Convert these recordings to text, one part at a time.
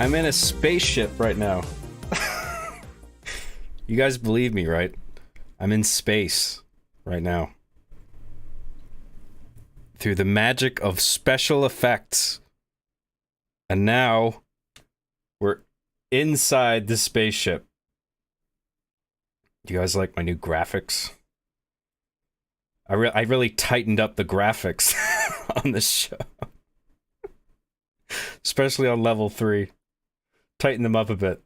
I'm in a spaceship right now. You guys believe me, right? I'm in space right now. Through the magic of special effects. And now we're inside the spaceship. Do you guys like my new graphics? I really tightened up the graphics on this show. Especially on level 3. Tighten them up a bit.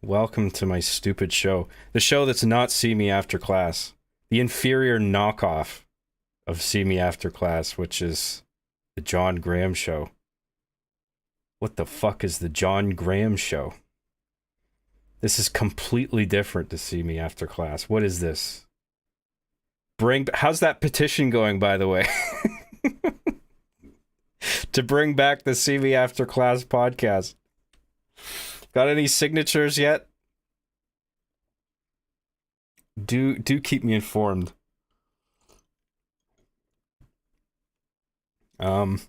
Welcome to my stupid show. The show that's not See Me After Class. The inferior knockoff of See Me After Class, which is the John Graham Show. What the fuck is the John Graham Show? This is completely different to See Me After Class. What is this? How's that petition going, by the way? To bring back the See Me After Class podcast. Got any signatures yet? Do keep me informed. Welcome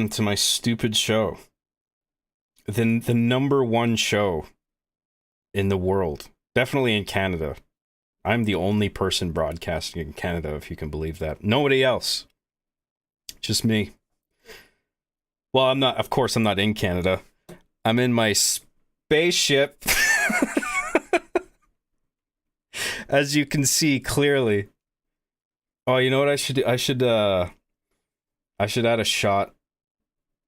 to my stupid show. The number one show in the world. Definitely in Canada. I'm the only person broadcasting in Canada, if you can believe that. Nobody else. Just me. Well, of course I'm not in Canada. I'm in my spaceship. As you can see clearly. Oh, you know what I should do? I should add a shot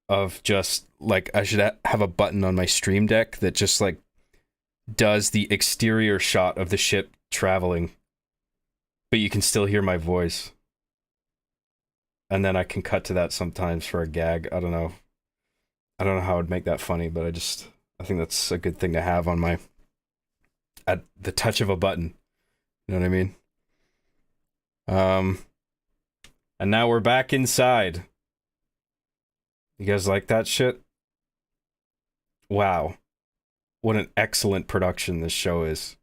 of just, like, I should have a button on my Stream Deck that just, like, does the exterior shot of the ship traveling. But you can still hear my voice. And then I can cut to that sometimes for a gag. I don't know how I'd make that funny, but I think that's a good thing to have on at the touch of a button. You know what I mean? And now we're back inside. You guys like that shit? Wow. What an excellent production this show is.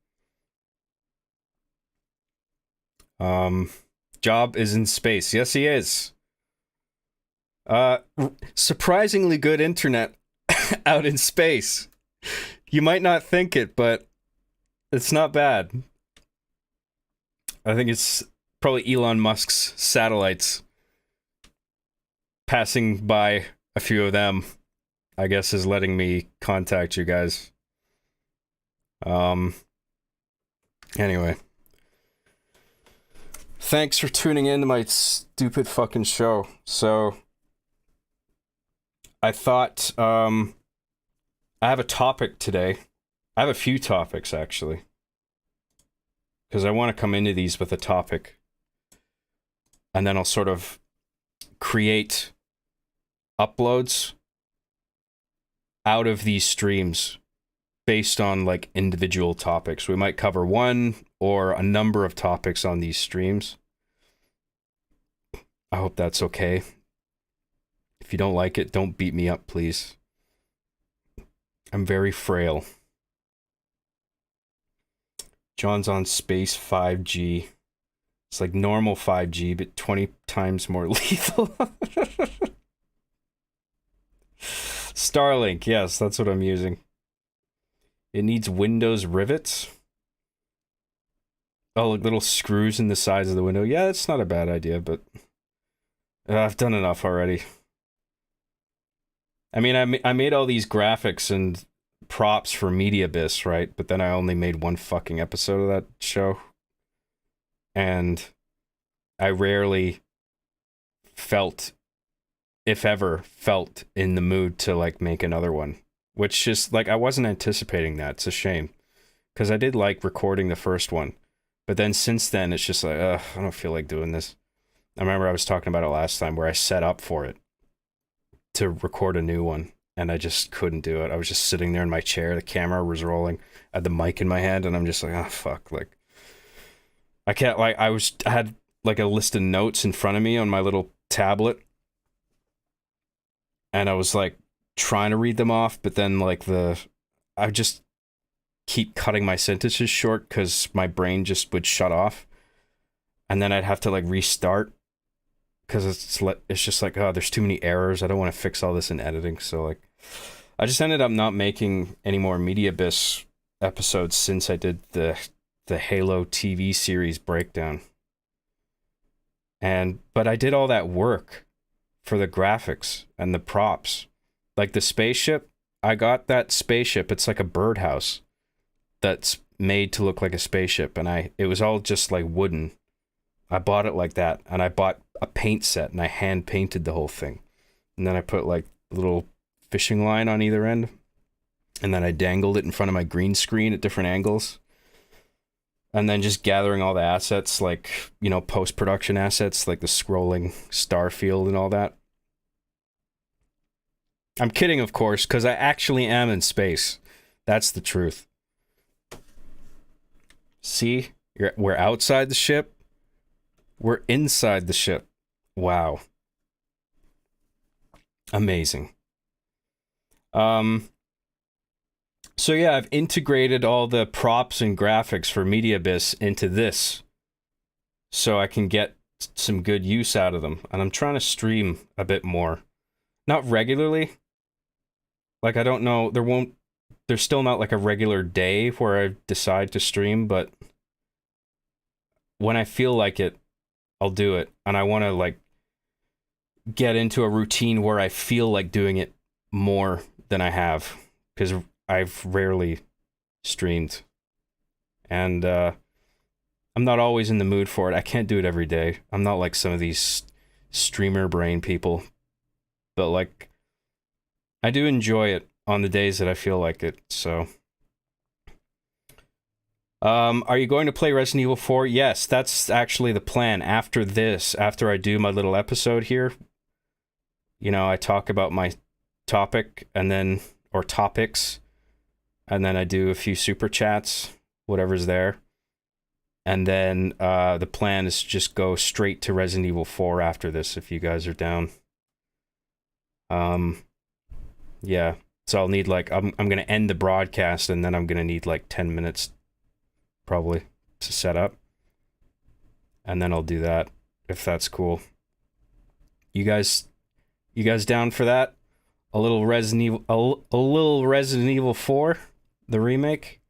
Job is in space. Yes, he is. Surprisingly good internet out in space. You might not think it, but it's not bad. I think it's probably Elon Musk's satellites passing by a few of them, I guess, is letting me contact you guys. Anyway. Thanks for tuning in to my stupid fucking show. So, I thought, I have a topic today. I have a few topics, actually. Because I want to come into these with a topic. And then I'll sort of create uploads out of these streams based on, like, individual topics. We might cover one or a number of topics on these streams. I hope that's okay. If you don't like it, don't beat me up, please. I'm very frail. John's on space 5G. It's like normal 5G, but 20 times more lethal. Starlink, yes, that's what I'm using. It needs Windows rivets. Oh, like little screws in the sides of the window. Yeah, that's not a bad idea, but I've done enough already. I mean, I made all these graphics and props for MediaBiss, right? But then I only made one fucking episode of that show. And I rarely felt, if ever, felt in the mood to, like, make another one. Which just, like, I wasn't anticipating that. It's a shame. Because I did like recording the first one. But then since then, it's just like, I don't feel like doing this. I remember I was talking about it last time where I set up for it to record a new one. And I just couldn't do it. I was just sitting there in my chair. The camera was rolling. I had the mic in my hand. And I'm just like, fuck. Like, I can't, like, I had, like, a list of notes in front of me on my little tablet. And I was, like, trying to read them off, but then, like, I just keep cutting my sentences short because my brain just would shut off. And then I'd have to, like, restart. because it's just like, oh, there's too many errors. I don't want to fix all this in editing. So like, I just ended up not making any more MediaBiss episodes since I did the Halo TV series breakdown. But I did all that work for the graphics and the props. Like the spaceship, I got that spaceship. It's like a birdhouse that's made to look like a spaceship, and it was all just like wooden. I bought it like that, and I bought a paint set, and I hand painted the whole thing. And then I put like a little fishing line on either end, and then I dangled it in front of my green screen at different angles. And then just gathering all the assets, like, you know, post-production assets, like the scrolling star field and all that. I'm kidding, of course, because I actually am in space. That's the truth. See? We're outside the ship. We're inside the ship. Wow. Amazing. So yeah, I've integrated all the props and graphics for MediaBiss into this, so I can get some good use out of them. And I'm trying to stream a bit more. Not regularly. Like, I don't know, there's still not like a regular day where I decide to stream, but when I feel like it, I'll do it. And I want to like get into a routine where I feel like doing it more than I have, because I've rarely streamed, and I'm not always in the mood for it. I can't do it every day. I'm not like some of these streamer brain people, but like, I do enjoy it on the days that I feel like it. So are you going to play Resident Evil 4? Yes, that's actually the plan. After this, after I do my little episode here, you know, I talk about my topic or topics, and then I do a few super chats, whatever's there. And then the plan is to just go straight to Resident Evil 4 after this, if you guys are down. Yeah. So I'll need like, I'm going to end the broadcast, and then I'm going to need like 10 minutes probably to set up. And then I'll do that, if that's cool. You guys down for that? A little Resident Evil, a little Resident Evil 4, the remake.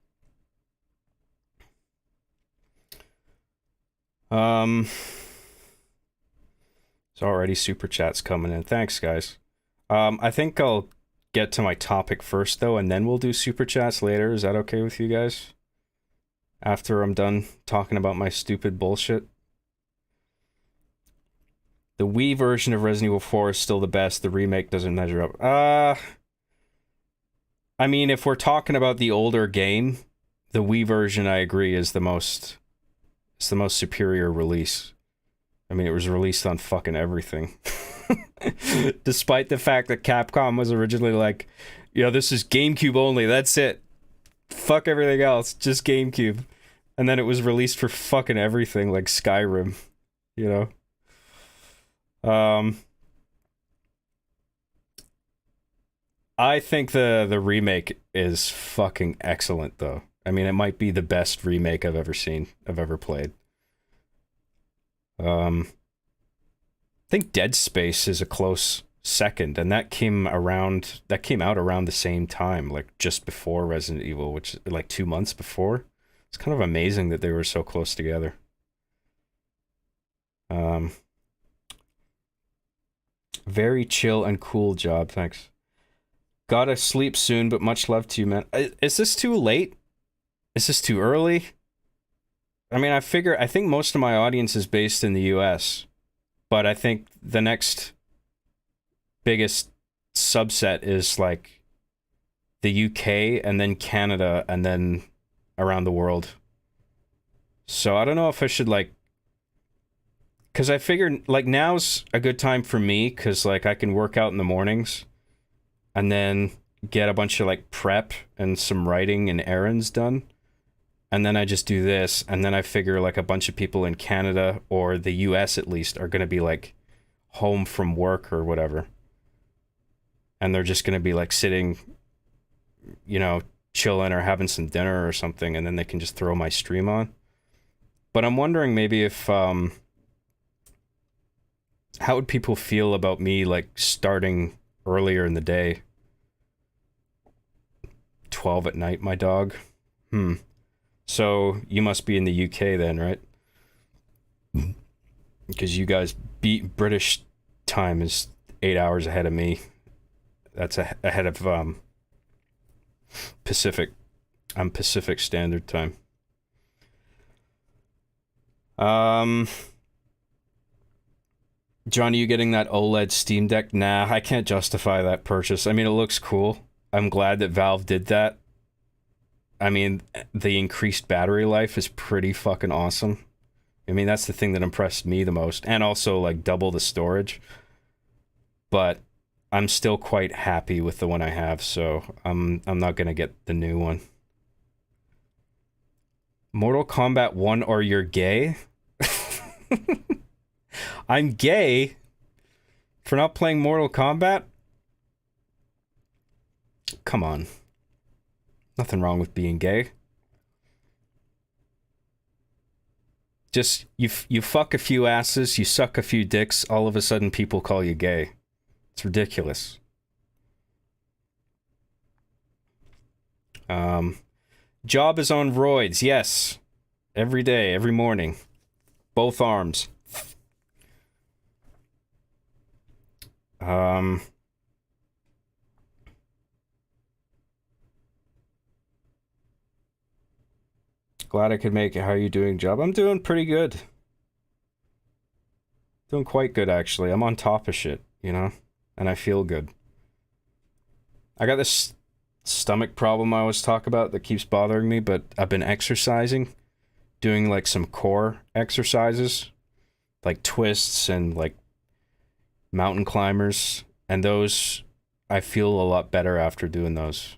It's already super chats coming in. Thanks, guys. I think I'll get to my topic first, though, and then we'll do super chats later. Is that okay with you guys? After I'm done talking about my stupid bullshit. The Wii version of Resident Evil 4 is still the best. The remake doesn't measure up. I mean, if we're talking about the older game, the Wii version, I agree, is the most superior release. I mean, it was released on fucking everything. Despite the fact that Capcom was originally like, yeah, this is GameCube only, that's it. Fuck everything else, just GameCube. And then it was released for fucking everything, like Skyrim, you know? I think the remake is fucking excellent, though. I mean, it might be the best remake I've ever seen, I've ever played. I think Dead Space is a close second, and that came out around the same time, like just before Resident Evil, which like 2 months before. It's kind of amazing that they were so close together. Very chill and cool job, thanks. Gotta sleep soon, but much love to you, man. Is this too late? Is this too early? I mean, I think most of my audience is based in the US, but I think the next biggest subset is like the UK, and then Canada, and then around the world. So I don't know if I should like, because I figured like now's a good time for me, because like I can work out in the mornings and then get a bunch of like prep and some writing and errands done. And then I just do this, and then I figure like a bunch of people in Canada, or the US at least, are going to be like home from work or whatever. And they're just going to be like sitting, you know, chilling or having some dinner or something, and then they can just throw my stream on. But I'm wondering maybe if How would people feel about me like starting earlier in the day? 12 at night, my dog. Hmm. So you must be in the UK then, right? Because you guys beat British time is 8 hours ahead of me. That's ahead of Pacific. I'm Pacific Standard Time. John, are you getting that OLED Steam Deck? Nah, I can't justify that purchase. I mean, it looks cool. I'm glad that Valve did that. I mean, the increased battery life is pretty fucking awesome. I mean, that's the thing that impressed me the most. And also, like, double the storage. But I'm still quite happy with the one I have, so I'm not gonna get the new one. Mortal Kombat 1 or you're gay? I'm gay for not playing Mortal Kombat? Come on. Nothing wrong with being gay. Just you fuck a few asses, you suck a few dicks, all of a sudden people call you gay. It's ridiculous. Job is on roids, yes. Every day, every morning. Both arms. Glad I could make it. How are you doing, Job? I'm doing pretty good. Doing quite good, actually. I'm on top of shit, you know? And I feel good. I got this stomach problem I always talk about that keeps bothering me, but I've been exercising. Doing, like, some core exercises. Like twists and, like, mountain climbers. And those, I feel a lot better after doing those.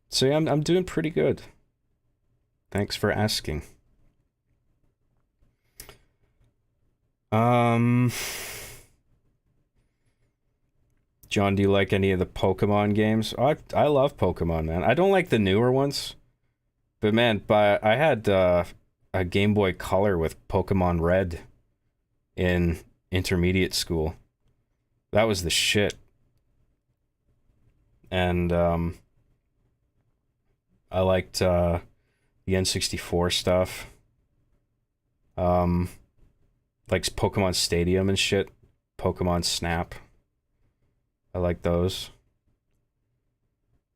So yeah, I'm doing pretty good. Thanks for asking. John, do you like any of the Pokemon games? I love Pokemon, man. I don't like the newer ones, but man, I had a Game Boy Color with Pokemon Red in intermediate school. That was the shit. And I liked the N64 stuff. Like Pokemon Stadium and shit. Pokemon Snap. I like those.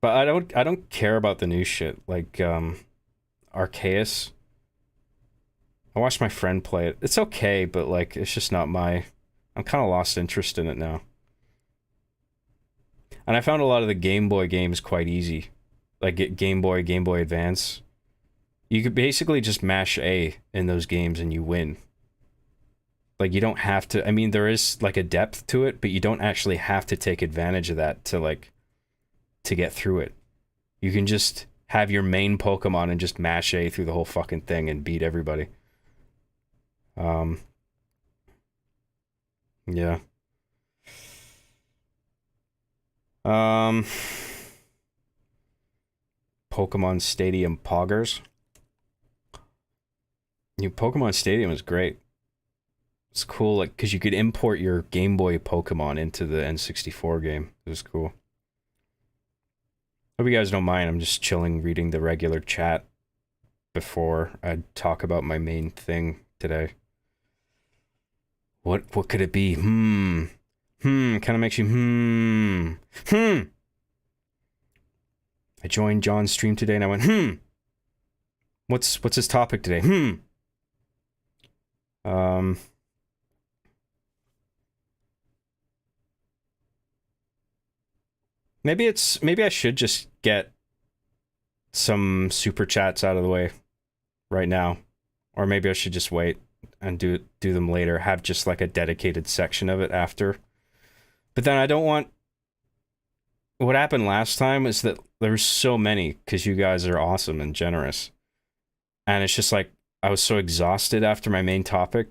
But I don't care about the new shit. Like Arceus. I watched my friend play it. It's okay, but like it's just not my I'm kind of lost interest in it now. And I found a lot of the Game Boy games quite easy. Like Game Boy, Game Boy Advance. You could basically just mash A in those games and you win. Like you don't have to, I mean there is like a depth to it, but you don't actually have to take advantage of that to get through it. You can just have your main Pokemon and just mash A through the whole fucking thing and beat everybody. Yeah. Um Pokemon Stadium Poggers. New Pokemon Stadium is great. It's cool, like, because you could import your Game Boy Pokemon into the N64 game. It was cool. Hope you guys don't mind. I'm just chilling, reading the regular chat before I talk about my main thing today. What could it be? Kind of makes you I joined John's stream today and I went What's his topic today? Maybe I should just get some super chats out of the way right now, or maybe I should just wait and do them later. Have just like a dedicated section of it after. But then I don't want. What happened last time is that there were so many because you guys are awesome and generous, and it's just like I was so exhausted after my main topic.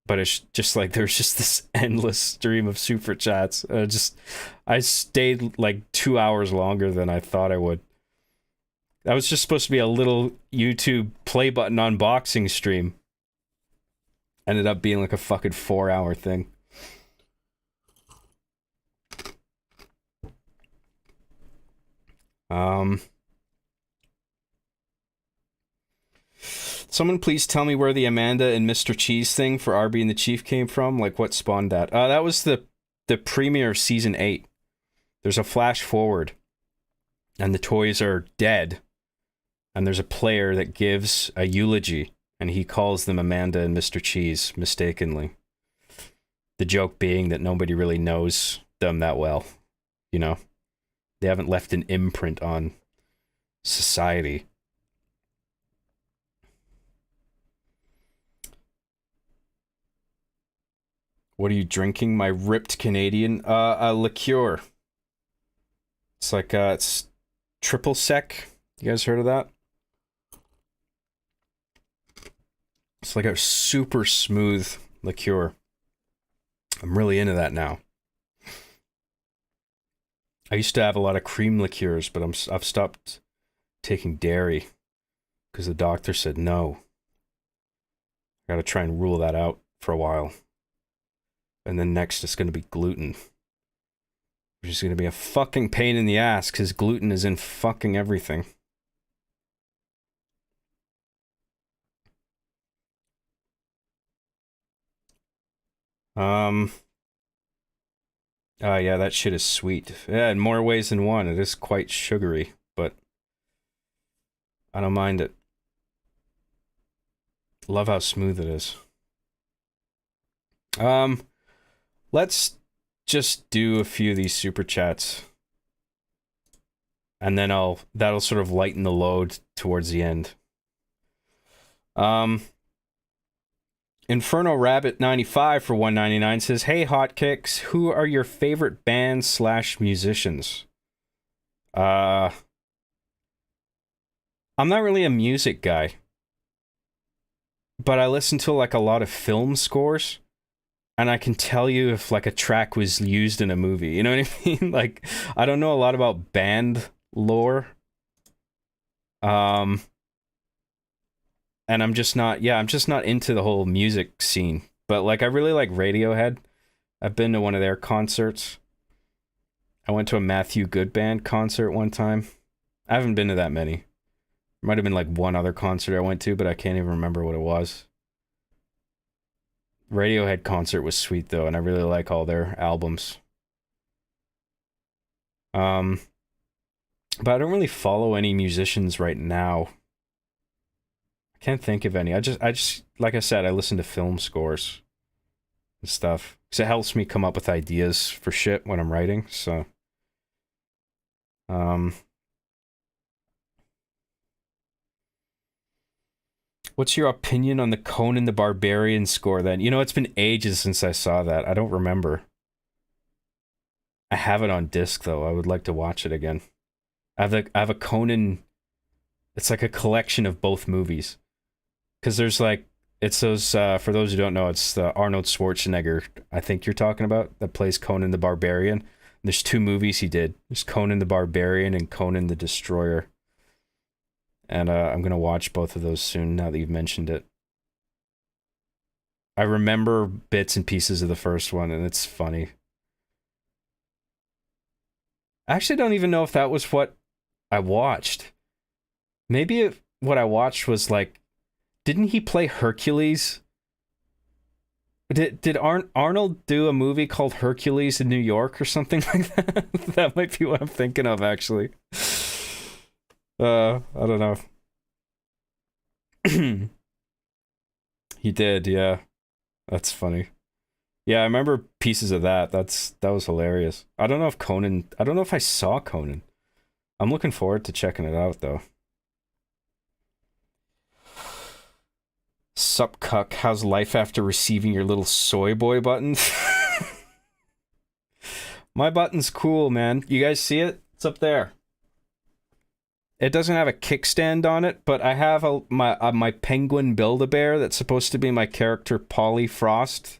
But it's just like there's just this endless stream of super chats. I stayed like 2 hours longer than I thought I would. That was just supposed to be a little YouTube play button unboxing stream. Ended up being like a fucking 4-hour thing. Someone please tell me where the Amanda and Mr. Cheese thing for Arby and the Chief came from. Like, what spawned that? That was the premiere of season 8. There's a flash forward, and the toys are dead, and there's a player that gives a eulogy, and he calls them Amanda and Mr. Cheese mistakenly. The joke being that nobody really knows them that well, you know? They haven't left an imprint on society. What are you drinking? My ripped Canadian? A liqueur. It's like, it's triple sec. You guys heard of that? It's like a super smooth liqueur. I'm really into that now. I used to have a lot of cream liqueurs, but I've stopped taking dairy because the doctor said no. I gotta try and rule that out for a while. And then next it's gonna be gluten. Which is gonna be a fucking pain in the ass because gluten is in fucking everything. Oh yeah, that shit is sweet. Yeah, in more ways than one. It is quite sugary, but I don't mind it. Love how smooth it is. Let's just do a few of these super chats. And then that'll sort of lighten the load towards the end. Inferno Rabbit 95 for 199 says, "Hey Hotkicks, who are your favorite bands / musicians?" I'm not really a music guy, but I listen to like a lot of film scores, and I can tell you if like a track was used in a movie. You know what I mean? Like, I don't know a lot about band lore. And I'm just not into the whole music scene. But like, I really like Radiohead. I've been to one of their concerts. I went to a Matthew Good Band concert one time. I haven't been to that many. There might have been like one other concert I went to, but I can't even remember what it was. Radiohead concert was sweet though, and I really like all their albums. But I don't really follow any musicians right now. Can't think of any. I just like I said, I listen to film scores and stuff because it helps me come up with ideas for shit when I'm writing. So, what's your opinion on the Conan the Barbarian score? Then, you know, it's been ages since I saw that. I don't remember. I have it on disc though. I would like to watch it again. I have a Conan. It's like a collection of both movies. Because there's like, it's those, for those who don't know, it's the Arnold Schwarzenegger, I think you're talking about, that plays Conan the Barbarian. There's 2 movies he did. There's Conan the Barbarian and Conan the Destroyer. And I'm going to watch both of those soon now that you've mentioned it. I remember bits and pieces of the first one, and it's funny. I actually don't even know if that was what I watched. Maybe what I watched was like, didn't he play Hercules? Did Arnold do a movie called Hercules in New York or something like that? That might be what I'm thinking of, actually. I don't know. He did, yeah. That's funny. Yeah, I remember pieces of that. That was hilarious. I don't know if I saw Conan. I'm looking forward to checking it out, though. Sup, cuck, how's life after receiving your little soy boy buttons? My button's cool, man. You guys see it? It's up there. It doesn't have a kickstand on it, but I have my penguin Build-A-Bear that's supposed to be my character Polly Frost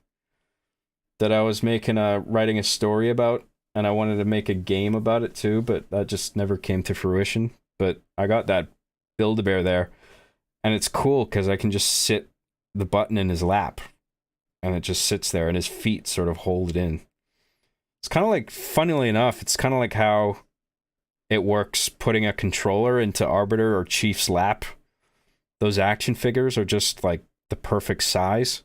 that I was writing a story about, and I wanted to make a game about it too, but that just never came to fruition. But I got that Build-A-Bear there. And it's cool because I can just sit the button in his lap and it just sits there, and his feet sort of hold it in. It's kind of like, funnily enough, it's kind of like how it works putting a controller into Arbiter or Chief's lap. Those action figures are just like the perfect size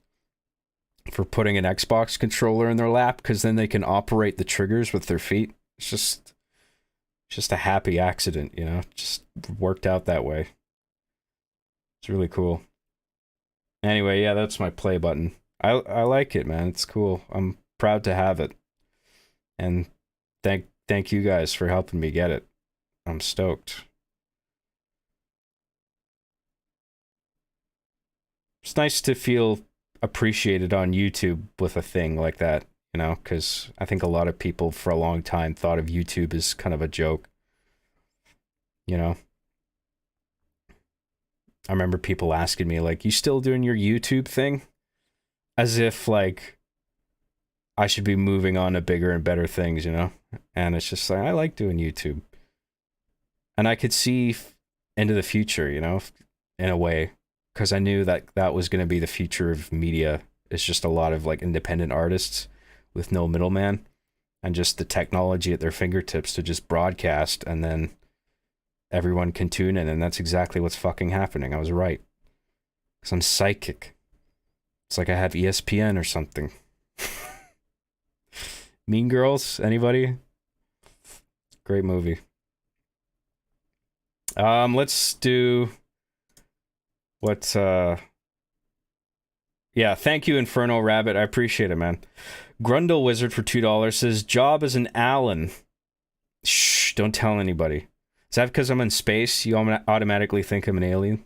for putting an Xbox controller in their lap, because then they can operate the triggers with their feet. It's just a happy accident, you know? Just worked out that way. It's really cool. Anyway, yeah, that's my play button. I like it, man. It's cool. I'm proud to have it. And thank you guys for helping me get it. I'm stoked. It's nice to feel appreciated on YouTube with a thing like that, you know, because I think a lot of people for a long time thought of YouTube as kind of a joke, you know. I remember people asking me, like, you still doing your YouTube thing? As if, like, I should be moving on to bigger and better things, you know? And it's just like, I like doing YouTube. And I could see into the future, you know, in a way, because I knew that that was going to be the future of media. It's just a lot of, like, independent artists with no middleman and just the technology at their fingertips to just broadcast, and then everyone can tune in, and that's exactly what's fucking happening. I was right. Because I'm psychic. It's like I have ESPN or something. Mean Girls? Anybody? Great movie. Let's do what yeah, thank you, Inferno Rabbit. I appreciate it, man. Grundle Wizard for $2 says, job as an Allen. Shh, don't tell anybody. Is that because I'm in space? You automatically think I'm an alien?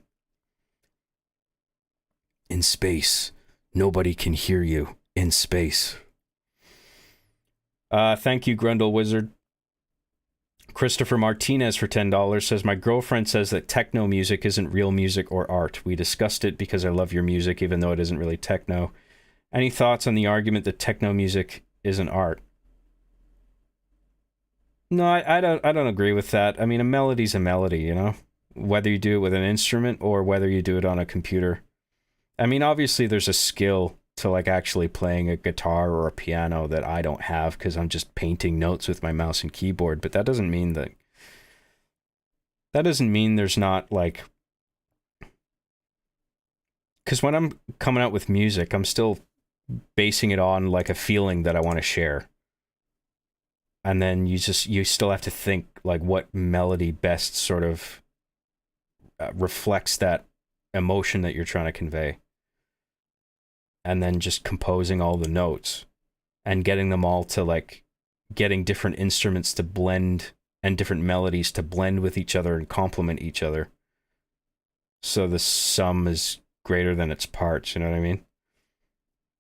In space. Nobody can hear you. In space. Thank you, Grundle Wizard. Christopher Martinez for $10 says, my girlfriend says that techno music isn't real music or art. We discussed it because I love your music, even though it isn't really techno. Any thoughts on the argument that techno music isn't art? No, I don't agree with that. I mean, a melody's a melody, you know? Whether you do it with an instrument or whether you do it on a computer. I mean, obviously there's a skill to, like, actually playing a guitar or a piano that I don't have because I'm just painting notes with my mouse and keyboard, but that doesn't mean there's not, like, because when I'm coming out with music, I'm still basing it on, like, a feeling that I want to share. And then you still have to think, like, what melody best sort of reflects that emotion that you're trying to convey. And then just composing all the notes and getting them all to, like, getting different instruments to blend and different melodies to blend with each other and complement each other. So the sum is greater than its parts, you know what I mean?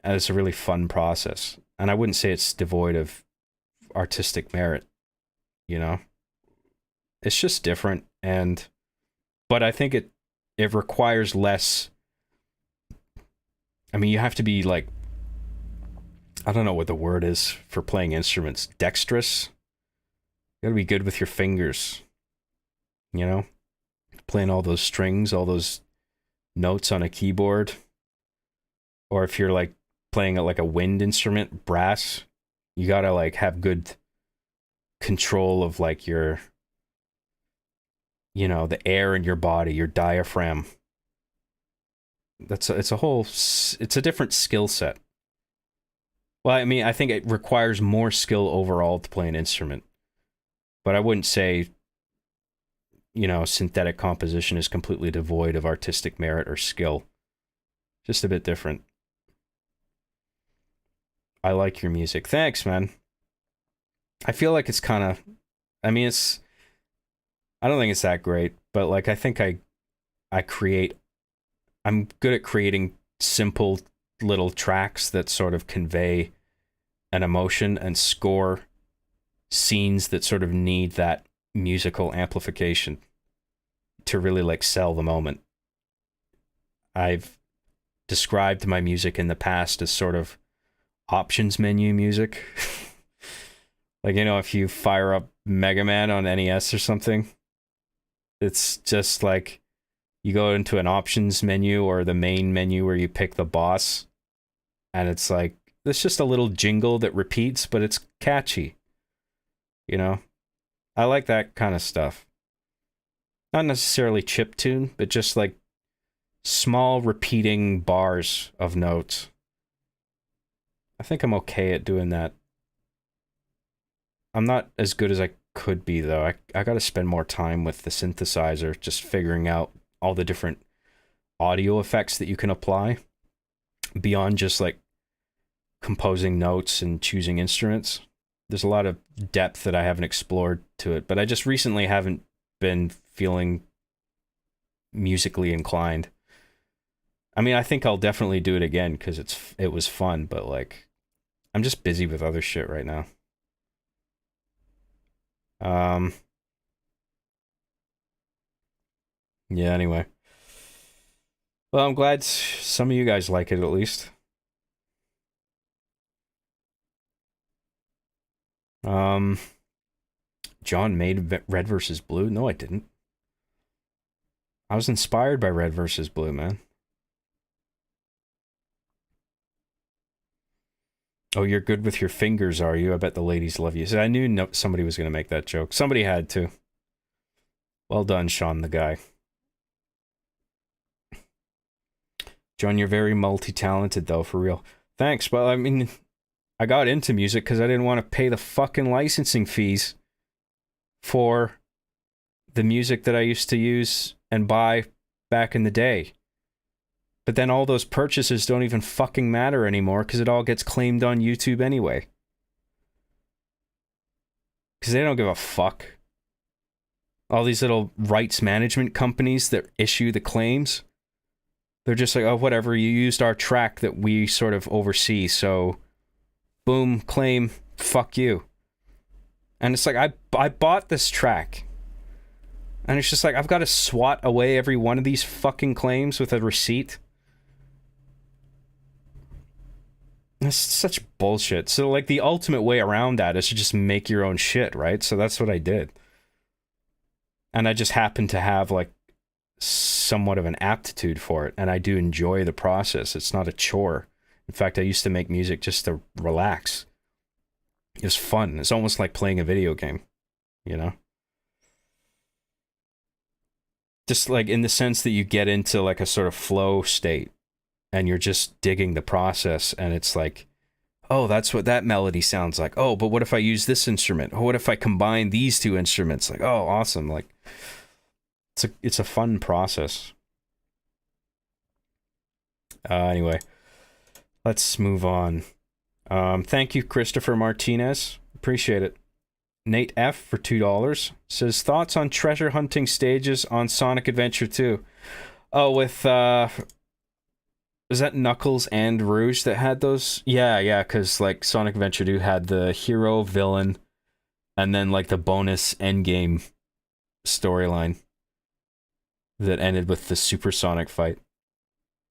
And it's a really fun process. And I wouldn't say it's devoid of artistic merit, you know? It's just different, but I think it requires less. I mean, you have to be, like, I don't know what the word is for playing instruments. Dexterous? You gotta be good with your fingers. You know? Playing all those strings, all those notes on a keyboard. Or if you're, like, playing like a wind instrument, brass, you gotta, like, have good control of, like, your, you know, the air in your body, your diaphragm. It's a different skill set. Well, I mean, I think it requires more skill overall to play an instrument. But I wouldn't say, you know, synthetic composition is completely devoid of artistic merit or skill. Just a bit different. I like your music. Thanks, man. I feel like it's kind of, I mean, I don't think it's that great, but, like, I think I'm good at creating simple little tracks that sort of convey an emotion and score scenes that sort of need that musical amplification to really, like, sell the moment. I've described my music in the past as sort of options menu music. Like, you know, if you fire up Mega Man on NES or something, it's just like you go into an options menu or the main menu where you pick the boss, And it's like, it's just a little jingle that repeats, but it's catchy. You know? I like that kind of stuff. Not necessarily chiptune, but just like small repeating bars of notes. I think I'm okay at doing that. I'm not as good as I could be, though. I got to spend more time with the synthesizer, just figuring out all the different audio effects that you can apply beyond just like composing notes and choosing instruments. There's a lot of depth that I haven't explored to it, but I just recently haven't been feeling musically inclined. I mean, I think I'll definitely do it again because it was fun, but like I'm just busy with other shit right now. Um yeah, anyway. Well, I'm glad some of you guys like it at least. Um John made Red versus Blue? No, I didn't. I was inspired by Red versus Blue, man. Oh, you're good with your fingers, are you? I bet the ladies love you. So I knew somebody was going to make that joke. Somebody had to. Well done, Sean the guy. John, you're very multi-talented, though, for real. Thanks. Well, I mean, I got into music because I didn't want to pay the fucking licensing fees for the music that I used to use and buy back in the day. But then all those purchases don't even fucking matter anymore because it all gets claimed on YouTube anyway. Because they don't give a fuck. All these little rights management companies that issue the claims, they're just like, oh, whatever, you used our track that we sort of oversee, so boom, claim, fuck you. And it's like, I bought this track. And it's just like, I've got to swat away every one of these fucking claims with a receipt. That's such bullshit. So, like, the ultimate way around that is to just make your own shit, right? So that's what I did. And I just happen to have, like, somewhat of an aptitude for it. And I do enjoy the process. It's not a chore. In fact, I used to make music just to relax. It was fun. It's almost like playing a video game, you know? Just, like, in the sense that you get into, like, a sort of flow state. And you're just digging the process, and it's like, oh, that's what that melody sounds like. Oh, but what if I use this instrument? Oh, what if I combine these two instruments? Like, oh, awesome. Like, it's a fun process. Anyway, let's move on. Thank you, Christopher Martinez. Appreciate it. Nate F for $2 says, thoughts on treasure hunting stages on Sonic Adventure 2? Oh, with is that Knuckles and Rouge that had those? Yeah, because like Sonic Adventure 2 had the hero, villain, and then like the bonus endgame storyline that ended with the Supersonic fight.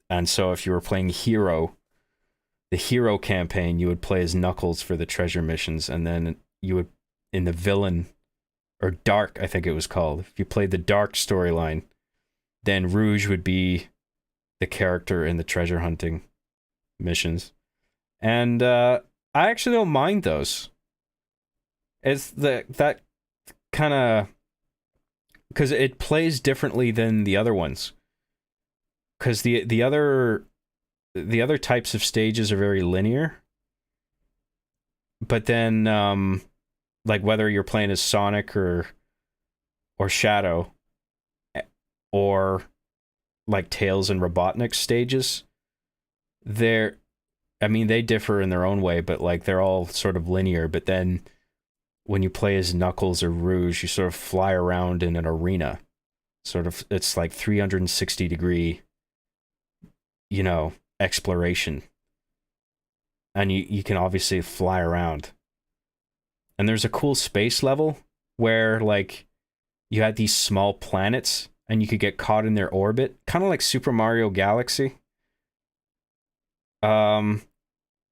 And so if you were playing Hero, the Hero campaign, you would play as Knuckles for the treasure missions, and then you would, in the villain, or Dark, I think it was called, if you played the Dark storyline, then Rouge would be the character in the treasure hunting missions. And I actually don't mind those. It's that kind of, because it plays differently than the other ones. Because the other types of stages are very linear. But then like whether you're playing as Sonic or Shadow, or like Tails and Robotnik stages, they differ in their own way, but like they're all sort of linear. But then when you play as Knuckles or Rouge, you sort of fly around in an arena. Sort of, it's like 360 degree, you know, exploration. And you can obviously fly around. And there's a cool space level where like you had these small planets and you could get caught in their orbit, kind of like Super Mario Galaxy. And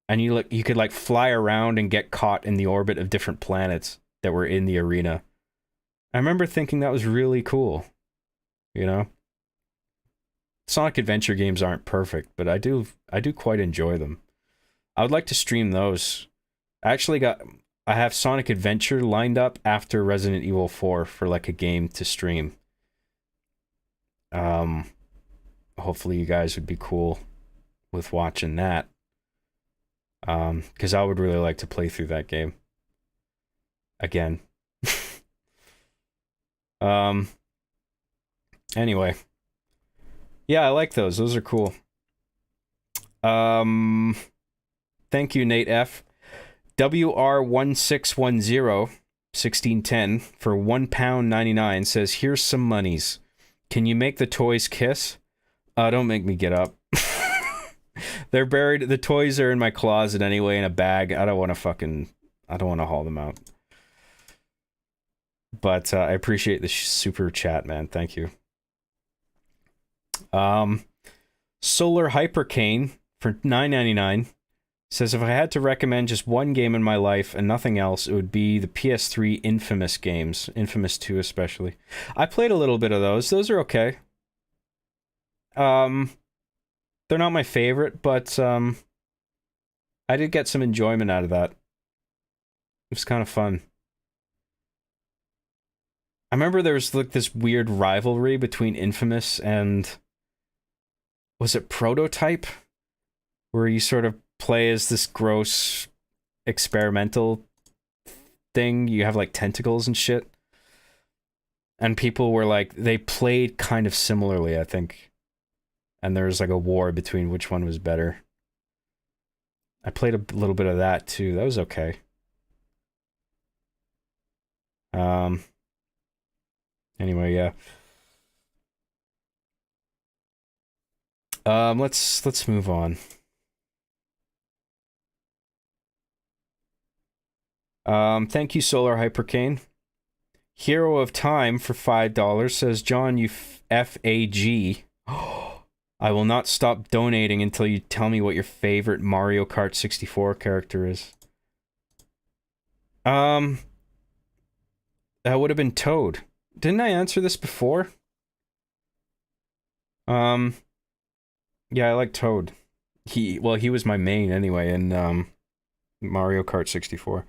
you could like fly around and get caught in the orbit of different planets that were in the arena. I remember thinking that was really cool, you know? Sonic Adventure games aren't perfect, but I do quite enjoy them. I would like to stream those. I have Sonic Adventure lined up after Resident Evil 4 for like a game to stream. Hopefully you guys would be cool with watching that. Because I would really like to play through that game again. Anyway. Yeah, I like those. Those are cool. Thank you, Nate F. WR1610 1610 for £1.99 says, here's some monies. Can you make the toys kiss? Don't make me get up. They're buried. The toys are in my closet anyway in a bag. I don't want to haul them out. But I appreciate the super chat, man. Thank you. Solar Hypercane for $9.99 says, if I had to recommend just one game in my life and nothing else, it would be the PS3 Infamous games. Infamous 2 especially. I played a little bit of those. Those are okay. They're not my favorite, but I did get some enjoyment out of that. It was kind of fun. I remember there was like this weird rivalry between Infamous and... was it Prototype? Where you sort of play as this gross experimental thing. You have like tentacles and shit. And people were like, they played kind of similarly, I think. And there was like a war between which one was better. I played a little bit of that too. That was okay. Anyway, yeah. Let's move on. Thank you, Solar Hypercane. Hero of Time for $5 says, John, you FAG. I will not stop donating until you tell me what your favorite Mario Kart 64 character is. That would have been Toad. Didn't I answer this before? Yeah, I like Toad. He was my main anyway in Mario Kart 64.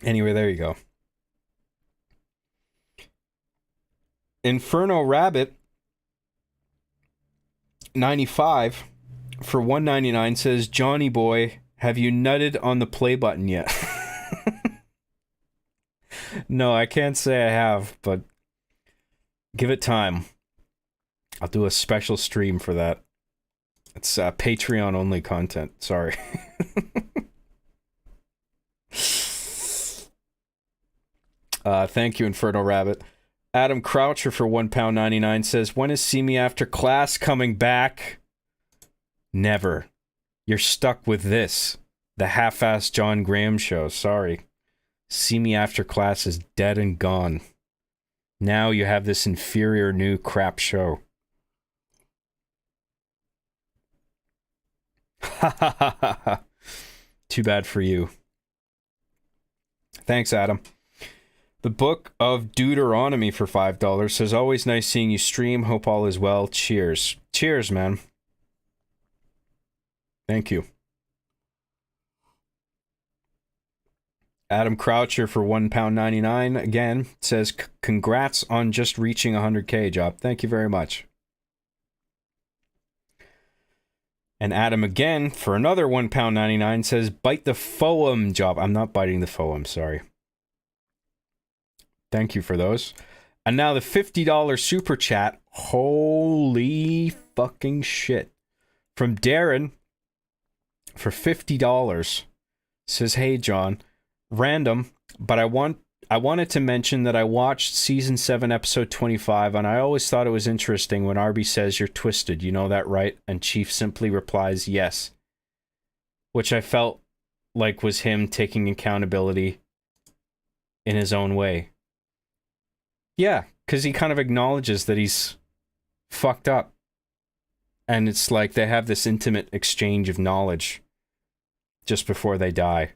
Anyway, there you go. Inferno Rabbit 95 for $1.99 says, Johnny boy, have you nutted on the play button yet? No, I can't say I have, but give it time. I'll do a special stream for that. It's Patreon only content. Sorry. Thank you, Inferno Rabbit. Adam Croucher for £1.99 says, when is See Me After Class coming back? Never. You're stuck with this. The half-assed John Graham show. Sorry. See Me After Class is dead and gone. Now you have this inferior new crap show. Ha ha ha ha ha. Too bad for you. Thanks, Adam. The Book of Deuteronomy for $5 says, always nice seeing you stream. Hope all is well. Cheers. Cheers, man. Thank you. Adam Croucher for £1.99 again says, congrats on just reaching 100K, Job. Thank you very much. And Adam again for another £1.99 says, bite the foam, Job. I'm not biting the foam, sorry. Thank you for those. And now the $50 super chat. Holy fucking shit. From Darren for $50 says, hey John, random, but I wanted to mention that I watched season 7 episode 25 and I always thought it was interesting when Arby says you're twisted, you know that, right? And Chief simply replies yes, which I felt like was him taking accountability in his own way. Yeah, because he kind of acknowledges that he's fucked up. And it's like they have this intimate exchange of knowledge just before they die.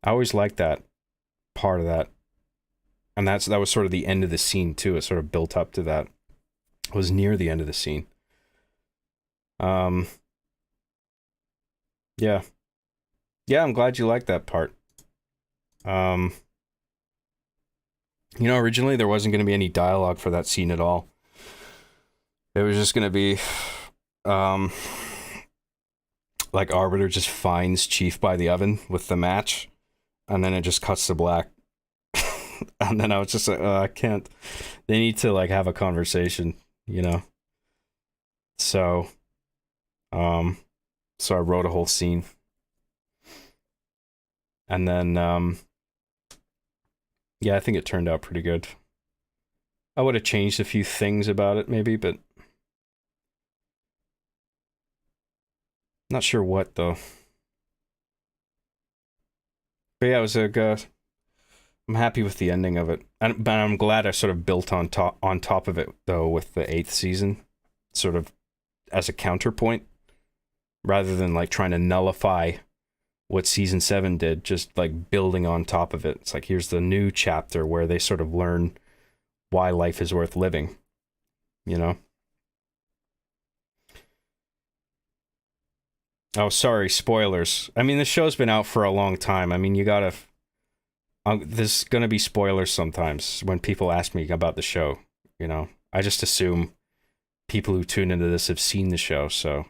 I always liked that. part of that. And that was sort of the end of the scene too. It sort of built up to that. It was near the end of the scene. Yeah. Yeah, I'm glad you liked that part. Originally there wasn't going to be any dialogue for that scene at all. It was just going to be, like Arbiter just finds Chief by the oven with the match, and then it just cuts to black. And then I was just like, I can't. They need to like have a conversation, So, so I wrote a whole scene, and then, yeah, I think it turned out pretty good. I would have changed a few things about it, maybe, but not sure what though. But yeah, it was I'm happy with the ending of it, but I'm glad I sort of built on top of it though with the 8th season, sort of as a counterpoint, rather than like trying to nullify what season 7 did, just like building on top of it. It's like, here's the new chapter where they sort of learn why life is worth living, Oh, sorry, spoilers. I mean, the show's been out for a long time. I mean, you gotta. There's gonna be spoilers sometimes when people ask me about the show. I just assume people who tune into this have seen the show. So,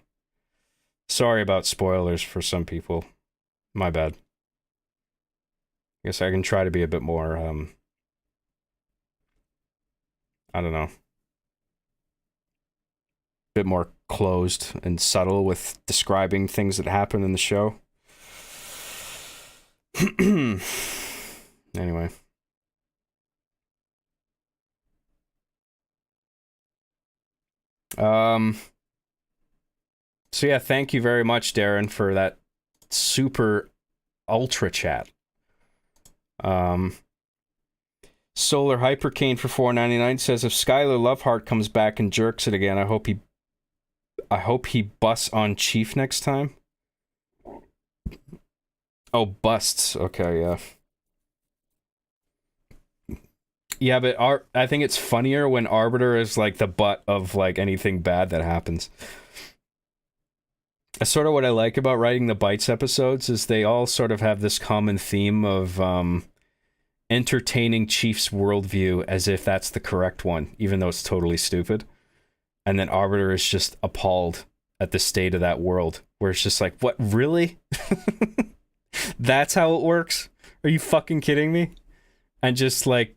sorry about spoilers for some people. My bad. I guess I can try to be a bit more. I don't know. Bit more closed and subtle with describing things that happen in the show. Anyway. So yeah, thank you very much, Darren, for that super ultra chat. Solar Hypercane for $4.99 says, if Skylar Loveheart comes back and jerks it again, I hope he busts on Chief next time. Oh, busts. Okay, yeah. Yeah, but I think it's funnier when Arbiter is like the butt of like anything bad that happens. That's sort of what I like about writing the Bites episodes, is they all sort of have this common theme of entertaining Chief's worldview as if that's the correct one, even though it's totally stupid. And then Arbiter is just appalled at the state of that world, where it's just like, what, really? That's how it works? Are you fucking kidding me? And just like,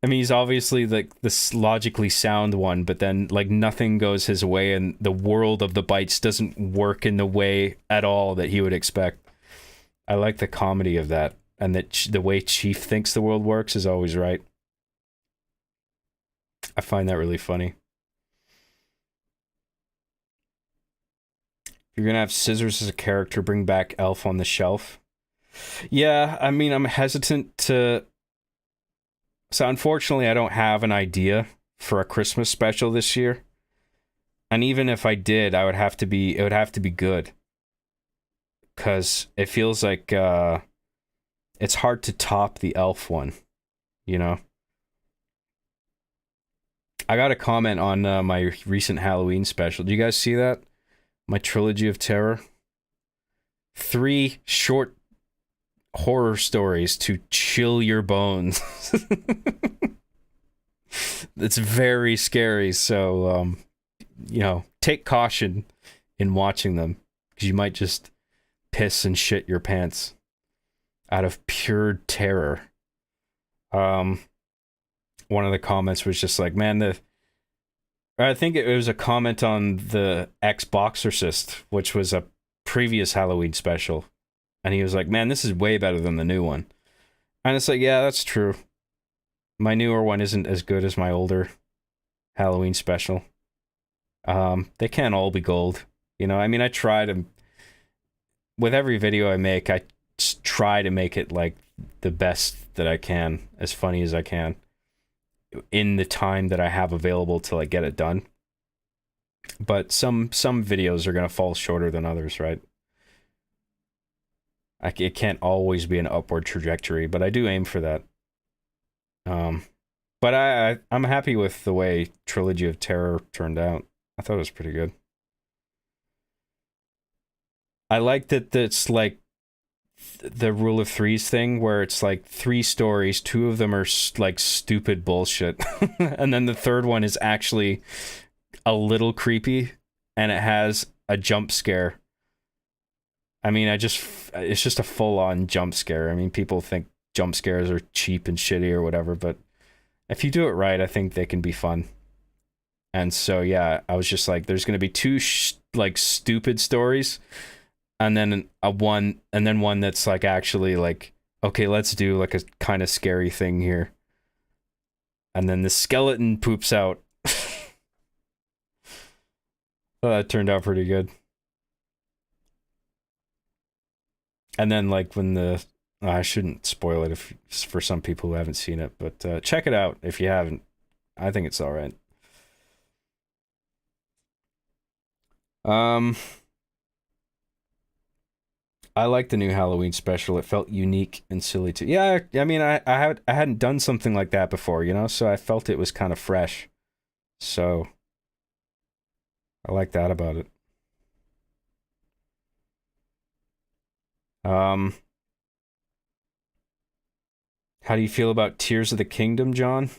I mean, he's obviously like this logically sound one, but then like nothing goes his way, and the world of the Bites doesn't work in the way at all that he would expect. I like the comedy of that, and that the way Chief thinks the world works is always right. I find that really funny. If you're gonna have Scissors as a character, bring back Elf on the Shelf. Yeah, I mean, I'm hesitant to. So unfortunately, I don't have an idea for a Christmas special this year. And even if I did, it would have to be good. Because it feels like it's hard to top the Elf one, I got a comment on my recent Halloween special. Do you guys see that? My Trilogy of Terror. 3 short horror stories to chill your bones. It's very scary, so take caution in watching them, because you might just piss and shit your pants out of pure terror. One of the comments was just like, man, I think it was a comment on the Ex-Boxercist, which was a previous Halloween special. And he was like, man, this is way better than the new one. And it's like, yeah, that's true. My newer one isn't as good as my older Halloween special. They can't all be gold. I mean, I try to... With every video I make, I try to make it, like, the best that I can. As funny as I can. In the time that I have available to, like, get it done. But some videos are going to fall shorter than others, right? It can't always be an upward trajectory, but I do aim for that. But I'm happy with the way Trilogy of Terror turned out. I thought it was pretty good. I like that it's like the rule of threes thing where it's like 3 stories, 2 of them are like stupid bullshit, and then the third one is actually a little creepy, and it has a jump scare. I mean, it's just a full-on jump scare. I mean, people think jump scares are cheap and shitty or whatever, but if you do it right, I think they can be fun. And so, yeah, I was just like, there's going to be 2 like stupid stories, and then one that's like actually like, okay, let's do like a kind of scary thing here. And then the skeleton poops out. Well, that turned out pretty good. And then like when I shouldn't spoil it if for some people who haven't seen it, but check it out if you haven't. I think it's all right. I like the new Halloween special. It felt unique and silly too. Yeah, I mean, I hadn't done something like that before, you know, so I felt it was kind of fresh. So I like that about it. How do you feel about Tears of the Kingdom, John?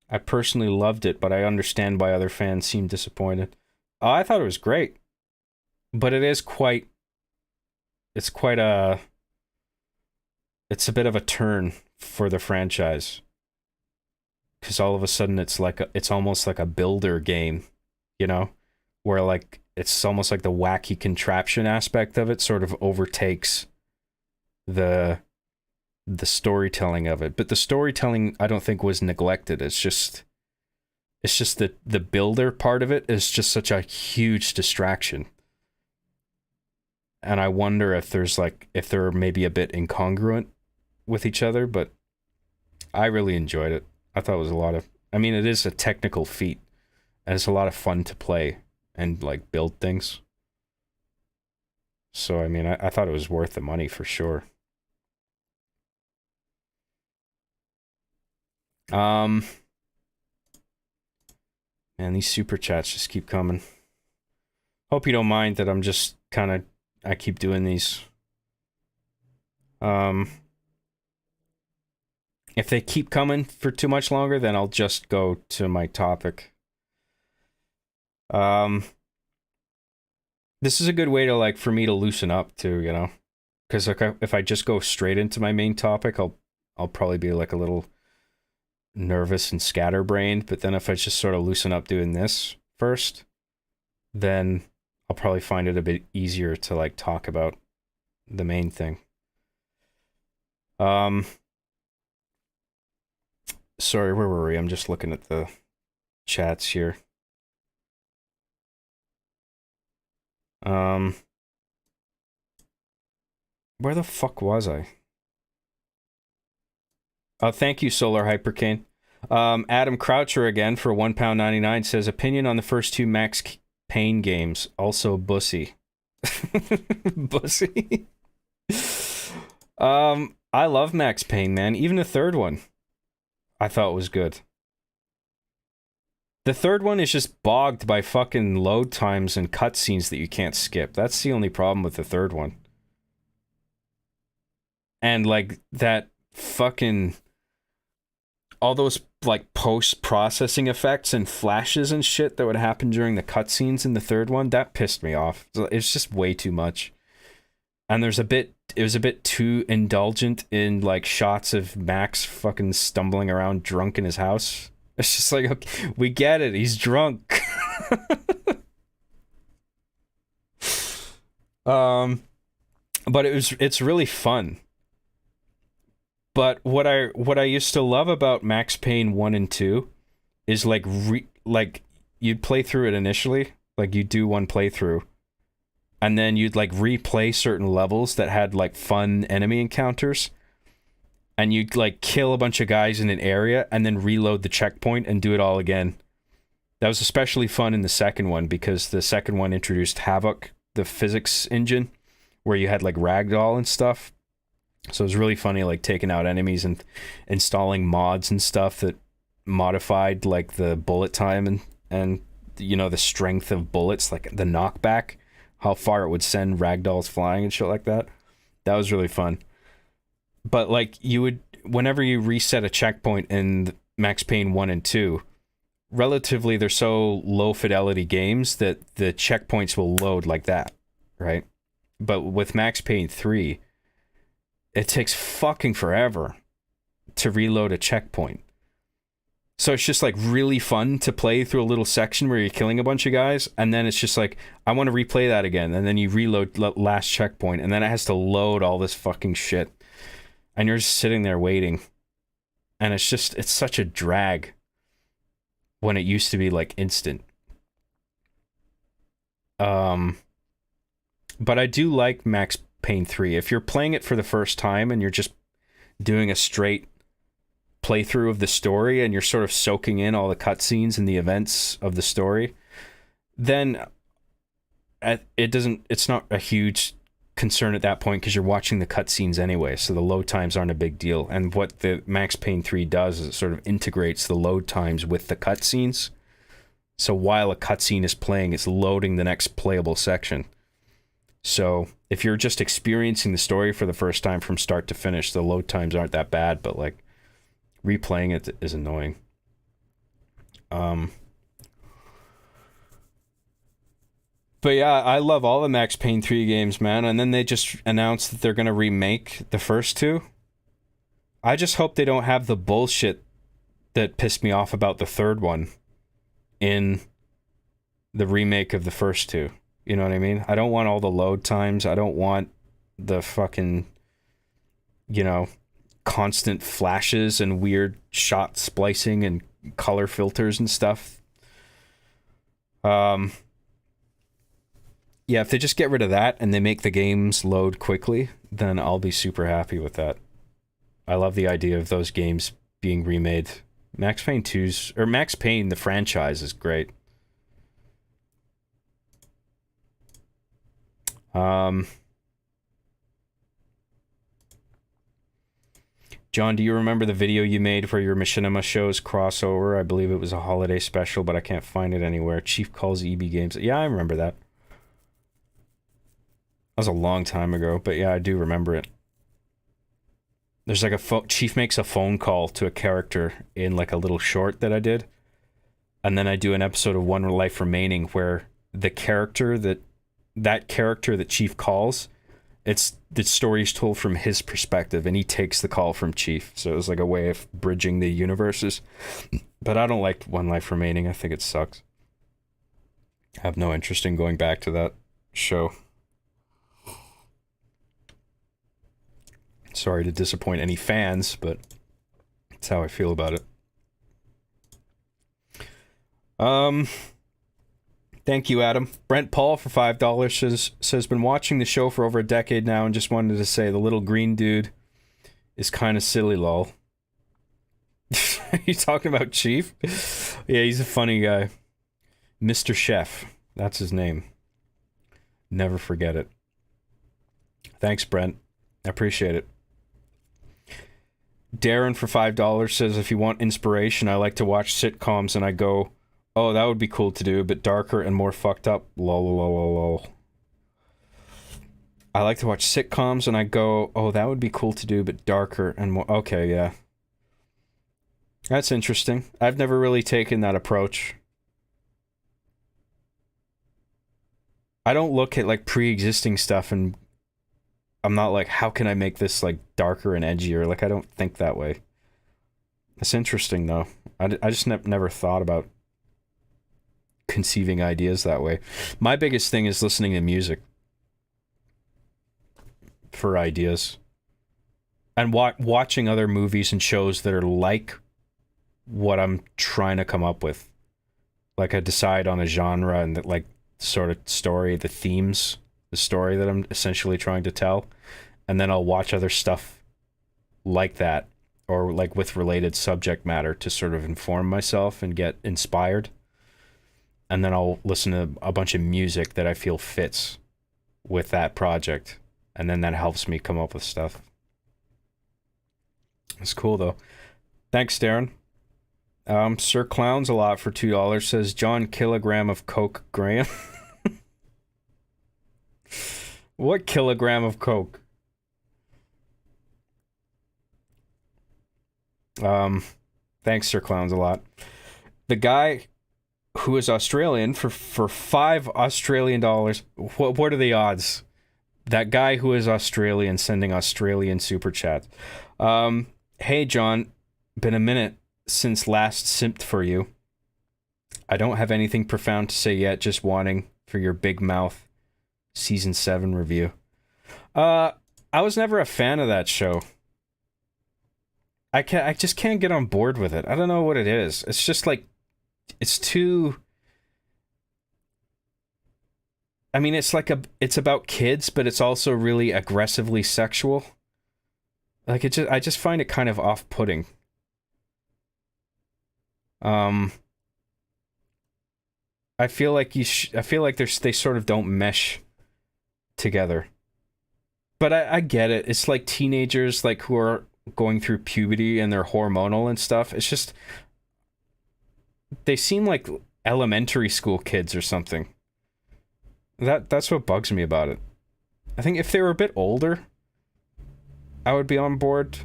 I personally loved it, but I understand why other fans seem disappointed. Oh, I thought it was great, but it's quite it's a bit of a turn for the franchise, because all of a sudden it's almost like a builder game, you know, where like it's almost like the wacky contraption aspect of it sort of overtakes the storytelling of it. But the storytelling, I don't think, was neglected. It's just the builder part of it is just such a huge distraction. And I wonder if they're maybe a bit incongruent with each other, but I really enjoyed it. I thought it was it is a technical feat, and it's a lot of fun to play and like build things. So I mean, I thought it was worth the money for sure. Man, these super chats just keep coming. Hope you don't mind that I'm just I keep doing these. If they keep coming for too much longer, then I'll just go to my topic. This is a good way to like for me to loosen up too, you know, because like if I just go straight into my main topic, I'll probably be like a little nervous and scatterbrained. But then if I just sort of loosen up doing this first, then I'll probably find it a bit easier to like talk about the main thing. Sorry, where were we? I'm just looking at the chats here. Where the fuck was I? Thank you, Solar Hypercane. Adam Croucher again for £1.99 says opinion on the first 2 Max Payne games. Also bussy. Bussy. I love Max Payne, man. Even the third one, I thought was good. The third one is just bogged by fucking load times and cutscenes that you can't skip. That's the only problem with the third one. And like that fucking all those like post-processing effects and flashes and shit that would happen during the cutscenes in the third one, that pissed me off. It's just way too much. And it was a bit too indulgent in like shots of Max fucking stumbling around drunk in his house. It's just like, okay, we get it, he's drunk. But it's really fun. But what I used to love about Max Payne 1 and 2 is like you'd play through it initially, like you'd do one playthrough, and then you'd like replay certain levels that had like fun enemy encounters, and you'd like kill a bunch of guys in an area and then reload the checkpoint and do it all again. That was especially fun in the second one because the second one introduced Havoc, the physics engine, where you had like ragdoll and stuff. So it was really funny, like taking out enemies and installing mods and stuff that modified like the bullet time and you know the strength of bullets, like the knockback, how far it would send ragdolls flying and shit like that. That was really fun. But like you would, whenever you reset a checkpoint in Max Payne 1 and 2, relatively they're so low fidelity games that the checkpoints will load like that, right? But with Max Payne 3, it takes fucking forever to reload a checkpoint. So it's just like really fun to play through a little section where you're killing a bunch of guys, and then it's just like, I want to replay that again, and then you reload last checkpoint, and then it has to load all this fucking shit, and you're just sitting there waiting, and it's such a drag when it used to be like instant. But I do like Max Payne 3. If you're playing it for the first time and you're just doing a straight playthrough of the story and you're sort of soaking in all the cutscenes and the events of the story, then it's not a huge concern at that point because you're watching the cutscenes anyway, so the load times aren't a big deal. And what the Max Payne 3 does is it sort of integrates the load times with the cutscenes. So while a cutscene is playing, it's loading the next playable section. So if you're just experiencing the story for the first time from start to finish, the load times aren't that bad, but like replaying it is annoying. But yeah, I love all the Max Payne 3 games, man. And then they just announced that they're going to remake the first two. I just hope they don't have the bullshit that pissed me off about the third one in the remake of the first two. You know what I mean? I don't want all the load times. I don't want the fucking, you know, constant flashes and weird shot splicing and color filters and stuff. Yeah, if they just get rid of that and they make the games load quickly, then I'll be super happy with that. I love the idea of those games being remade. Max Payne 2's, or Max Payne, the franchise, is great. John, do you remember the video you made for your Machinima shows crossover? I believe it was a holiday special, but I can't find it anywhere. Chief calls EB Games. Yeah, I remember that. That was a long time ago, but yeah, I do remember it. There's like Chief makes a phone call to a character in like a little short that I did. And then I do an episode of One Life Remaining where the character that Chief calls, the story's told from his perspective and he takes the call from Chief. So it was like a way of bridging the universes. But I don't like One Life Remaining. I think it sucks. I have no interest in going back to that show. Sorry to disappoint any fans, but that's how I feel about it. Thank you, Adam. Brent Paul for $5 says been watching the show for over a decade now and just wanted to say the little green dude is kind of silly, lol. Are you talking about Chief? Yeah, he's a funny guy. Mr. Chef, that's his name. Never forget it. Thanks, Brent. I appreciate it. Darren for $5 says, if you want inspiration, I like to watch sitcoms and I go, oh, that would be cool to do, but darker and more fucked up. Lol, lol, lol, lol. I like to watch sitcoms and I go, oh, that would be cool to do, but darker and more. Okay, yeah. That's interesting. I've never really taken that approach. I don't look at like pre-existing stuff and I'm not like, how can I make this like darker and edgier? Like, I don't think that way. It's interesting though. I just never thought about conceiving ideas that way. My biggest thing is listening to music for ideas and watching other movies and shows that are like what I'm trying to come up with. Like I decide on a genre and that like sort of story, the themes, the story that I'm essentially trying to tell, and then I'll watch other stuff like that or like with related subject matter to sort of inform myself and get inspired. And then I'll listen to a bunch of music that I feel fits with that project. and then that helps me come up with stuff. It's cool though. Thanks, Darren. Sir Clowns a lot for $2 says John kilogram of Coke Graham. What kilogram of Coke? Thanks, Sir Clowns a lot. The guy who is Australian for $5 Australian, what are the odds? That guy who is Australian sending Australian super chat. Hey John, been a minute since last simped for you. I don't have anything profound to say yet, just wanting for your Big Mouth season 7 review. I was never a fan of that show. I just can't get on board with it. I don't know what it is. It's just like, it's too, I mean, it's about kids, but it's also really aggressively sexual. Like, I just find it kind of off-putting. I feel like they sort of don't mesh together. But I get it. It's like teenagers like who are going through puberty and they're hormonal and stuff. It's just, they seem like elementary school kids or something. That's what bugs me about it. I think if they were a bit older, I would be on board.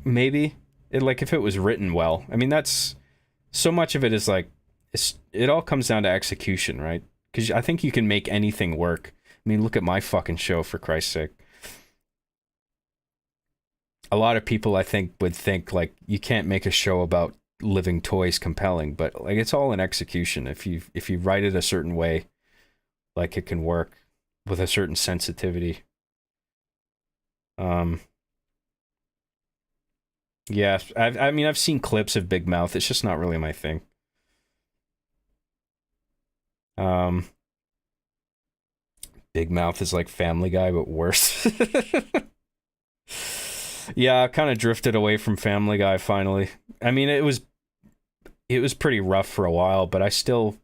Maybe if it was written well. I mean, that's so much of it is like, it all comes down to execution, right? Because I think you can make anything work. I mean, look at my fucking show, for Christ's sake. A lot of people, I think, would think like you can't make a show about living toys compelling, but like it's all in execution. If you write it a certain way, like it can work with a certain sensitivity. Yeah, I've seen clips of Big Mouth. It's just not really my thing. Big Mouth is like Family Guy, but worse. Yeah, I kind of drifted away from Family Guy finally. I mean, it was pretty rough for a while, but I still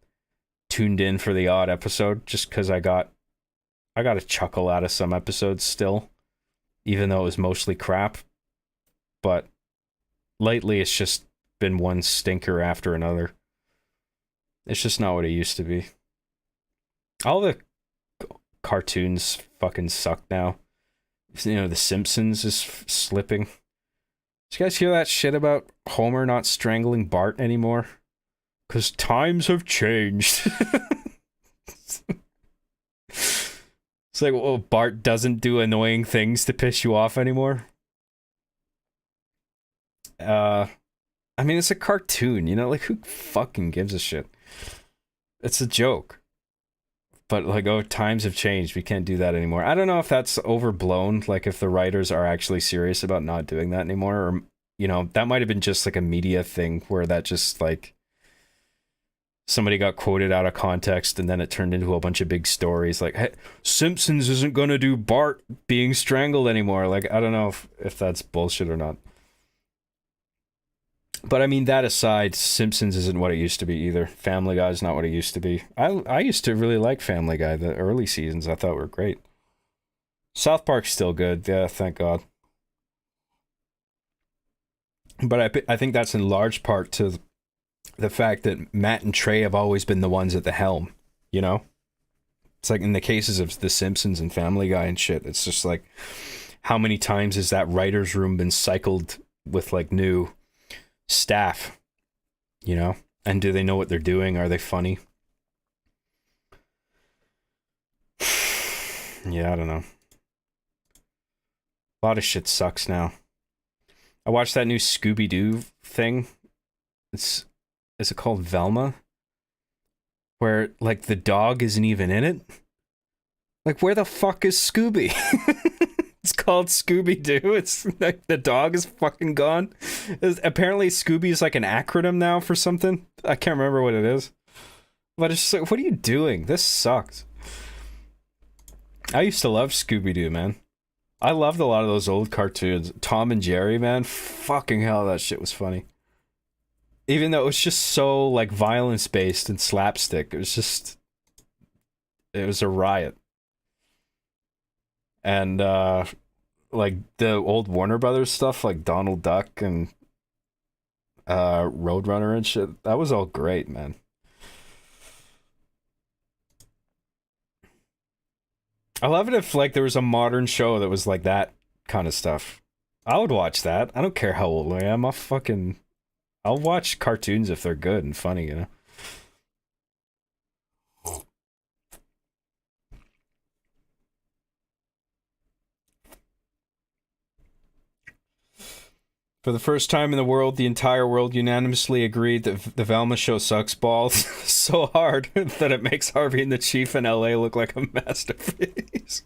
tuned in for the odd episode just because I got a chuckle out of some episodes still, even though it was mostly crap. But lately, it's just been one stinker after another. It's just not what it used to be. All the cartoons fucking suck now. You know, The Simpsons is slipping. Did you guys hear that shit about Homer not strangling Bart anymore? Because times have changed. It's like, well, Bart doesn't do annoying things to piss you off anymore. I mean, it's a cartoon, you know? Like, who fucking gives a shit? It's a joke. But like, oh, times have changed. We can't do that anymore. I don't know if that's overblown. Like, if the writers are actually serious about not doing that anymore, or you know, that might have been just like a media thing where that just like somebody got quoted out of context and then it turned into a bunch of big stories. Like, hey, Simpsons isn't gonna do Bart being strangled anymore. Like, I don't know if that's bullshit or not. But I mean, that aside, Simpsons isn't what it used to be either. Family Guy's not what it used to be. I used to really like Family Guy. The early seasons I thought were great. South Park's still good. Yeah, thank God. But I think that's in large part to the fact that Matt and Trey have always been the ones at the helm, you know? It's like in the cases of The Simpsons and Family Guy and shit, it's just like, how many times has that writer's room been cycled with like new staff, you know? And do they know what they're doing? Are they funny? Yeah, I don't know. A lot of shit sucks now. I watched that new Scooby-Doo thing. Is it called Velma? Where like the dog isn't even in it? Like, where the fuck is Scooby? It's called Scooby-Doo. It's like the dog is fucking gone. Apparently Scooby is like an acronym now for something. I can't remember what it is. But it's just like, what are you doing? This sucks. I used to love Scooby-Doo, man. I loved a lot of those old cartoons. Tom and Jerry, man. Fucking hell, that shit was funny. Even though it was just so like violence-based and slapstick. It was a riot. and like the old Warner Brothers stuff, like Donald Duck and Roadrunner and shit. That was all great, man. I love it if like there was a modern show that was like that kind of stuff. I would watch that. I don't care how old I am. I'll watch cartoons if they're good and funny, you know. For the first time in the world, the entire world unanimously agreed that the Velma show sucks balls so hard that it makes Harvey and the Chief in LA look like a masterpiece.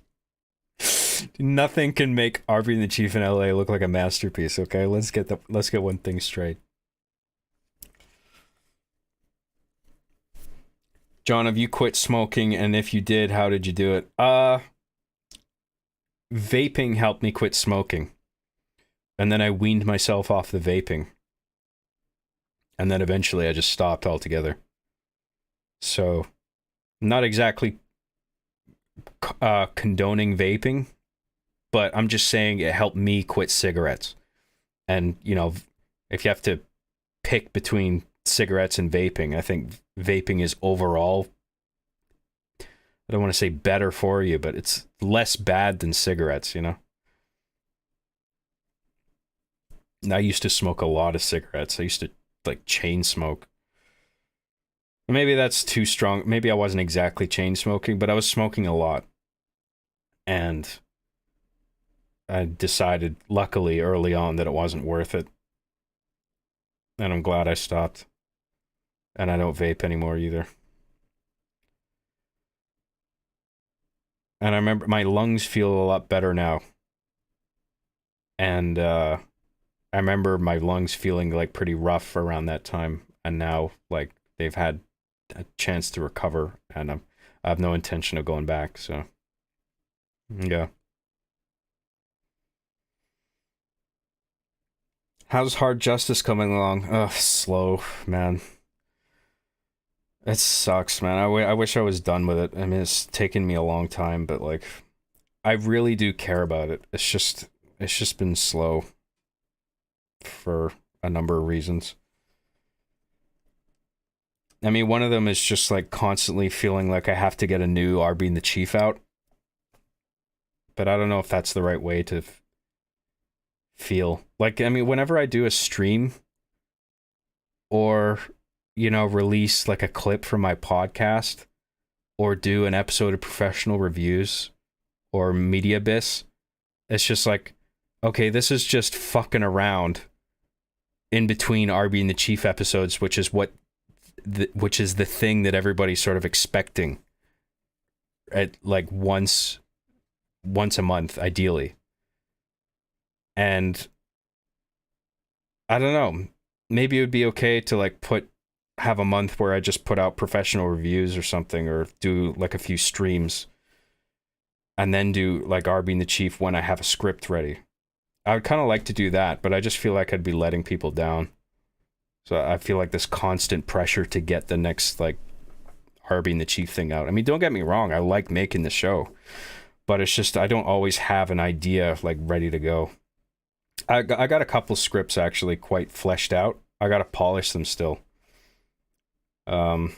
Nothing can make Harvey and the Chief in LA look like a masterpiece, okay? Let's get one thing straight. John, have you quit smoking? And if you did, how did you do it? Vaping helped me quit smoking. And then I weaned myself off the vaping. And then eventually I just stopped altogether. So, not exactly condoning vaping, but I'm just saying it helped me quit cigarettes. And, you know, if you have to pick between cigarettes and vaping, I think vaping is overall, I don't want to say better for you, but it's less bad than cigarettes, you know? I used to smoke a lot of cigarettes. I used to like chain smoke. Maybe that's too strong. Maybe I wasn't exactly chain smoking, but I was smoking a lot. And I decided, luckily, early on that it wasn't worth it. And I'm glad I stopped. And I don't vape anymore either. And I remember my lungs feel a lot better now. And I remember my lungs feeling like pretty rough around that time, and now like they've had a chance to recover, and I have no intention of going back. So, yeah. How's Hard Justice coming along? Ugh, slow, man. It sucks, man. I wish I was done with it. I mean, it's taken me a long time, but like, I really do care about it. It's just been slow for a number of reasons. I mean, one of them is just like constantly feeling like I have to get a new RB and the Chief out. But I don't know if that's the right way to feel. Like, I mean, whenever I do a stream or, you know, release like a clip from my podcast or do an episode of Professional Reviews or Media Biss, it's just like, okay, this is just fucking around in between RB and the Chief episodes, which is the thing that everybody's sort of expecting at like once a month, ideally. And I don't know, maybe it would be okay to like have a month where I just put out professional reviews or something, or do like a few streams and then do like RB and the Chief when I have a script ready. I would kind of like to do that, but I just feel like I'd be letting people down. So I feel like this constant pressure to get the next like RB and the Chief thing out. I mean, don't get me wrong, I like making the show, but it's just I don't always have an idea like ready to go. I got a couple scripts actually quite fleshed out. I got to polish them still. But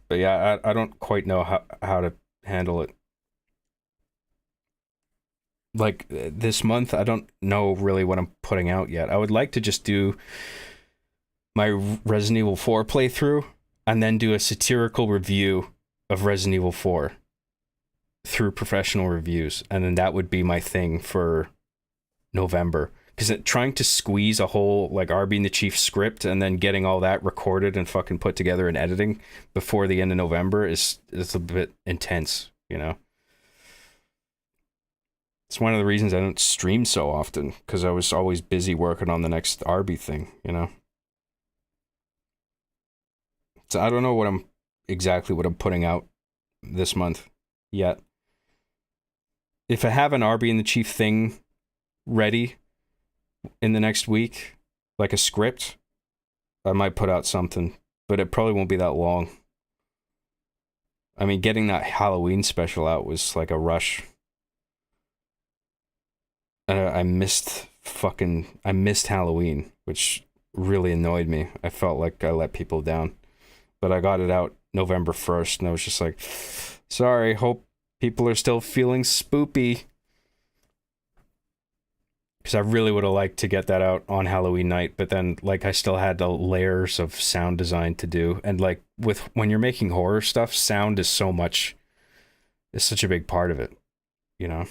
yeah, I don't quite know how to handle it. Like this month, I don't know really what I'm putting out yet. I would like to just do my Resident Evil 4 playthrough and then do a satirical review of Resident Evil 4 through Professional Reviews, and then that would be my thing for November. Because trying to squeeze a whole like RB and the Chief script and then getting all that recorded and fucking put together in editing before the end of November is a bit intense, you know. It's one of the reasons I don't stream so often, because I was always busy working on the next RB thing, you know. So I don't know what I'm putting out this month yet. If I have an RB and the Chief thing ready in the next week, like a script, I might put out something, but it probably won't be that long. I mean, getting that Halloween special out was like a rush. I missed Halloween, which really annoyed me. I felt like I let people down. But I got it out November 1st, and I was just like, sorry, hope people are still feeling spoopy. Because I really would have liked to get that out on Halloween night, but then, like, I still had the layers of sound design to do. And, like, when you're making horror stuff, sound is such a big part of it, you know?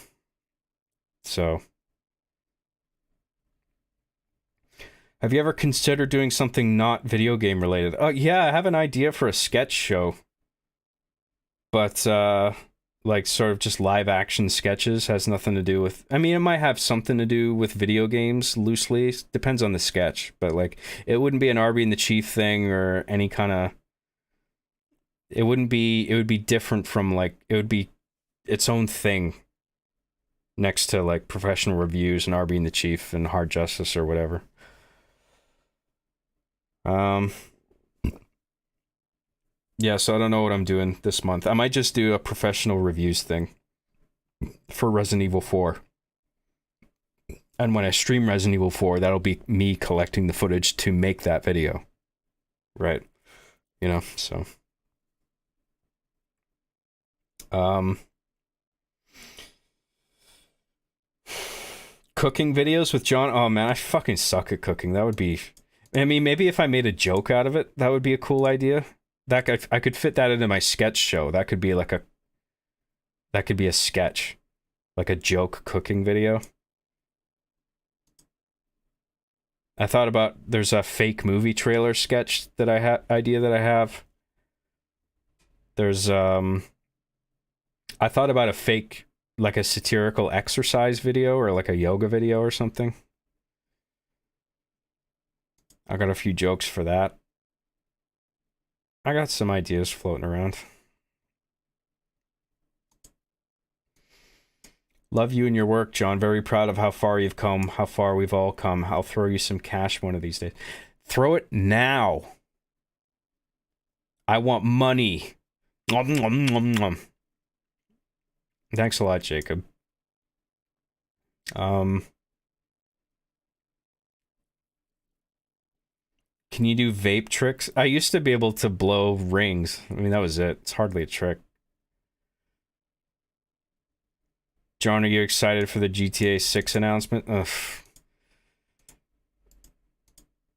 So... Have you ever considered doing something not video game related? Oh, yeah, I have an idea for a sketch show. But, like, sort of just live action sketches, has nothing to do with... I mean, it might have something to do with video games, loosely. Depends on the sketch. But, like, it wouldn't be an Arby and the Chief thing or any kind of... It would be different from, like... It would be its own thing. Next to, like, Professional Reviews and Arby and the Chief and Hard Justice or whatever. Yeah, so I don't know what I'm doing this month. I might just do a professional reviews thing for Resident Evil 4. And when I stream Resident Evil 4, that'll be me collecting the footage to make that video. Right. You know, so. Cooking videos with John. Oh man, I fucking suck at cooking. That would be... I mean, maybe if I made a joke out of it, that would be a cool idea. I could fit that into my sketch show. That could be a sketch, like a joke cooking video. I thought about, there's a fake movie trailer sketch that I have. There's I thought about a fake, like a satirical exercise video or like a yoga video or something. I got a few jokes for that. I got some ideas floating around. Love you and your work, John. Very proud of how far you've come, how far we've all come. I'll throw you some cash one of these days. Throw it now. I want money. Thanks a lot, Jacob. Can you do vape tricks? I used to be able to blow rings. I mean, that was it. It's hardly a trick. John, are you excited for the GTA 6 announcement? Ugh.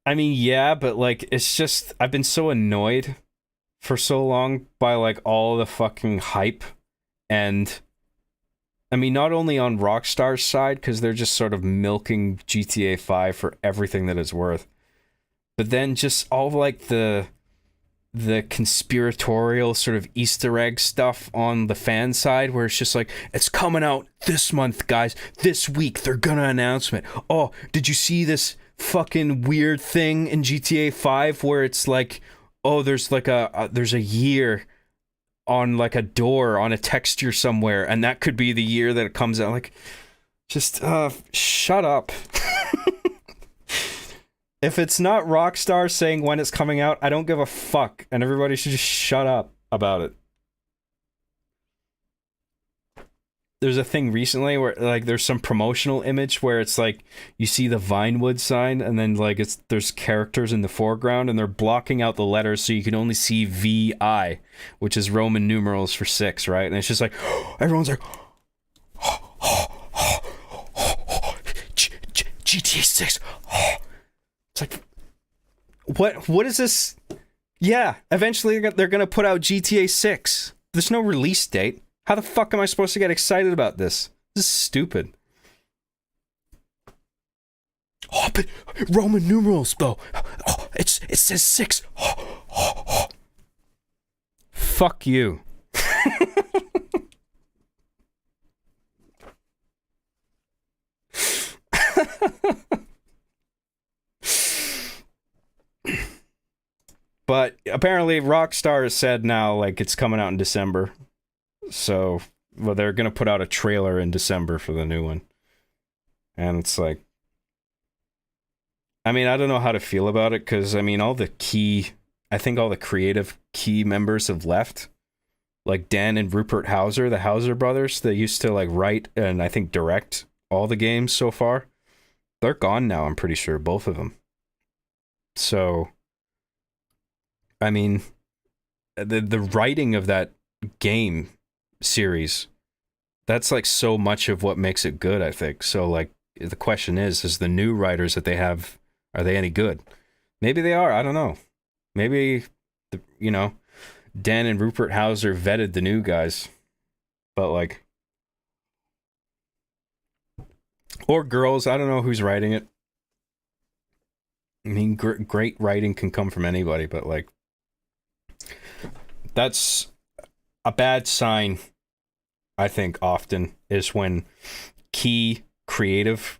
I mean, yeah, but, like, it's just... I've been so annoyed for so long by, like, all the fucking hype. And... I mean, not only on Rockstar's side, because they're just sort of milking GTA 5 for everything that it's worth. But then just all of, like, the conspiratorial sort of Easter egg stuff on the fan side, where it's just like, it's coming out this month, guys. This week, they're gonna announce it. Oh, did you see this fucking weird thing in GTA 5 where it's like, oh, there's like there's a year on like a door on a texture somewhere, and that could be the year that it comes out. Like, just shut up. If it's not Rockstar saying when it's coming out, I don't give a fuck, and everybody should just shut up about it. There's a thing recently where, like, there's some promotional image where it's like you see the Vinewood sign, and then like there's characters in the foreground, and they're blocking out the letters so you can only see VI, which is Roman numerals for 6, right? And it's just like everyone's like, GTA 6. It's like, what is this? Yeah, eventually they're going to put out GTA 6. There's no release date. How the fuck am I supposed to get excited about this? This is stupid. Oh, but Roman numerals, though. Oh, it says 6. Fuck you. But apparently Rockstar has said now, like, it's coming out in December. So, well, they're going to put out a trailer in December for the new one. And it's like, I mean, I don't know how to feel about it, because, I mean, I think all the creative key members have left. Like Dan and Rupert Hauser, the Hauser brothers, they used to, like, write and I think direct all the games so far, they're gone now, I'm pretty sure, both of them. So, I mean, the writing of that game series, that's like so much of what makes it good, I think. So like the question is the new writers that they have, are they any good? Maybe they are, I don't know. Maybe Dan and Rupert Hauser vetted the new guys. But like, or girls, I don't know who's writing it. I mean, great writing can come from anybody, but like, that's a bad sign, I think, often, is when key creative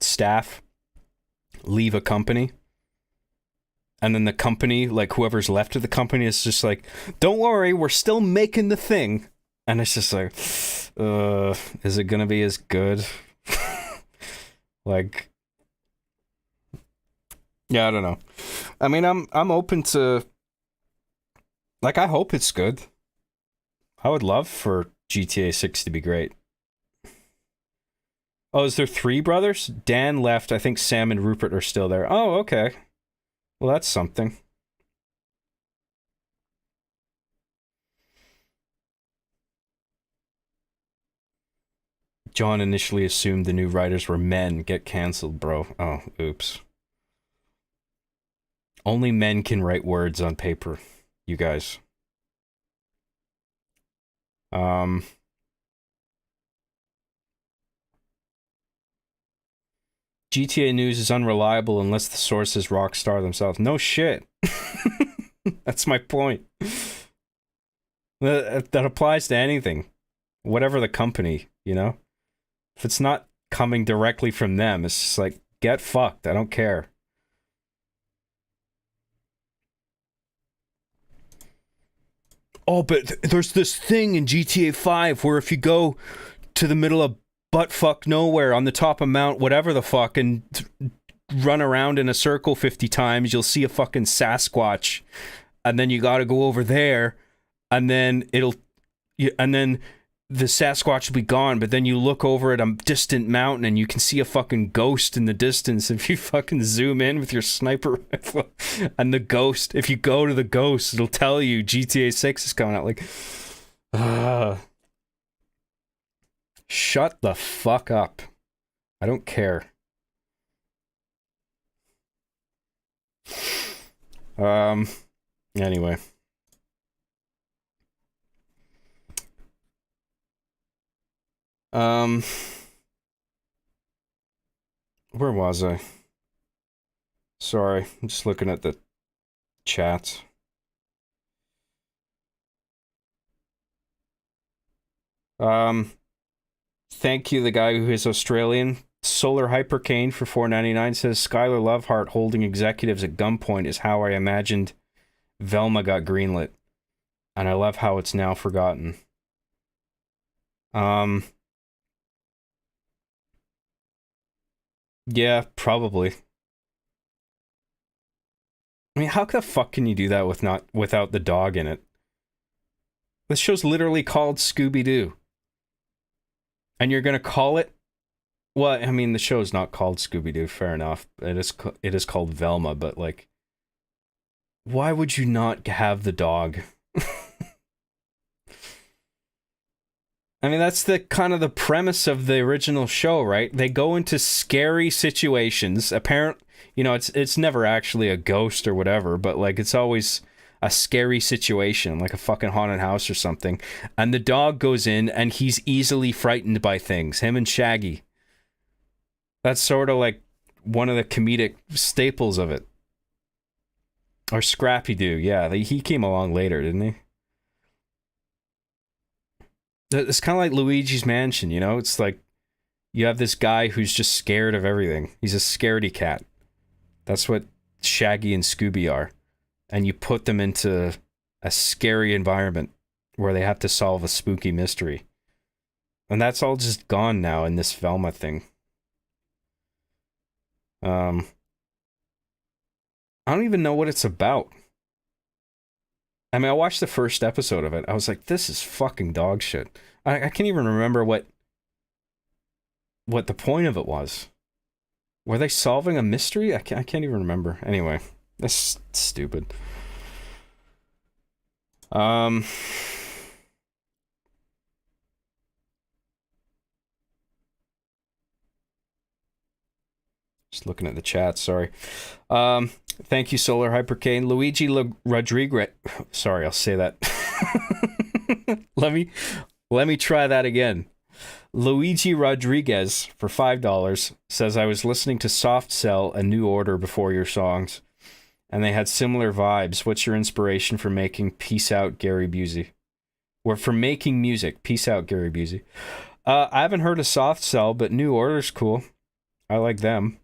staff leave a company, and then the company, like whoever's left of the company, is just like, don't worry, we're still making the thing. And it's just like, is it gonna be as good? Like, yeah, I don't know. I mean, I'm open to, like, I hope it's good. I would love for GTA 6 to be great. Oh, is there 3 brothers? Dan left. I think Sam and Rupert are still there. Oh, okay. Well, that's something. John initially assumed the new writers were men. Get canceled, bro. Oh, oops. Only men can write words on paper, you guys. GTA news is unreliable unless the source is Rockstar themselves. No shit. That's my point. That applies to anything. Whatever the company, you know? If it's not coming directly from them, it's just like, get fucked. I don't care. Oh, but there's this thing in GTA 5 where if you go to the middle of buttfuck nowhere on the top of Mount whatever the fuck and run around in a circle 50 times, you'll see a fucking Sasquatch. And then you gotta go over there, and then the Sasquatch will be gone, but then you look over at a distant mountain and you can see a fucking ghost in the distance if you fucking zoom in with your sniper rifle. And the ghost, if you go to the ghost, it'll tell you GTA 6 is coming out. Like, shut the fuck up. I don't care. Anyway. Where was I? Sorry, I'm just looking at the chat. Thank you, the guy who is Australian. Solar Hypercane for $4.99 says Skylar Lovehart holding executives at gunpoint is how I imagined Velma got greenlit. And I love how it's now forgotten. Yeah, probably. I mean, how the fuck can you do that without the dog in it? This show's literally called Scooby-Doo. And you're gonna call it? Well, I mean, the show's not called Scooby-Doo, fair enough. It is called Velma, but like, why would you not have the dog? I mean, that's the kind of the premise of the original show, right? They go into scary situations. Apparently, you know, it's never actually a ghost or whatever, but like it's always a scary situation, like a fucking haunted house or something. And the dog goes in and he's easily frightened by things. Him and Shaggy. That's sort of like one of the comedic staples of it. Or Scrappy-Doo, yeah. He came along later, didn't he? It's kind of like Luigi's Mansion, you know? It's like you have this guy who's just scared of everything. He's a scaredy cat. That's what Shaggy and Scooby are. And you put them into a scary environment where they have to solve a spooky mystery. And that's all just gone now in this Velma thing. I don't even know what it's about. I mean, I watched the first episode of it. I was like, this is fucking dog shit. I can't even remember what what the point of it was. Were they solving a mystery? I can't even remember. Anyway, that's stupid. Just looking at the chat, sorry. Thank you, Solar Hypercane. Luigi Rodriguez. Sorry, I'll say that. Let me try that again. Luigi Rodriguez for $5 says, I was listening to Soft Cell and New Order before your songs, and they had similar vibes. What's your inspiration for making Peace Out, Gary Busey? Or for making music? Peace out, Gary Busey. I haven't heard of Soft Cell, but New Order's cool. I like them.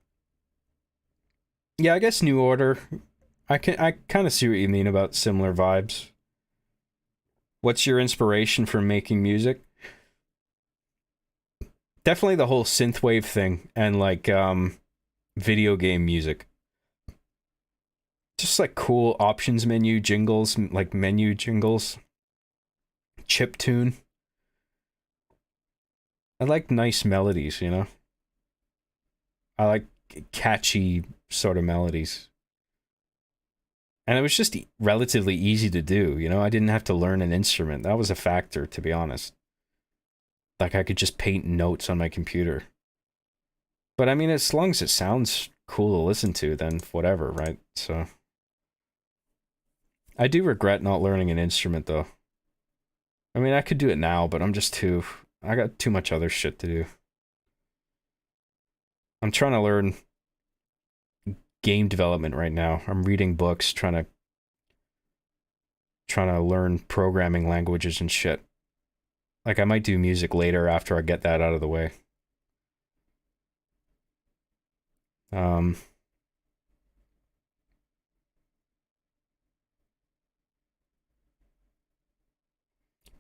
Yeah, I guess New Order. I kind of see what you mean about similar vibes. What's your inspiration for making music? Definitely the whole synthwave thing and like video game music. Just like cool options menu jingles, like menu jingles. Chip tune. I like nice melodies, you know? I like catchy sort of melodies. And it was just relatively easy to do, you know? I didn't have to learn an instrument. That was a factor, to be honest. Like, I could just paint notes on my computer. But, I mean, as long as it sounds cool to listen to, then whatever, right? So... I do regret not learning an instrument, though. I mean, I could do it now, but I'm just too... I got too much other shit to do. I'm trying to learn game development right now. I'm reading books, trying to learn programming languages and shit. Like, I might do music later after I get that out of the way.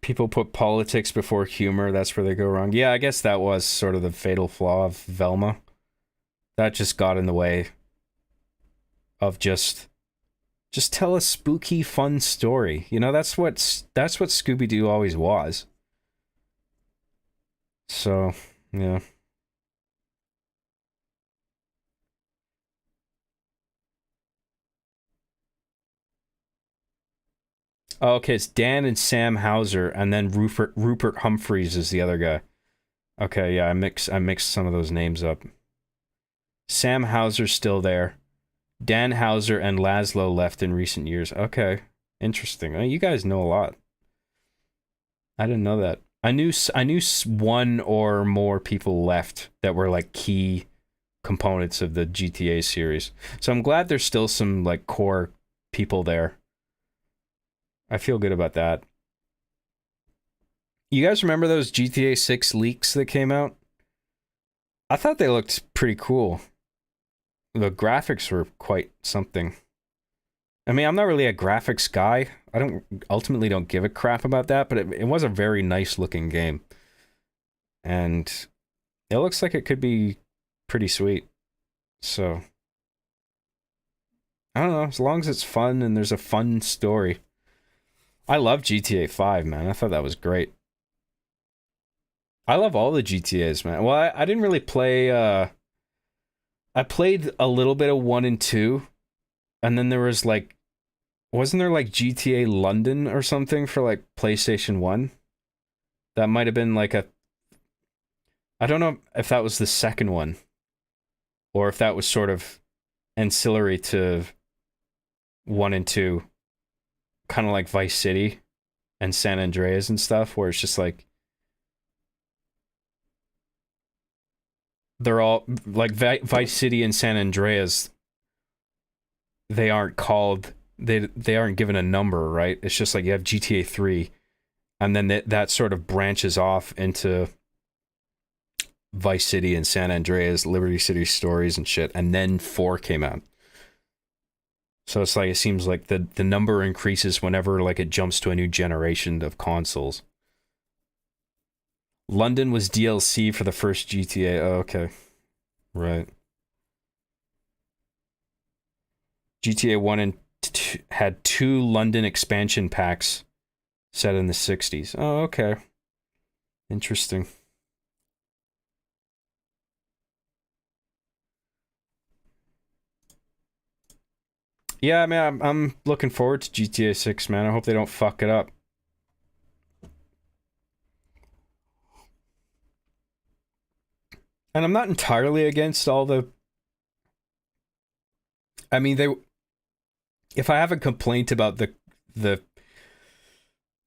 People put politics before humor. That's where they go wrong. Yeah, I guess that was sort of the fatal flaw of Velma. That just got in the way of just tell a spooky, fun story. You know, that's what Scooby-Doo always was. So, yeah. Oh, okay, it's Dan and Sam Hauser, and then Rupert Humphreys is the other guy. Okay, yeah, I mixed some of those names up. Sam Hauser's still there. Dan Hauser and Laszlo left in recent years. Okay, interesting. You guys know a lot. I didn't know that. I knew one or more people left that were like key components of the GTA series. So I'm glad there's still some like core people there. I feel good about that. You guys remember those GTA 6 leaks that came out? I thought they looked pretty cool. The graphics were quite something. I mean, I'm not really a graphics guy. I ultimately don't give a crap about that, but it was a very nice looking game. And it looks like it could be pretty sweet. So, I don't know, as long as it's fun and there's a fun story. I love GTA 5, man. I thought that was great. I love all the GTAs, man. Well, I didn't really play, I played a little bit of 1 and 2, and then there was like, wasn't there like GTA London or something for like PlayStation 1? That might have been like I don't know if that was the second one, or if that was sort of ancillary to 1 and 2, kind of like Vice City and San Andreas and stuff, where it's just like, they're all like Vice City and San Andreas. They aren't called. They aren't given a number, right? It's just like you have GTA 3, and then that sort of branches off into Vice City and San Andreas, Liberty City Stories and shit, and then 4 came out. So it's like, it seems like the number increases whenever like it jumps to a new generation of consoles. London was DLC for the first GTA. Oh, okay. Right. GTA 1 and 2 had 2 London expansion packs set in the 60s. Oh, okay. Interesting. Yeah, I mean, I'm looking forward to GTA 6, man. I hope they don't fuck it up. And I'm not entirely against all the. I mean, they. If I have a complaint about the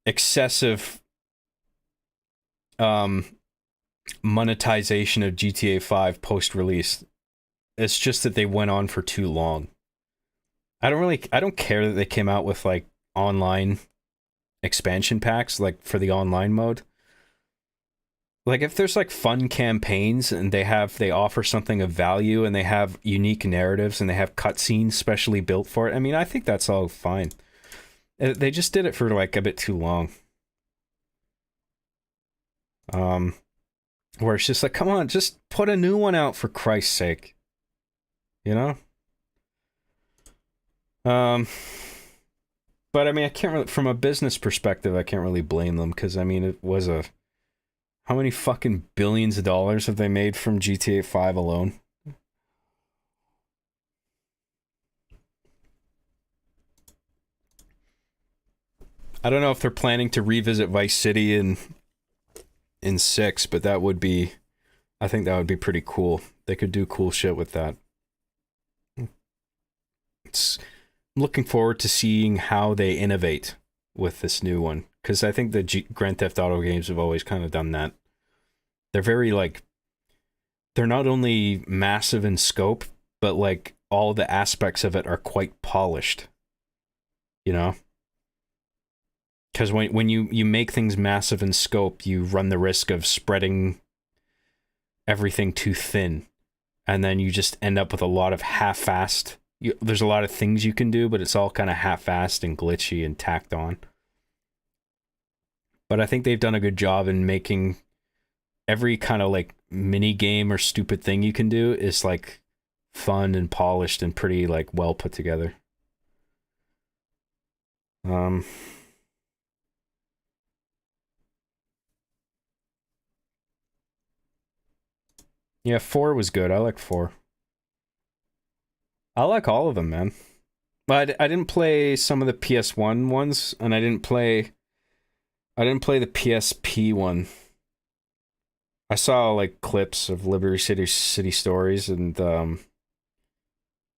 excessive um monetization of GTA 5 post release, it's just that they went on for too long. I don't care that they came out with like online expansion packs like for the online mode. Like if there's like fun campaigns and they offer something of value and they have unique narratives and they have cutscenes specially built for it. I mean, I think that's all fine. They just did it for like a bit too long. Um where it's just like, come on, just put a new one out for Christ's sake. You know? Um but I mean, I can't really, from a business perspective, I can't really blame them because I mean, it was a how many fucking billions of dollars have they made from GTA 5 alone? I don't know if they're planning to revisit Vice City in 6, but that would be I think that would be pretty cool. They could do cool shit with that. It's I'm looking forward to seeing how they innovate with this new one because I think the Grand Theft Auto games have always kind of done that. They're very like they're not only massive in scope, but like all the aspects of it are quite polished. You know, because when you make things massive in scope, you run the risk of spreading everything too thin, and then you just end up with a lot of half-assed. There's a lot of things you can do, but it's all kind of half-assed and glitchy and tacked on. But I think they've done a good job in making every kind of like mini game or stupid thing you can do is like fun and polished and pretty like well put together. Um yeah, 4 was good. I like 4. I like all of them, man. But I didn't play some of the PS1 ones and I didn't play the PSP one. I saw like clips of Liberty City Stories and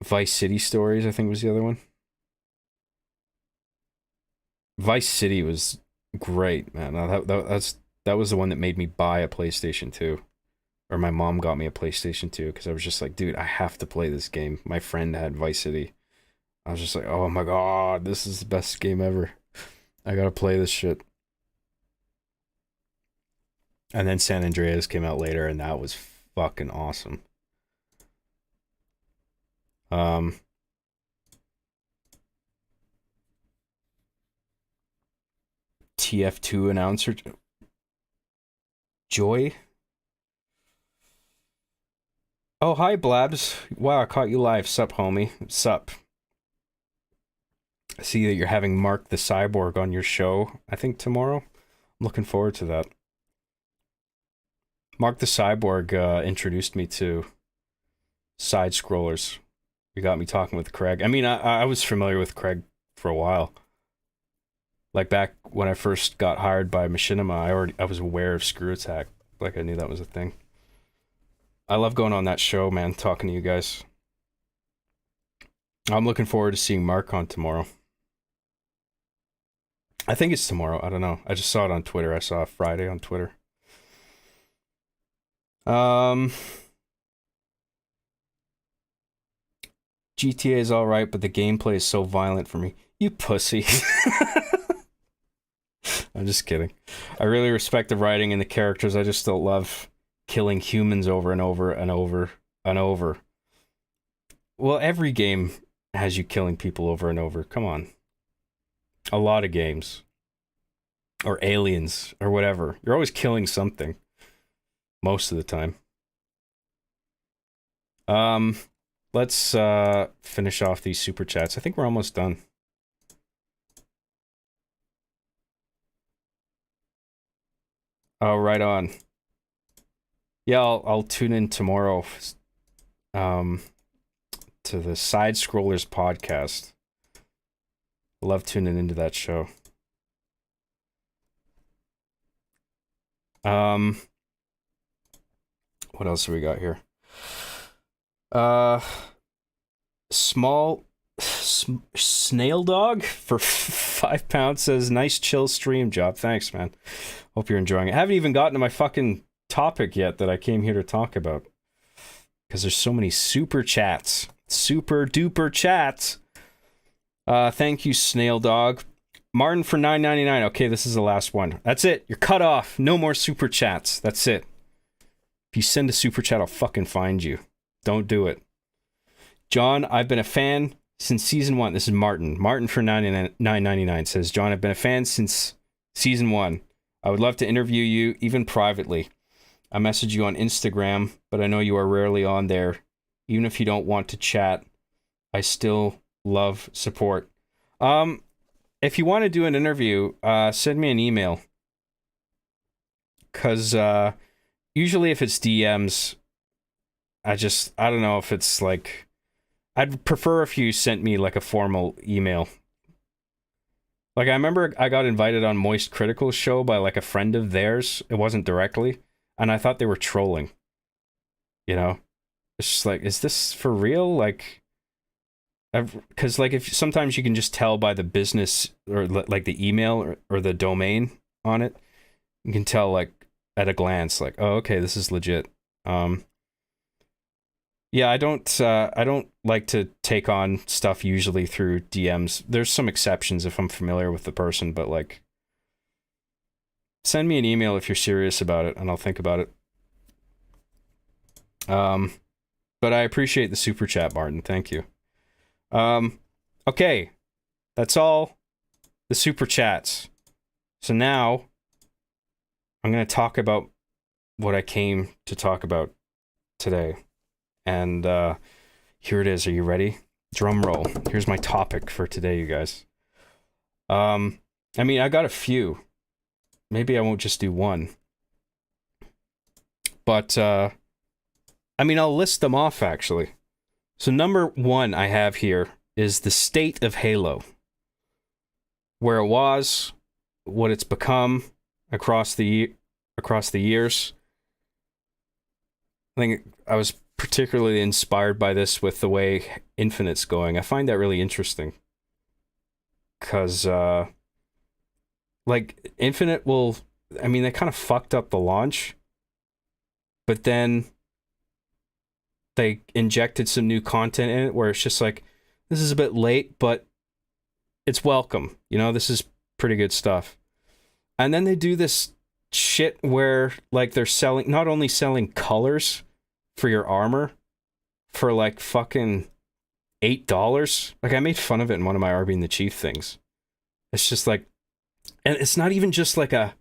Vice City Stories, I think was the other one. Vice City was great, man. That was the one that made me buy a PlayStation 2. Or my mom got me a PlayStation 2 because I was just like, dude, I have to play this game. My friend had Vice City. I was just like, oh my god, this is the best game ever. I gotta play this shit. And then San Andreas came out later, and that was fucking awesome. Um, TF2 announcer Joy. Oh, hi, Blabs. Wow, I caught you live. Sup, homie. Sup. I see that you're having Mark the Cyborg on your show, I think tomorrow. I'm looking forward to that. Mark the Cyborg introduced me to side scrollers. You got me talking with Craig. I mean, I was familiar with Craig for a while. Like back when I first got hired by Machinima, I was aware of Screw Attack. Like I knew that was a thing. I love going on that show, man, talking to you guys. I'm looking forward to seeing Mark on tomorrow. I think it's tomorrow. I don't know. I just saw it on Twitter. I saw Friday on Twitter. Um, GTA is all right, but the gameplay is so violent for me. You pussy. I'm just kidding. I really respect the writing and the characters. I just don't love killing humans over and over and over and over. Well, every game has you killing people over and over. Come on. A lot of games. Or aliens or whatever. You're always killing something. Most of the time. Um, let's finish off these super chats. I think we're almost done. Oh, right on. Yeah, I'll tune in tomorrow um to the Side Scrollers podcast. I love tuning into that show. What else have we got here? Snail Dog for £5 says, nice chill stream job. Thanks, man. Hope you're enjoying it. I haven't even gotten to my fucking topic yet that I came here to talk about. Because there's so many super chats. Super duper chats. Thank you, Snail Dog. Martin for $9.99. Okay, this is the last one. That's it. You're cut off. No more super chats. That's it. If you send a super chat, I'll fucking find you. Don't do it. John, I've been a fan since season 1. This is Martin. Martin for $9.99 says, John, I've been a fan since season 1. I would love to interview you, even privately. I message you on Instagram, but I know you are rarely on there. Even if you don't want to chat, I still love support. If you want to do an interview, send me an email. Because usually if it's DMs, I don't know if it's like... I'd prefer if you sent me like a formal email. Like I remember I got invited on Moist Critical's show by like a friend of theirs. It wasn't directly. And I thought they were trolling. You know? It's just like, is this for real? Like... Because like if sometimes you can just tell by the business or like the email or the domain on it, you can tell like at a glance like, oh, okay, this is legit. Yeah, I don't like to take on stuff usually through DMs. There's some exceptions if I'm familiar with the person, but like send me an email if you're serious about it and I'll think about it. But I appreciate the super chat, Martin. Thank you. Okay, that's all the super chats. So now I'm going to talk about what I came to talk about today. And here it is. Are you ready? Drum roll. Here's my topic for today, you guys. I mean, I got a few. Maybe I won't just do one. But, I mean, I'll list them off, actually. So number 1 I have here is the state of Halo. Where it was, what it's become across the years. I think I was particularly inspired by this with the way Infinite's going. I find that really interesting. Because, like, Infinite will... I mean, they kind of fucked up the launch. But then... they injected some new content in it where it's just like, this is a bit late, but it's welcome. You know, this is pretty good stuff. And then they do this shit where, like, they're not only selling colors for your armor for, like, fucking $8. Like, I made fun of it in one of my RB and the Chief things. It's just like, and it's not even just like a,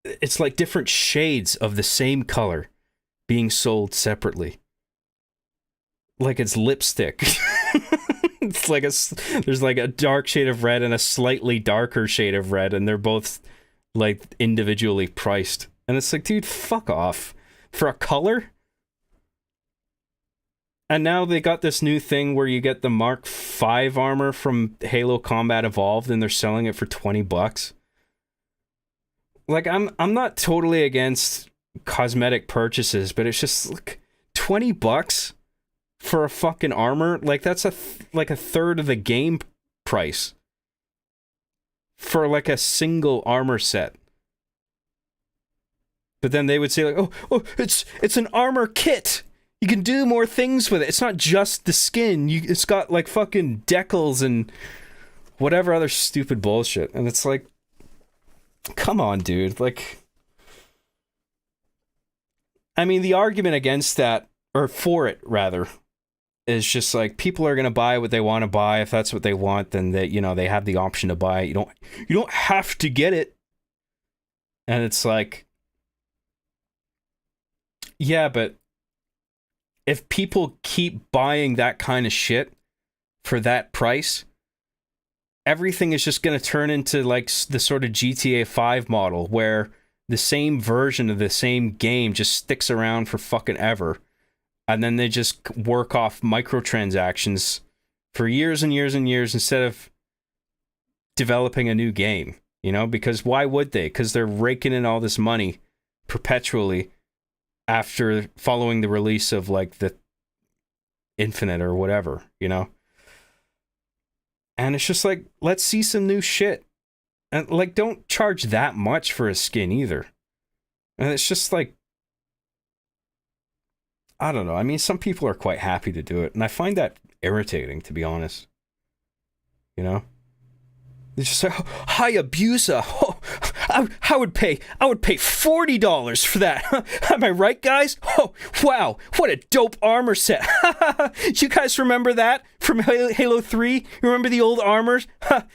it's like different shades of the same color being sold separately. Like it's lipstick. It's like there's like a dark shade of red and a slightly darker shade of red, and they're both like individually priced. And it's like, dude, fuck off. For a color? And now they got this new thing where you get the Mark V armor from Halo Combat Evolved and they're selling it for $20. Like, I'm not totally against cosmetic purchases, but it's just like $20 for a fucking armor. Like, that's like a third of the game price for like a single armor set. But then they would say like, oh, it's an armor kit. You can do more things with it. It's not just the skin. It's got like fucking decals and whatever other stupid bullshit. And it's like, come on, dude. Like, I mean, the argument against that, or for it rather, is just like, people are gonna buy what they want to buy. If that's what they want, then they have the option to buy it. You don't have to get it. And it's like, yeah, but if people keep buying that kind of shit for that price, everything is just going to turn into like the sort of GTA 5 model where the same version of the same game just sticks around for fucking ever. And then they just work off microtransactions for years and years and years instead of developing a new game, you know? Because why would they? Because they're raking in all this money perpetually after following the release of like the Infinite or whatever, you know? And it's just like, let's see some new shit. And like, don't charge that much for a skin either. And it's just like, I don't know. I mean, some people are quite happy to do it, and I find that irritating, to be honest. You know? They just say, oh, Hayabusa. Oh, I would pay $40 for that. Am I right, guys? Oh, wow. What a dope armor set. You guys remember that from Halo 3? You remember the old armors?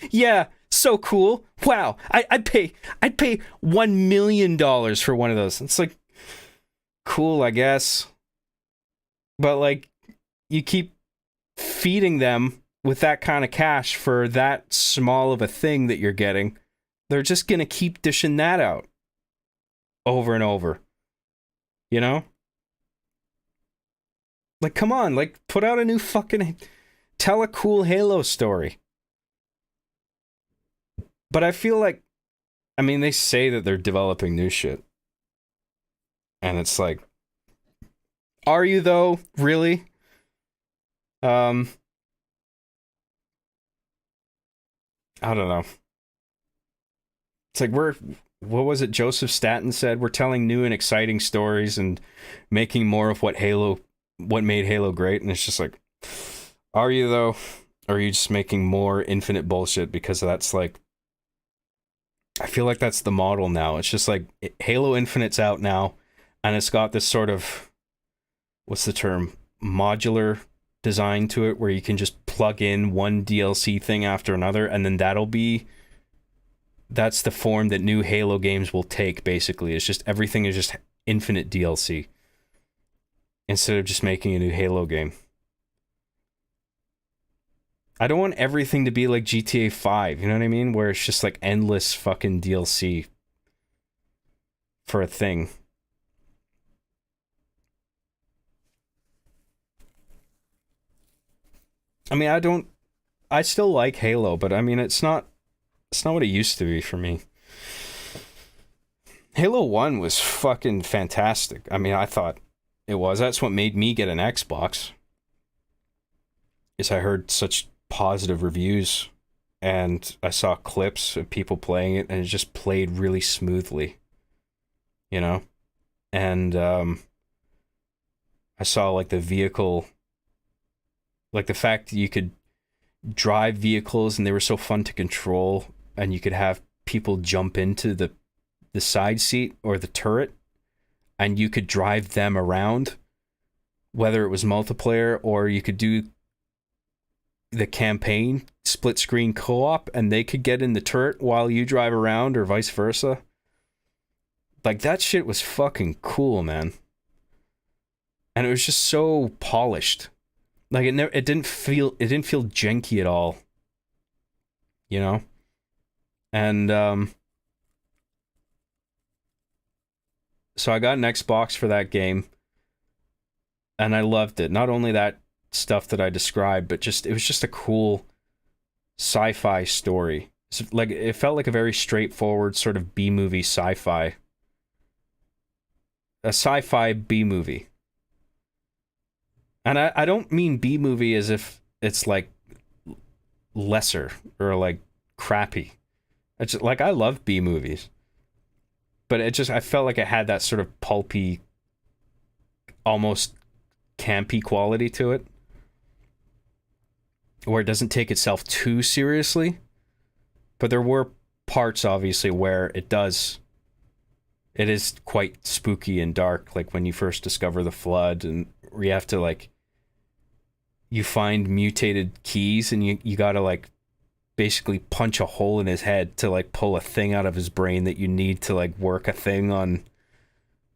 Yeah, so cool. Wow. I'd pay $1 million for one of those. It's like, cool, I guess. But like, you keep feeding them with that kind of cash for that small of a thing that you're getting, they're just gonna keep dishing that out over and over. You know? Like, come on, like, put out a new fucking... Tell a cool Halo story. But I feel like... I mean, they say that they're developing new shit. And it's like... Are you, though? Really? I don't know. It's like what was it Joseph Staten said? We're telling new and exciting stories and making more of what made Halo great. And it's just like, are you though? Or are you just making more Infinite bullshit? Because that's like, I feel like that's the model now. It's just like Halo Infinite's out now, and it's got this sort of, what's the term? Modular design to it, where you can just plug in one DLC thing after another, and then that's the form that new Halo games will take, basically. It's just everything is just Infinite DLC instead of just making a new Halo game. I don't want everything to be like GTA 5, you know what I mean? Where it's just like endless fucking DLC for a thing. I mean, I still like Halo, but I mean, it's not what it used to be for me. Halo 1 was fucking fantastic. I mean, I thought it was. That's what made me get an Xbox. Is I heard such positive reviews, and I saw clips of people playing it, and it just played really smoothly. You know? And I saw like the vehicle, like the fact that you could drive vehicles and they were so fun to control, and you could have people jump into the side seat or the turret, and you could drive them around, whether it was multiplayer or you could do the campaign split screen co-op, and they could get in the turret while you drive around, or vice versa. Like, that shit was fucking cool, man. And it was just so polished. Like, it didn't feel janky at all. You know? And so I got an Xbox for that game, and I loved it. Not only that stuff that I described, but it was just a cool sci-fi story. So, like, it felt like a very straightforward sort of B-movie sci-fi. A sci-fi B-movie. And I don't mean B-movie as if it's like lesser or like crappy. It's just, like, I love B-movies. But I felt like it had that sort of pulpy, almost campy quality to it, where it doesn't take itself too seriously. But there were parts, obviously, where it is quite spooky and dark, like when you first discover the Flood, and you have to, like, you find mutated keys, and you gotta, like, basically punch a hole in his head to, like, pull a thing out of his brain that you need to, like, work a thing on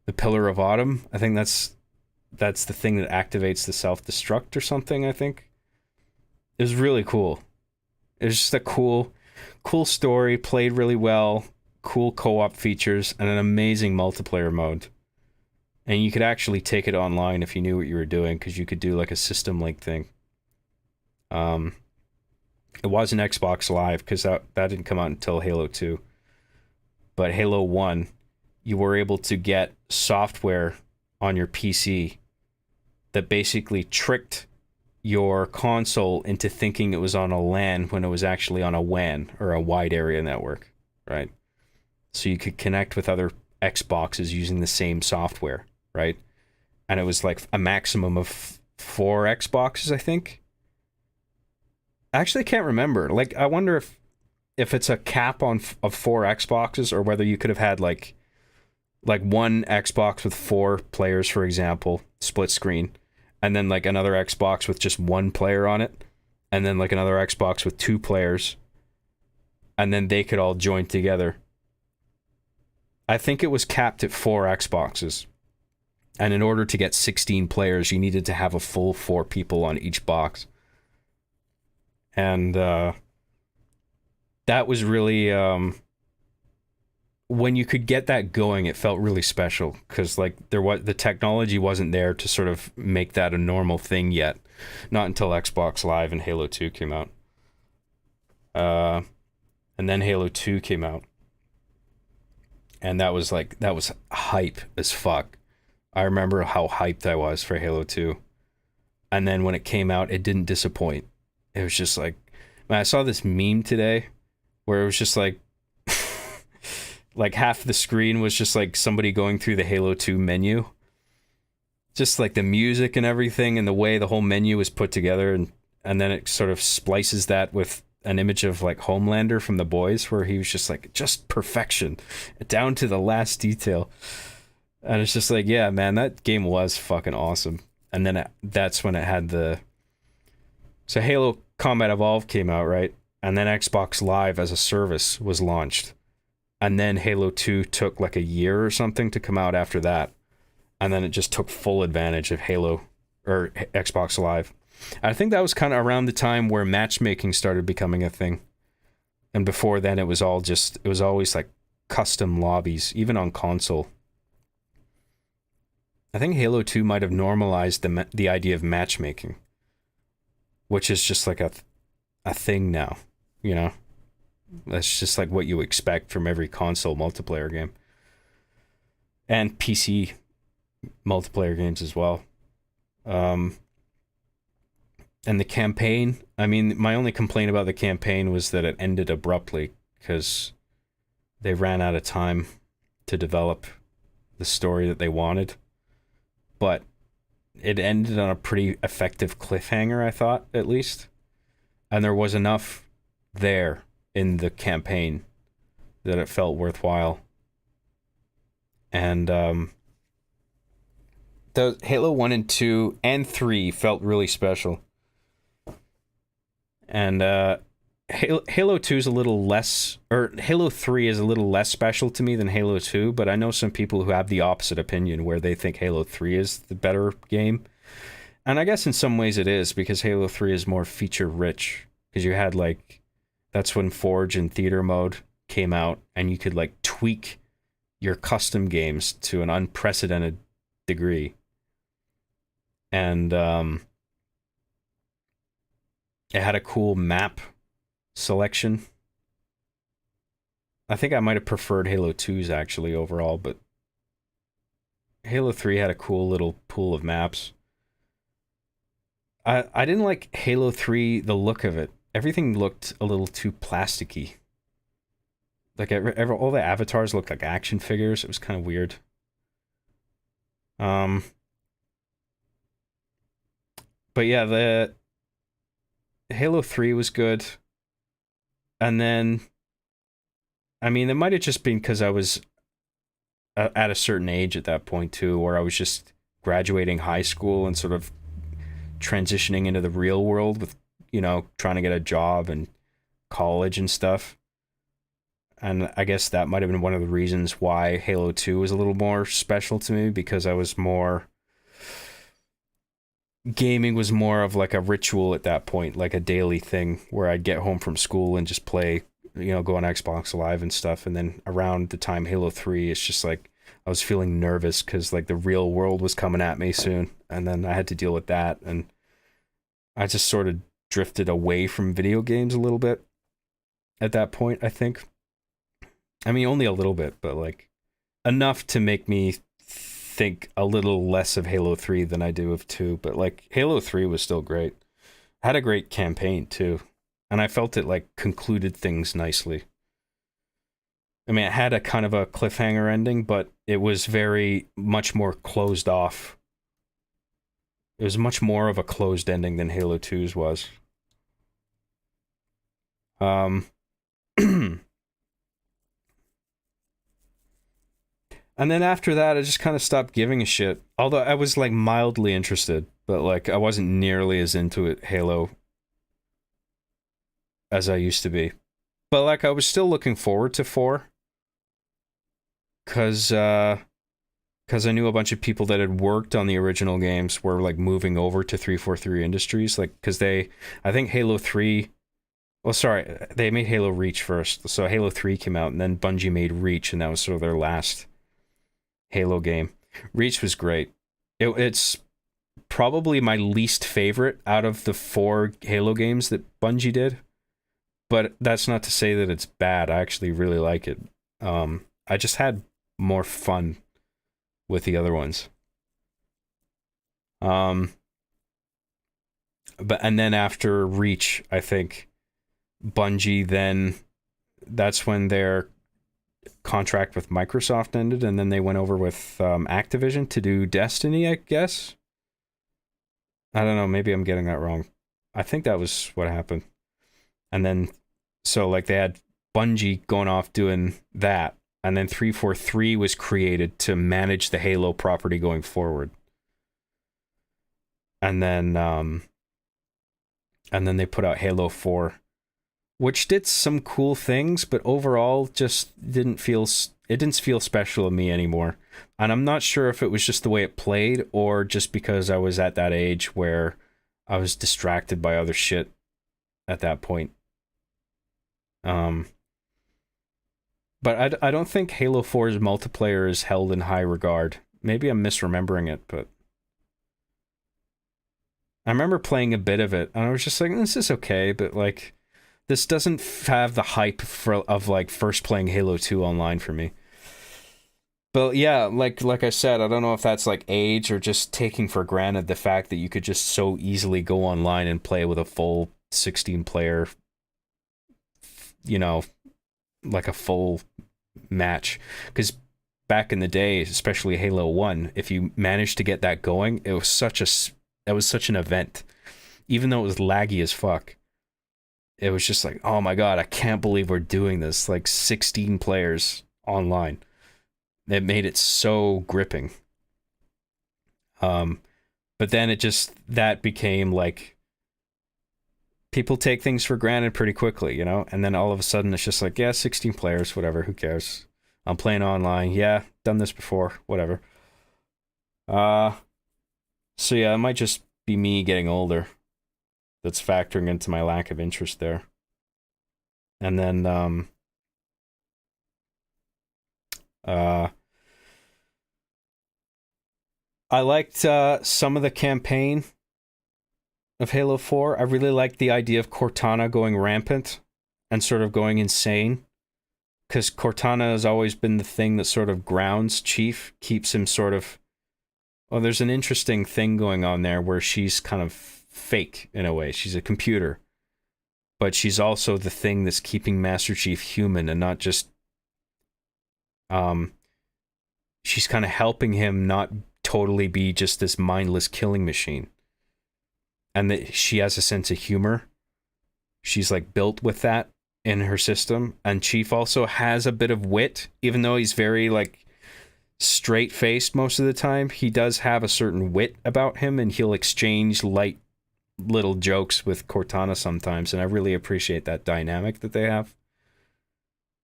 the Pillar of Autumn. I think that's the thing that activates the self-destruct or something, I think. It was really cool. It was just a cool story, played really well, cool co-op features, and an amazing multiplayer mode. And you could actually take it online if you knew what you were doing, because you could do like a system link thing. Um, it wasn't Xbox Live because that didn't come out until Halo 2. But Halo 1, you were able to get software on your PC that basically tricked your console into thinking it was on a LAN when it was actually on a WAN, or a wide area network, right? So you could connect with other Xboxes using the same software, right? And it was like a maximum of 4 Xboxes, I think. Actually, I can't remember. Like, I wonder if it's a cap on of 4 Xboxes, or whether you could have had like one Xbox with 4 players, for example, split screen, and then like another Xbox with just one player on it, and then like another Xbox with 2 players, and then they could all join together. I think it was capped at 4 Xboxes. And in order to get 16 players, you needed to have a full 4 people on each box. And that was really when you could get that going, it felt really special, because like the technology wasn't there to sort of make that a normal thing yet, not until Xbox Live and Halo 2 came out. And then Halo 2 came out, and that was hype as fuck. I remember how hyped I was for Halo 2. And then when it came out, it didn't disappoint. It was just like, man, I saw this meme today where it was just like like half the screen was just like somebody going through the Halo 2 menu. Just like the music and everything, and the way the whole menu was put together, and then it sort of splices that with an image of like Homelander from The Boys, where he was just like, just perfection down to the last detail. And it's just like, yeah, man, that game was fucking awesome. And then that's when it had so Halo Combat Evolved came out, right? And then Xbox Live as a service was launched. And then Halo 2 took like a year or something to come out after that. And then it just took full advantage of Halo or Xbox Live. I think that was kind of around the time where matchmaking started becoming a thing. And before then, it was always like custom lobbies, even on console. I think Halo 2 might have normalized the idea of matchmaking, which is just like a thing now, you know? That's just like what you expect from every console multiplayer game. And PC multiplayer games as well. And the campaign, I mean, my only complaint about the campaign was that it ended abruptly, because they ran out of time to develop the story that they wanted. But it ended on a pretty effective cliffhanger, I thought, at least. And there was enough there in the campaign that it felt worthwhile. And the Halo 1 and 2 and 3 felt really special. And Halo 2 is a little less, or Halo 3 is a little less special to me than Halo 2, but I know some people who have the opposite opinion, where they think Halo 3 is the better game. And I guess in some ways it is, because Halo 3 is more feature rich, because you had like, that's when Forge and Theater mode came out, and you could like tweak your custom games to an unprecedented degree. And it had a cool map selection. I think I might have preferred Halo 2's actually overall, but Halo 3 had a cool little pool of maps. I didn't like Halo 3, the look of it. Everything looked a little too plasticky. Like all the avatars looked like action figures. It was kind of weird. But yeah, the Halo 3 was good. And then, I mean, it might have just been because I was at a certain age at that point too, where I was just graduating high school and sort of transitioning into the real world with, you know, trying to get a job and college and stuff. And I guess that might have been one of the reasons why Halo 2 was a little more special to me, because I was more... Gaming was more of like a ritual at that point, like a daily thing, where I'd get home from school and just play, you know, go on Xbox Live and stuff. And then around the time Halo 3, it's just like I was feeling nervous because like the real world was coming at me soon, and then I had to deal with that, and I just sort of drifted away from video games a little bit at that point, I think. I mean, only a little bit, but like enough to make me think a little less of Halo 3 than I do of 2. But like Halo 3 was still great. Had a great campaign too. And I felt it like concluded things nicely. I mean, it had a kind of a cliffhanger ending, but it was very much more closed off. It was much more of a closed ending than Halo 2's was. And then after that, I just kind of stopped giving a shit. Although I was like mildly interested, but like I wasn't nearly as into it, Halo, as I used to be. But like I was still looking forward to 4. Cause I knew a bunch of people that had worked on the original games were like moving over to 343 Industries. Like, cause I think Halo 3, well, sorry, they made Halo Reach first. So Halo 3 came out and then Bungie made Reach, and that was sort of their last Halo game. Reach was great. It's probably my least favorite out of the 4 Halo games that Bungie did, but that's not to say that it's bad. I actually really like it. I just had more fun with the other ones. But and then after Reach, I think Bungie then, that's when their contract with Microsoft ended, and then they went over with Activision to do Destiny, I guess. I don't know, maybe I'm getting that wrong. I think that was what happened. And then, so like they had Bungie going off doing that, and then 343 was created to manage the Halo property going forward. And then they put out Halo 4, which did some cool things, but overall just didn't feel special to me anymore. And I'm not sure if it was just the way it played or just because I was at that age where I was distracted by other shit at that point. But I don't think Halo 4's multiplayer is held in high regard. Maybe I'm misremembering it, but I remember playing a bit of it and I was just like, this is okay, but like this doesn't have the hype of like first playing Halo 2 online for me. But yeah, like I said, I don't know if that's like age or just taking for granted the fact that you could just so easily go online and play with a full 16 player, you know, like a full match. Because back in the day, especially Halo 1, if you managed to get that going, it was such an event. Even though it was laggy as fuck, it was just like, oh my god, I can't believe we're doing this. Like 16 players online. It made it so gripping. But then that became like, people take things for granted pretty quickly, you know? And then all of a sudden it's just like, yeah, 16 players, whatever, who cares? I'm playing online. Yeah, done this before, whatever. So yeah, it might just be me getting older that's factoring into my lack of interest there. And then I liked some of the campaign of Halo 4. I really liked the idea of Cortana going rampant and sort of going insane, because Cortana has always been the thing that sort of grounds Chief, keeps him sort of... Well, there's an interesting thing going on there where she's kind of fake in a way. She's a computer, but she's also the thing that's keeping Master Chief human and not just... she's kind of helping him not totally be just this mindless killing machine. And that she has a sense of humor. She's like built with that in her system. And Chief also has a bit of wit, even though he's very like straight-faced most of the time. He does have a certain wit about him, and he'll exchange light little jokes with Cortana sometimes, and I really appreciate that dynamic that they have.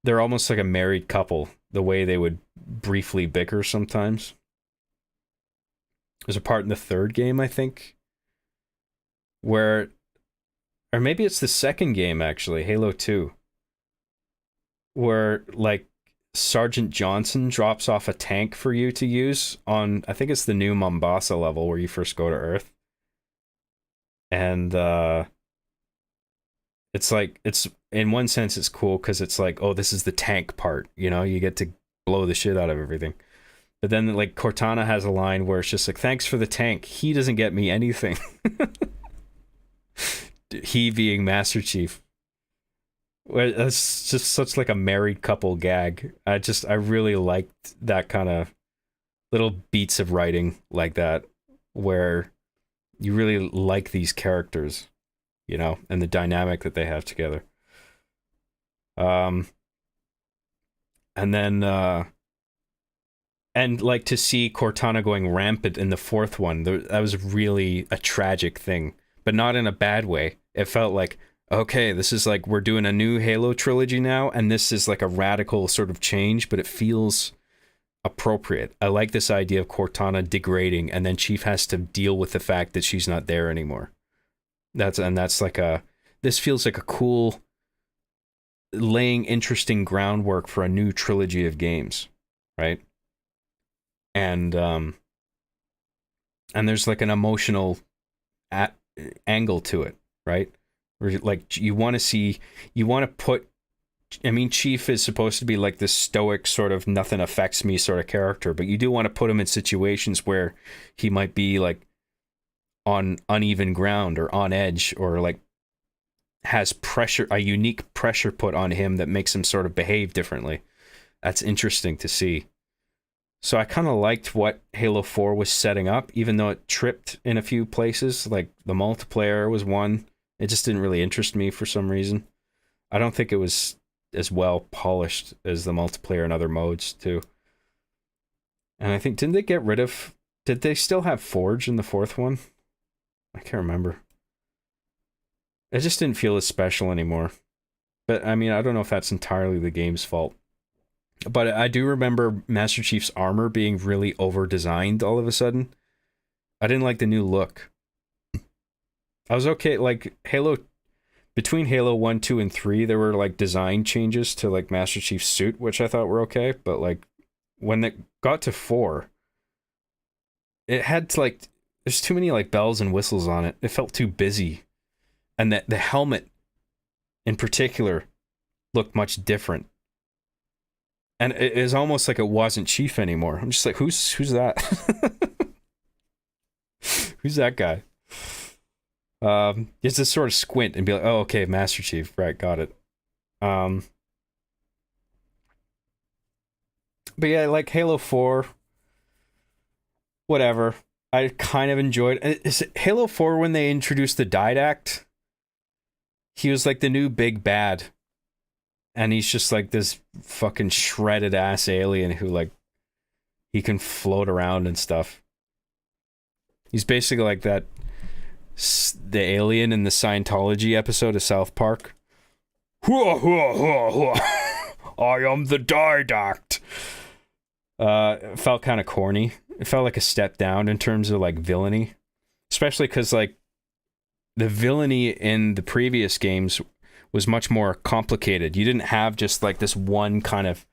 They're almost like a married couple, the way they would briefly bicker sometimes. There's a part in the third game, I think, where, or maybe it's the second game actually, Halo 2, where like Sergeant Johnson drops off a tank for you to use on, I think it's the new Mombasa level where you first go to Earth. And It's like, it's in one sense it's cool because it's like, oh, this is the tank part, you know, you get to blow the shit out of everything. But then like Cortana has a line where it's just like, thanks for the tank, he doesn't get me anything. He being Master Chief. Well, that's just such like a married couple gag. I really liked that kind of little beats of writing like that, where you really like these characters, you know, and the dynamic that they have together. Um, and then and like to see Cortana going rampant in the fourth one, that was really a tragic thing, but not in a bad way. It felt like, okay, this is like, we're doing a new Halo trilogy now, and this is like a radical sort of change, but it feels appropriate. I like this idea of Cortana degrading, and then Chief has to deal with the fact that she's not there anymore. That's like this feels like a cool, laying interesting groundwork for a new trilogy of games, right? And there's like an emotional angle to it, right? Where like you want to put, I mean, Chief is supposed to be like this stoic sort of nothing affects me sort of character, but you do want to put him in situations where he might be like on uneven ground or on edge, or like has pressure, a unique pressure put on him that makes him sort of behave differently. That's interesting to see. So I kind of liked what Halo 4 was setting up, even though it tripped in a few places. Like the multiplayer was one. It just didn't really interest me for some reason. I don't think it was as well polished as the multiplayer in other modes too. And I think, did they still have Forge in the fourth one? I can't remember. It just didn't feel as special anymore. But I mean, I don't know if that's entirely the game's fault. But I do remember Master Chief's armor being really over-designed all of a sudden. I didn't like the new look. I was okay, like, between Halo 1, 2, and 3, there were, like, design changes to, like, Master Chief's suit, which I thought were okay, but, like, when it got to 4, it had, like, there's too many, like, bells and whistles on it. It felt too busy. And that the helmet, in particular, looked much different. And it is almost like it wasn't Chief anymore. I'm just like, who's that? Who's that guy? You have to sort of squint and be like, oh, okay, Master Chief, right, got it. But yeah, like Halo 4, whatever. I kind of enjoyed. Is it Halo 4 when they introduced the Didact? He was like the new big bad. And he's just like this fucking shredded ass alien who like he can float around and stuff. He's basically like the alien in the Scientology episode of South Park. I am the Didact. It felt kind of corny. It felt like a step down in terms of like villainy, especially because like the villainy in the previous games was much more complicated. You didn't have just like this one kind of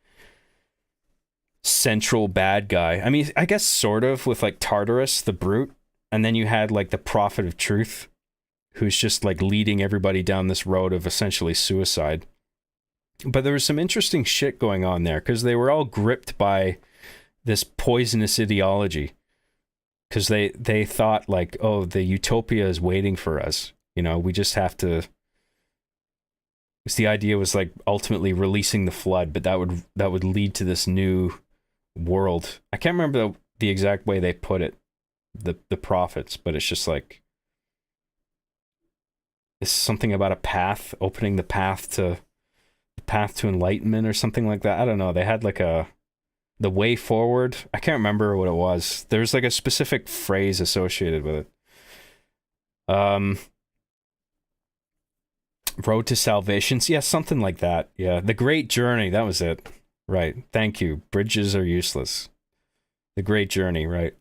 central bad guy. I mean, I guess sort of with like Tartarus, the Brute, and then you had like the Prophet of Truth, who's just like leading everybody down this road of essentially suicide. But there was some interesting shit going on there because they were all gripped by this poisonous ideology, because they thought like, oh, the utopia is waiting for us. You know, we just have to. The idea was like ultimately releasing the flood, but that would lead to this new world. I can't remember the exact way they put it, the prophets, but it's just like it's something about a path, opening the path to enlightenment or something like that. I don't know. They had like the way forward. I can't remember what it was. There's like a specific phrase associated with it. Road to Salvation. Yeah, something like that. Yeah, The Great Journey. That was it. Right. Thank you. Bridges are useless. The Great Journey, right.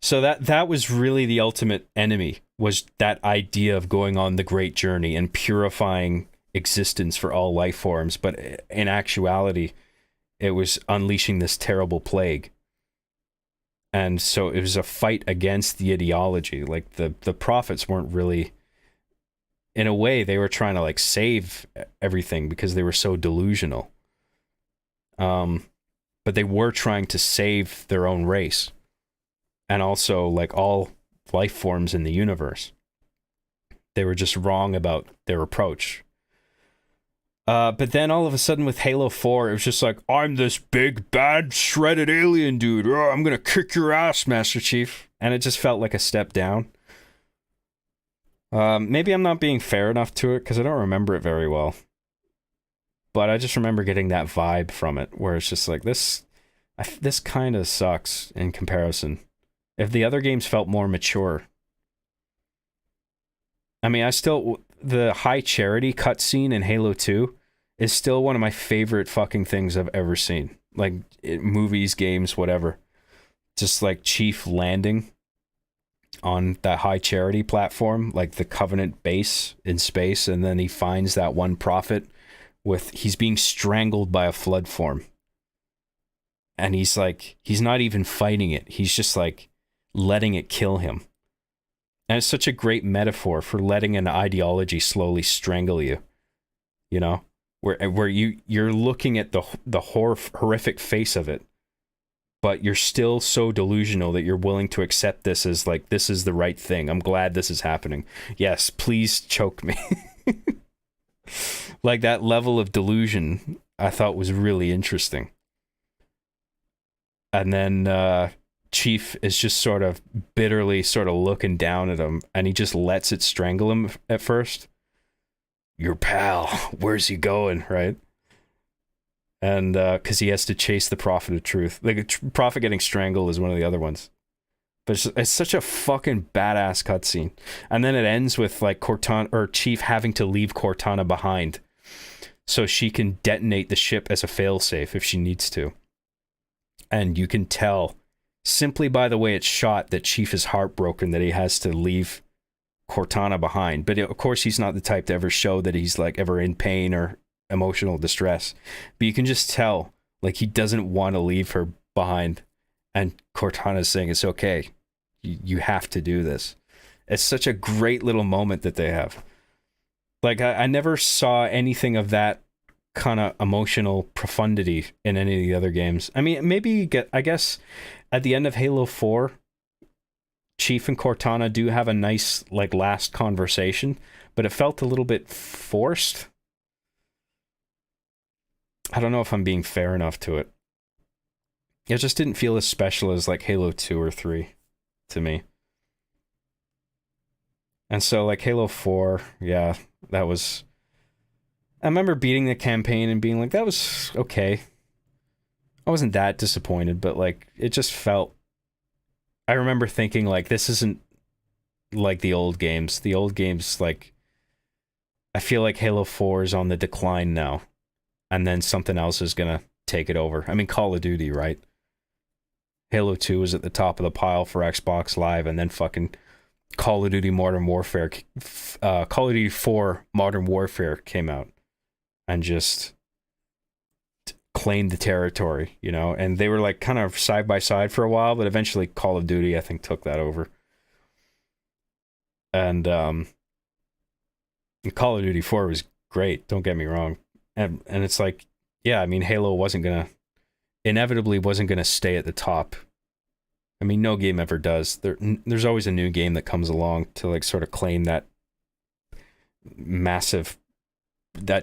So that was really the ultimate enemy, was that idea of going on the Great Journey and purifying existence for all life forms. But in actuality, it was unleashing this terrible plague. And so it was a fight against the ideology. Like the prophets weren't really in a way they were trying to like save everything because they were so delusional. But they were trying to save their own race and also like all life forms in the universe. They were just wrong about their approach. But then all of a sudden with Halo 4, it was just like, I'm this big, bad, shredded alien dude. Oh, I'm going to kick your ass, Master Chief. And it just felt like a step down. Maybe I'm not being fair enough to it because I don't remember it very well. But I just remember getting that vibe from it where it's just like, this kind of sucks in comparison. If the other games felt more mature. I mean, the High Charity cutscene in Halo 2 is still one of my favorite fucking things I've ever seen. Like, movies, games, whatever. Just like Chief landing on that High Charity platform, like the Covenant base in space, and then he finds that one prophet he's being strangled by a flood form. And he's not even fighting it. He's just like letting it kill him. And it's such a great metaphor for letting an ideology slowly strangle you. You know, where you're looking at the horrific face of it, but you're still so delusional that you're willing to accept this as like, this is the right thing. I'm glad this is happening. Yes, please choke me. Like, that level of delusion I thought was really interesting. And then Chief is just sort of bitterly sort of looking down at him, and he just lets it strangle him at first. Your pal, where's he going, right? And because he has to chase the Prophet of Truth. Like, Prophet getting strangled is one of the other ones. But it's such a fucking badass cutscene. And then it ends with like Cortana, or Chief, having to leave Cortana behind so she can detonate the ship as a failsafe if she needs to. And you can tell simply by the way it's shot that Chief is heartbroken that he has to leave Cortana behind. But of course, he's not the type to ever show that he's like ever in pain or emotional distress. But you can just tell like he doesn't want to leave her behind. And Cortana's saying it's okay. You have to do this. It's such a great little moment that they have. Like, I never saw anything of that kind of emotional profundity in any of the other games. I mean, maybe I guess at the end of Halo 4, Chief and Cortana do have a nice like last conversation, but it felt a little bit forced. I don't know if I'm being fair enough to it. It just didn't feel as special as like Halo 2 or 3 to me. And so like Halo 4, yeah, that was... I remember beating the campaign and being like, that was okay. I wasn't that disappointed, but like, it just felt... I remember thinking like, this isn't like the old games. The old games, like... I feel like Halo 4 is on the decline now. And then something else is gonna take it over. I mean, Call of Duty, right? Halo 2 was at the top of the pile for Xbox Live, and then fucking Call of Duty Modern Warfare, Call of Duty 4 Modern Warfare came out and just claimed the territory, you know? And they were like kind of side by side for a while, but eventually Call of Duty, I think, took that over. And Call of Duty 4 was great, don't get me wrong. And it's like, yeah, I mean, Halo inevitably wasn't gonna stay at the top. I mean, no game ever does. There's always a new game that comes along to like sort of claim that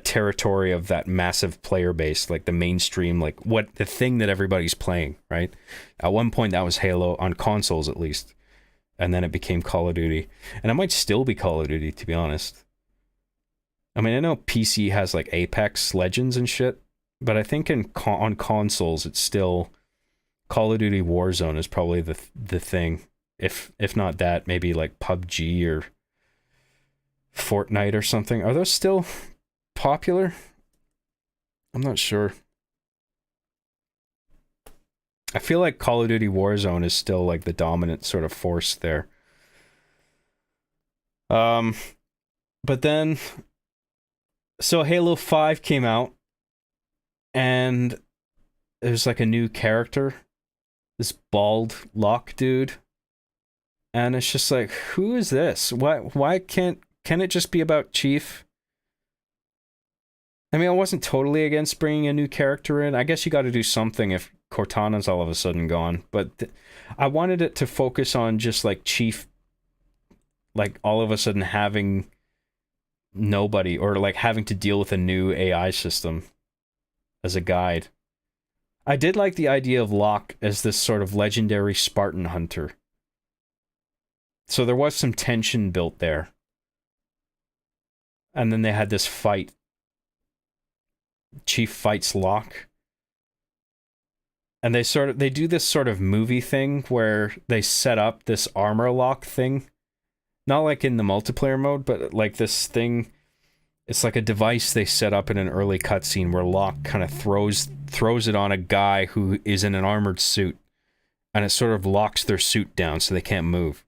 territory of that massive player base, like the mainstream, like the thing that everybody's playing, right? At one point that was Halo on consoles at least, and then it became Call of Duty, and it might still be Call of Duty, to be honest. I mean, I know PC has like Apex Legends and shit, but I think on consoles it's still Call of Duty Warzone is probably the thing. If not that, maybe like PUBG or Fortnite or something. Are those still popular? I'm not sure. I feel like Call of Duty Warzone is still like the dominant sort of force there. But then, so Halo 5 came out, and there's like a new character, this bald Locke dude, and it's just like, who is this? Why can't can it just be about Chief? I mean, I wasn't totally against bringing a new character in. I guess you got to do something if Cortana's all of a sudden gone. But I wanted it to focus on just like Chief, like all of a sudden having nobody, or like having to deal with a new AI system as a guide. I did like the idea of Locke as this sort of legendary Spartan hunter. So there was some tension built there. And then they had this fight. Chief fights Locke. And they do this sort of movie thing where they set up this armor lock thing. Not like in the multiplayer mode, but like this thing. It's like a device they set up in an early cutscene where Locke kind of throws it on a guy who is in an armored suit. And it sort of locks their suit down so they can't move.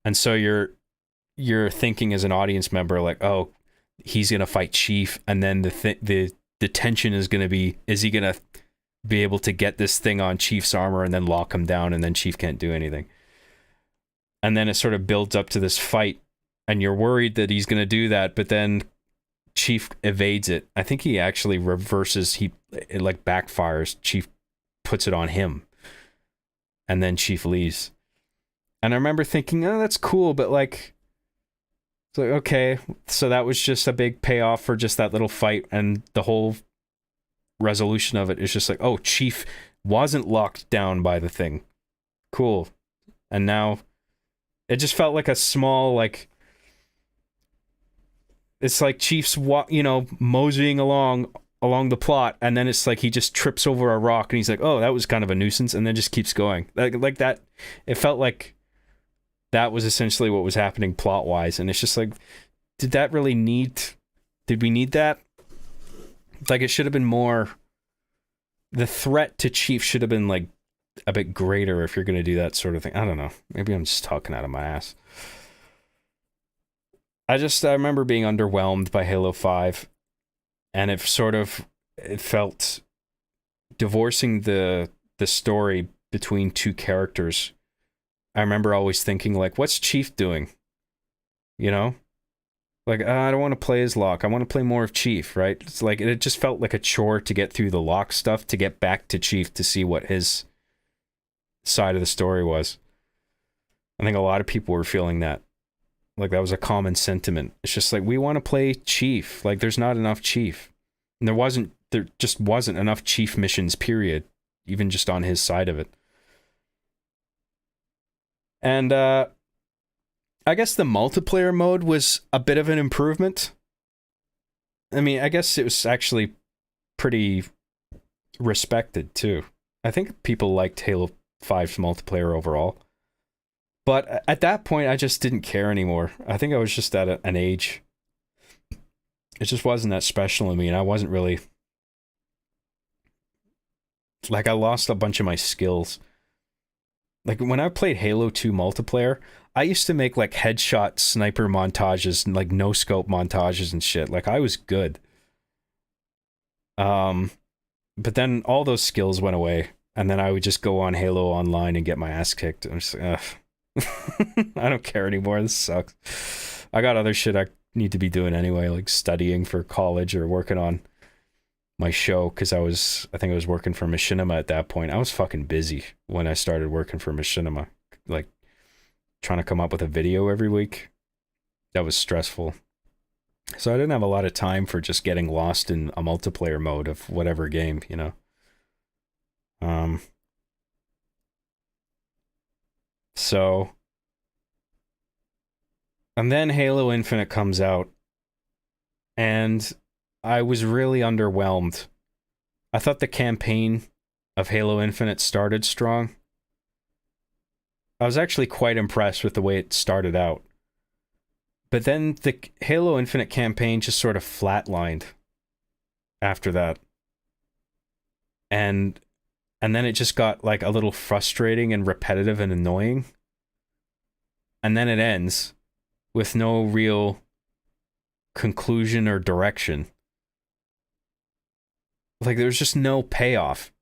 And so you're thinking as an audience member, like, oh, he's gonna fight Chief, and then the tension is gonna be, is he gonna be able to get this thing on Chief's armor and then lock him down, and then Chief can't do anything. And then it sort of builds up to this fight, and you're worried that he's gonna do that, but then Chief evades it. I think he actually reverses, it like backfires. Chief puts it on him, and then Chief leaves. And I remember thinking, oh, that's cool, but like, it's like, okay, so that was just a big payoff for just that little fight, and the whole resolution of it is just like, oh, Chief wasn't locked down by the thing. Cool. And now it just felt like a small, like, it's like Chief's, moseying along the plot, and then it's like he just trips over a rock, and he's like, oh, that was kind of a nuisance, and then just keeps going. Like that, it felt like that was essentially what was happening plot-wise, and it's just like, did we need that? Like, it should have been more, the threat to Chief should have been like a bit greater if you're going to do that sort of thing. I don't know. Maybe I'm just talking out of my ass. I remember being underwhelmed by Halo 5, and it felt divorcing the story between two characters. I remember always thinking, like, what's Chief doing? You know? Like, I don't want to play as Locke. I want to play more of Chief, right? It's like, it just felt like a chore to get through the Locke stuff, to get back to Chief, to see what his side of the story was. I think a lot of people were feeling that. Like, that was a common sentiment. It's just like, we want to play Chief. Like, there's not enough Chief. And there just wasn't enough Chief missions, period. Even just on his side of it. And I guess the multiplayer mode was a bit of an improvement. I mean, I guess it was actually pretty respected too. I think people liked Halo 5's multiplayer overall. But at that point, I just didn't care anymore. I think I was just at an age. It just wasn't that special to me, and I wasn't really... Like, I lost a bunch of my skills. Like, when I played Halo 2 multiplayer, I used to make, like, headshot sniper montages and, like, no-scope montages and shit. Like, I was good. But then all those skills went away, and then I would just go on Halo Online and get my ass kicked. I'm just like, I don't care anymore. This sucks. I got other shit I need to be doing anyway, like studying for college or working on my show, because I think I was working for Machinima at that point. I was fucking busy when I started working for Machinima, like trying to come up with a video every week. That was stressful. So I didn't have a lot of time for just getting lost in a multiplayer mode of whatever game, you know. So, and then Halo Infinite comes out, and I was really underwhelmed. I thought the campaign of Halo Infinite started strong. I was actually quite impressed with the way it started out. But then the Halo Infinite campaign just sort of flatlined after that. And then it just got like a little frustrating and repetitive and annoying. And then it ends with no real conclusion or direction. Like, there's just no payoff.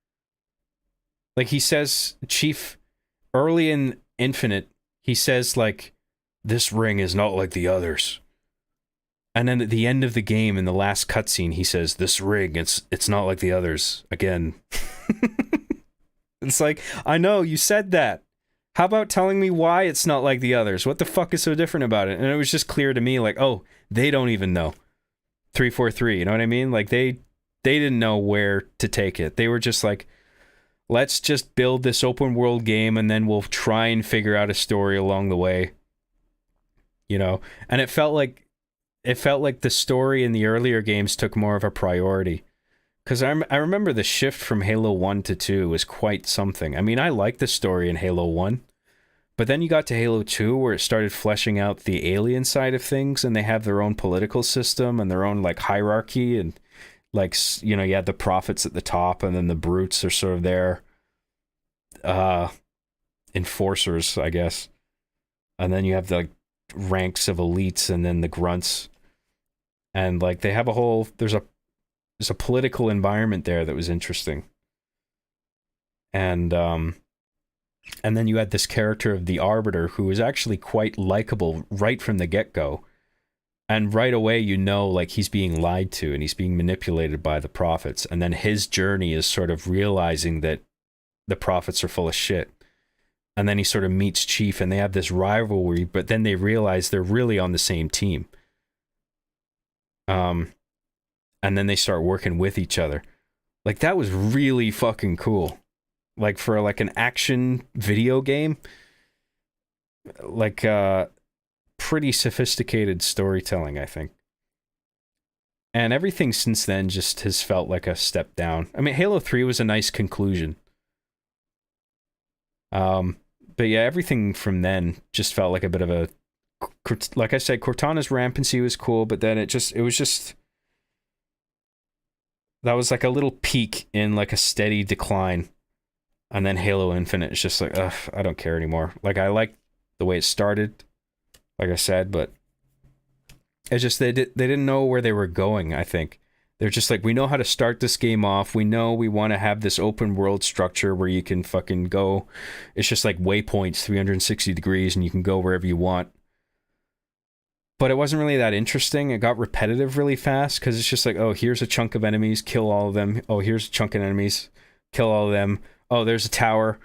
Like, he says, Chief, early in Infinite, he says, like, this ring is not like the others. And then at the end of the game, in the last cutscene, he says, this ring, it's not like the others again. It's like, I know, you said that. How about telling me why it's not like the others? What the fuck is so different about it? And it was just clear to me, like, oh, they don't even know. 343, you know what I mean? Like, they didn't know where to take it. They were just like, let's just build this open world game and then we'll try and figure out a story along the way. You know? And it felt like the story in the earlier games took more of a priority. Because I remember the shift from Halo 1 to 2 was quite something. I mean, I liked the story in Halo 1, but then you got to Halo 2 where it started fleshing out the alien side of things, and they have their own political system and their own, like, hierarchy, and, like, you know, you had the prophets at the top, and then the brutes are sort of their enforcers, I guess. And then you have the, like, ranks of elites, and then the grunts. And, like, they have a whole... There's a political environment there that was interesting. And then you had this character of the Arbiter who was actually quite likable right from the get-go. And right away, you know, like, he's being lied to and he's being manipulated by the prophets. And then his journey is sort of realizing that the prophets are full of shit. And then he sort of meets Chief and they have this rivalry, but then they realize they're really on the same team. And then they start working with each other. Like, that was really fucking cool. Like, for, like, an action video game. Like, pretty sophisticated storytelling, I think. And everything since then just has felt like a step down. I mean, Halo 3 was a nice conclusion. But yeah, everything from then just felt like a bit of a... Like I said, Cortana's rampancy was cool, but then it was just... That was like a little peak in like a steady decline. And then Halo Infinite is just like, ugh, I don't care anymore. Like, I like the way it started, like I said, but it's just they didn't know where they were going, I think. They're just like, we know how to start this game off. We know we want to have this open world structure where you can fucking go. It's just like waypoints, 360 degrees, and you can go wherever you want. But it wasn't really that interesting. It got repetitive really fast because it's just like, oh, here's a chunk of enemies, kill all of them. Oh, here's a chunk of enemies, kill all of them. Oh, there's a tower.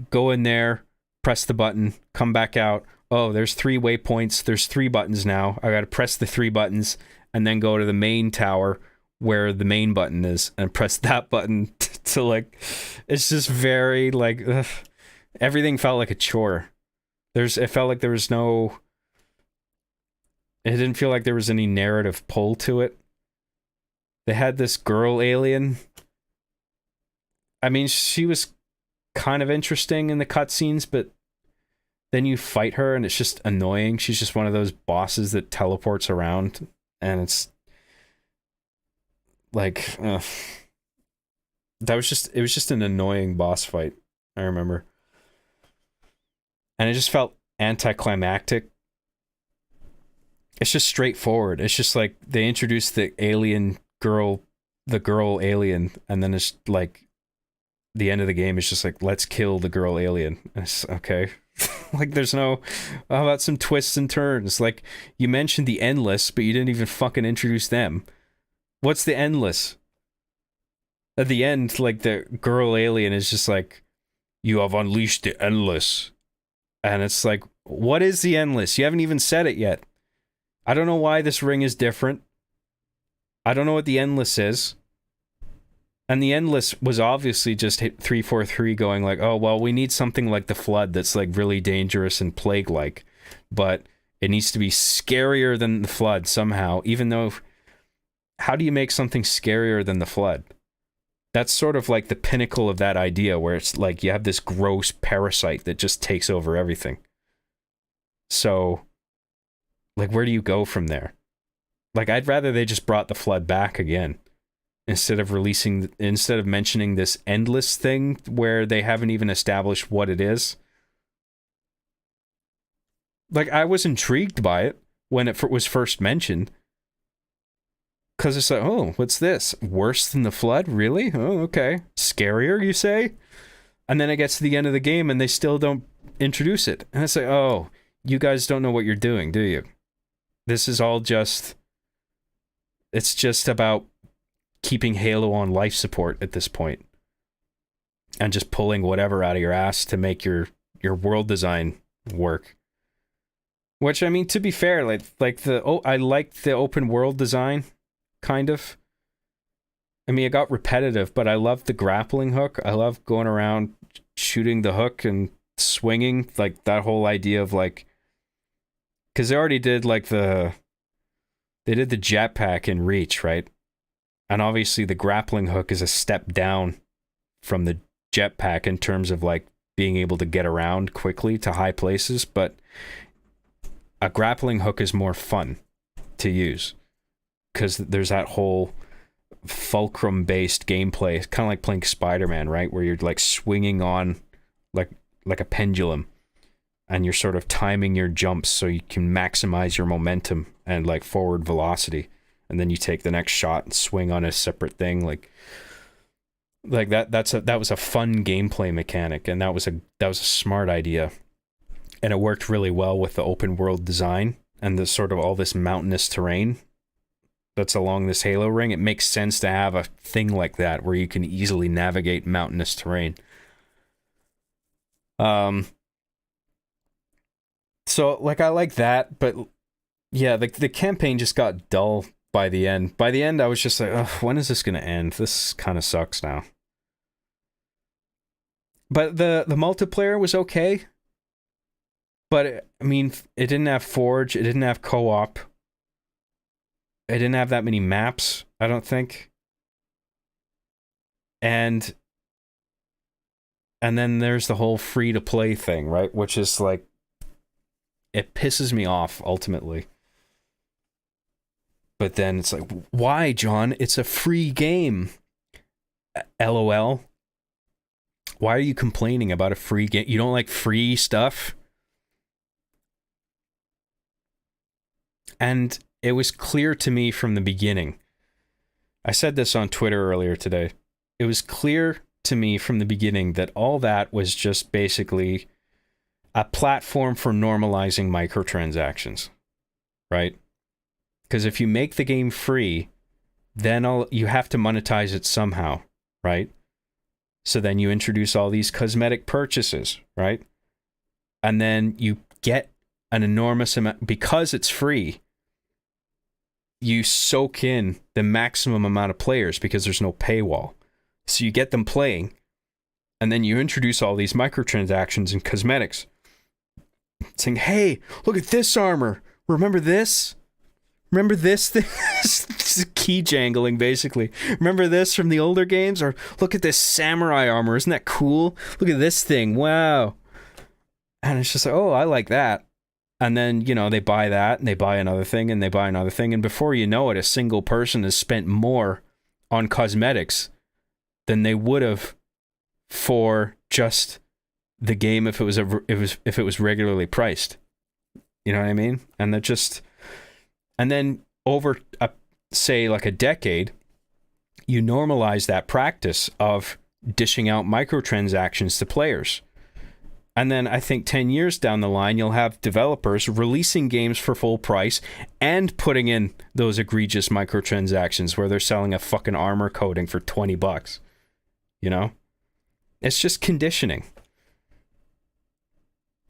Go in there, press the button, come back out. Oh, there's 3 waypoints. There's 3 buttons now. I got to press the 3 buttons and then go to the main tower where the main button is and press that button to like, it's just very like, ugh. Everything felt like a chore. It felt like there was no... It didn't feel like there was any narrative pull to it. They had this girl alien. I mean, she was kind of interesting in the cutscenes, but then you fight her and it's just annoying. She's just one of those bosses that teleports around, and it's like, it was just an annoying boss fight, I remember. And it just felt anticlimactic. It's just straightforward. It's just like they introduced the girl alien, and then it's like the end of the game is just like, let's kill the girl alien. And it's okay. Like, there's no, how about some twists and turns? Like, you mentioned the Endless, but you didn't even fucking introduce them. What's the Endless? At the end, like, the girl alien is just like, you have unleashed the Endless. And it's like, what is the Endless? You haven't even said it yet. I don't know why this ring is different. I don't know what the Endless is. And the Endless was obviously just 343 going like, oh, well, we need something like the Flood that's like really dangerous and plague-like. But it needs to be scarier than the Flood somehow, even though... How do you make something scarier than the Flood? That's sort of like the pinnacle of that idea, where it's like you have this gross parasite that just takes over everything. So... Like, where do you go from there? Like, I'd rather they just brought the Flood back again. Instead of mentioning this Endless thing where they haven't even established what it is. Like, I was intrigued by it when it was first mentioned. Because it's like, oh, what's this? Worse than the Flood? Really? Oh, okay. Scarier, you say? And then it gets to the end of the game and they still don't introduce it. And it's like, oh... you guys don't know what you're doing, do you? This is all just... It's just about keeping Halo on life support at this point. And just pulling whatever out of your ass to make your world design work. Which, I mean, to be fair, I liked the open world design, kind of. I mean, it got repetitive, but I loved the grappling hook. I love going around shooting the hook and swinging, like that whole idea of like, because they already did like they did the jetpack in Reach, right? And obviously the grappling hook is a step down from the jetpack in terms of like being able to get around quickly to high places, but a grappling hook is more fun to use because there's that whole fulcrum based gameplay. It's kind of like playing Spider-Man, right? Where you're like swinging on like a pendulum and you're sort of timing your jumps so you can maximize your momentum and like forward velocity, and then you take the next shot and swing on a separate thing like that was a fun gameplay mechanic, and that was a smart idea, and it worked really well with the open world design and the sort of all this mountainous terrain that's along this Halo ring. It makes sense to have a thing like that where you can easily navigate mountainous terrain. So like I like that, but yeah, the campaign just got dull by the end. By the end, I was just like, ugh, when is this gonna end? This kind of sucks now. But the multiplayer was okay. But I mean, it didn't have Forge, it didn't have co-op. It didn't have that many maps, I don't think. And then there's the whole free-to-play thing, right? Which is like, it pisses me off, ultimately. But then it's like, why, John? It's a free game. LOL. Why are you complaining about a free game? You don't like free stuff? And it was clear to me from the beginning. I said this on Twitter earlier today. It was clear to me from the beginning that all that was just basically a platform for normalizing microtransactions, right? Because if you make the game free, then you have to monetize it somehow, right? So then you introduce all these cosmetic purchases, right? And then you get an enormous amount, because it's free, you soak in the maximum amount of players because there's no paywall. So you get them playing, and then you introduce all these microtransactions and cosmetics, saying, hey, look at this armor. Remember this? Remember this thing? This is key jangling, basically. Remember this from the older games? Or look at this samurai armor. Isn't that cool? Look at this thing. Wow. And it's just like, oh, I like that. And then, you know, they buy that, and they buy another thing, and they buy another thing. And before you know it, a single person has spent more on cosmetics than they would have for just the game if it was regularly priced. You know what I mean? And that just... And then over, say, like a decade, you normalize that practice of dishing out microtransactions to players. And then I think 10 years down the line, you'll have developers releasing games for full price and putting in those egregious microtransactions where they're selling a fucking armor coating for $20. You know? It's just conditioning.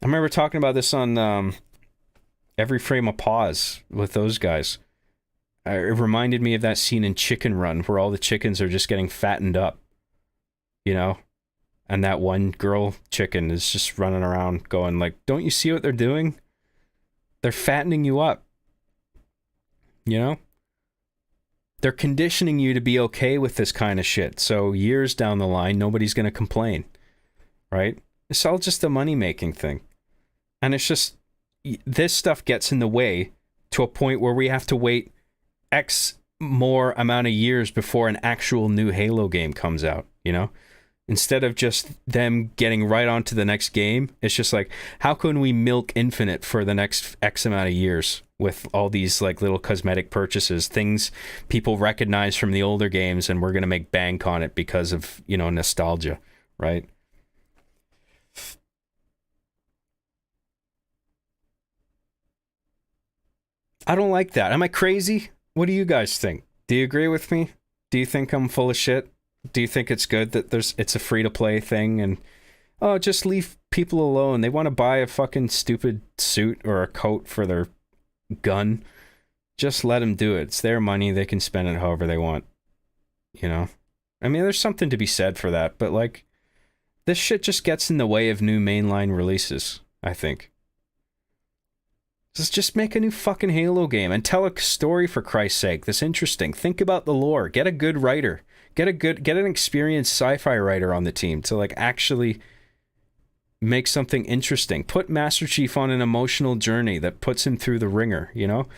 I remember talking about this on... Every Frame of Pause with those guys. It reminded me of that scene in Chicken Run where all the chickens are just getting fattened up, you know? And that one girl chicken is just running around going like, don't you see what they're doing? They're fattening you up, you know? They're conditioning you to be okay with this kind of shit. So years down the line, nobody's going to complain, right? It's all just a money-making thing. And it's just... This stuff gets in the way to a point where we have to wait X more amount of years before an actual new Halo game comes out, you know? Instead of just them getting right onto the next game, it's just like, how can we milk Infinite for the next X amount of years with all these like little cosmetic purchases, things people recognize from the older games, and we're going to make bank on it because of, you know, nostalgia, right? I don't like that. Am I crazy? What do you guys think? Do you agree with me? Do you think I'm full of shit? Do you think it's good that it's a free to play thing and oh, just leave people alone. They want to buy a fucking stupid suit or a coat for their gun. Just let them do it. It's their money. They can spend it however they want. You know? I mean, there's something to be said for that, but like, this shit just gets in the way of new mainline releases, I think. Just make a new fucking Halo game and tell a story, for Christ's sake, that's interesting. Think about the lore. Get a good writer. Get an experienced sci-fi writer on the team to like actually make something interesting. Put Master Chief on an emotional journey that puts him through the ringer, you know?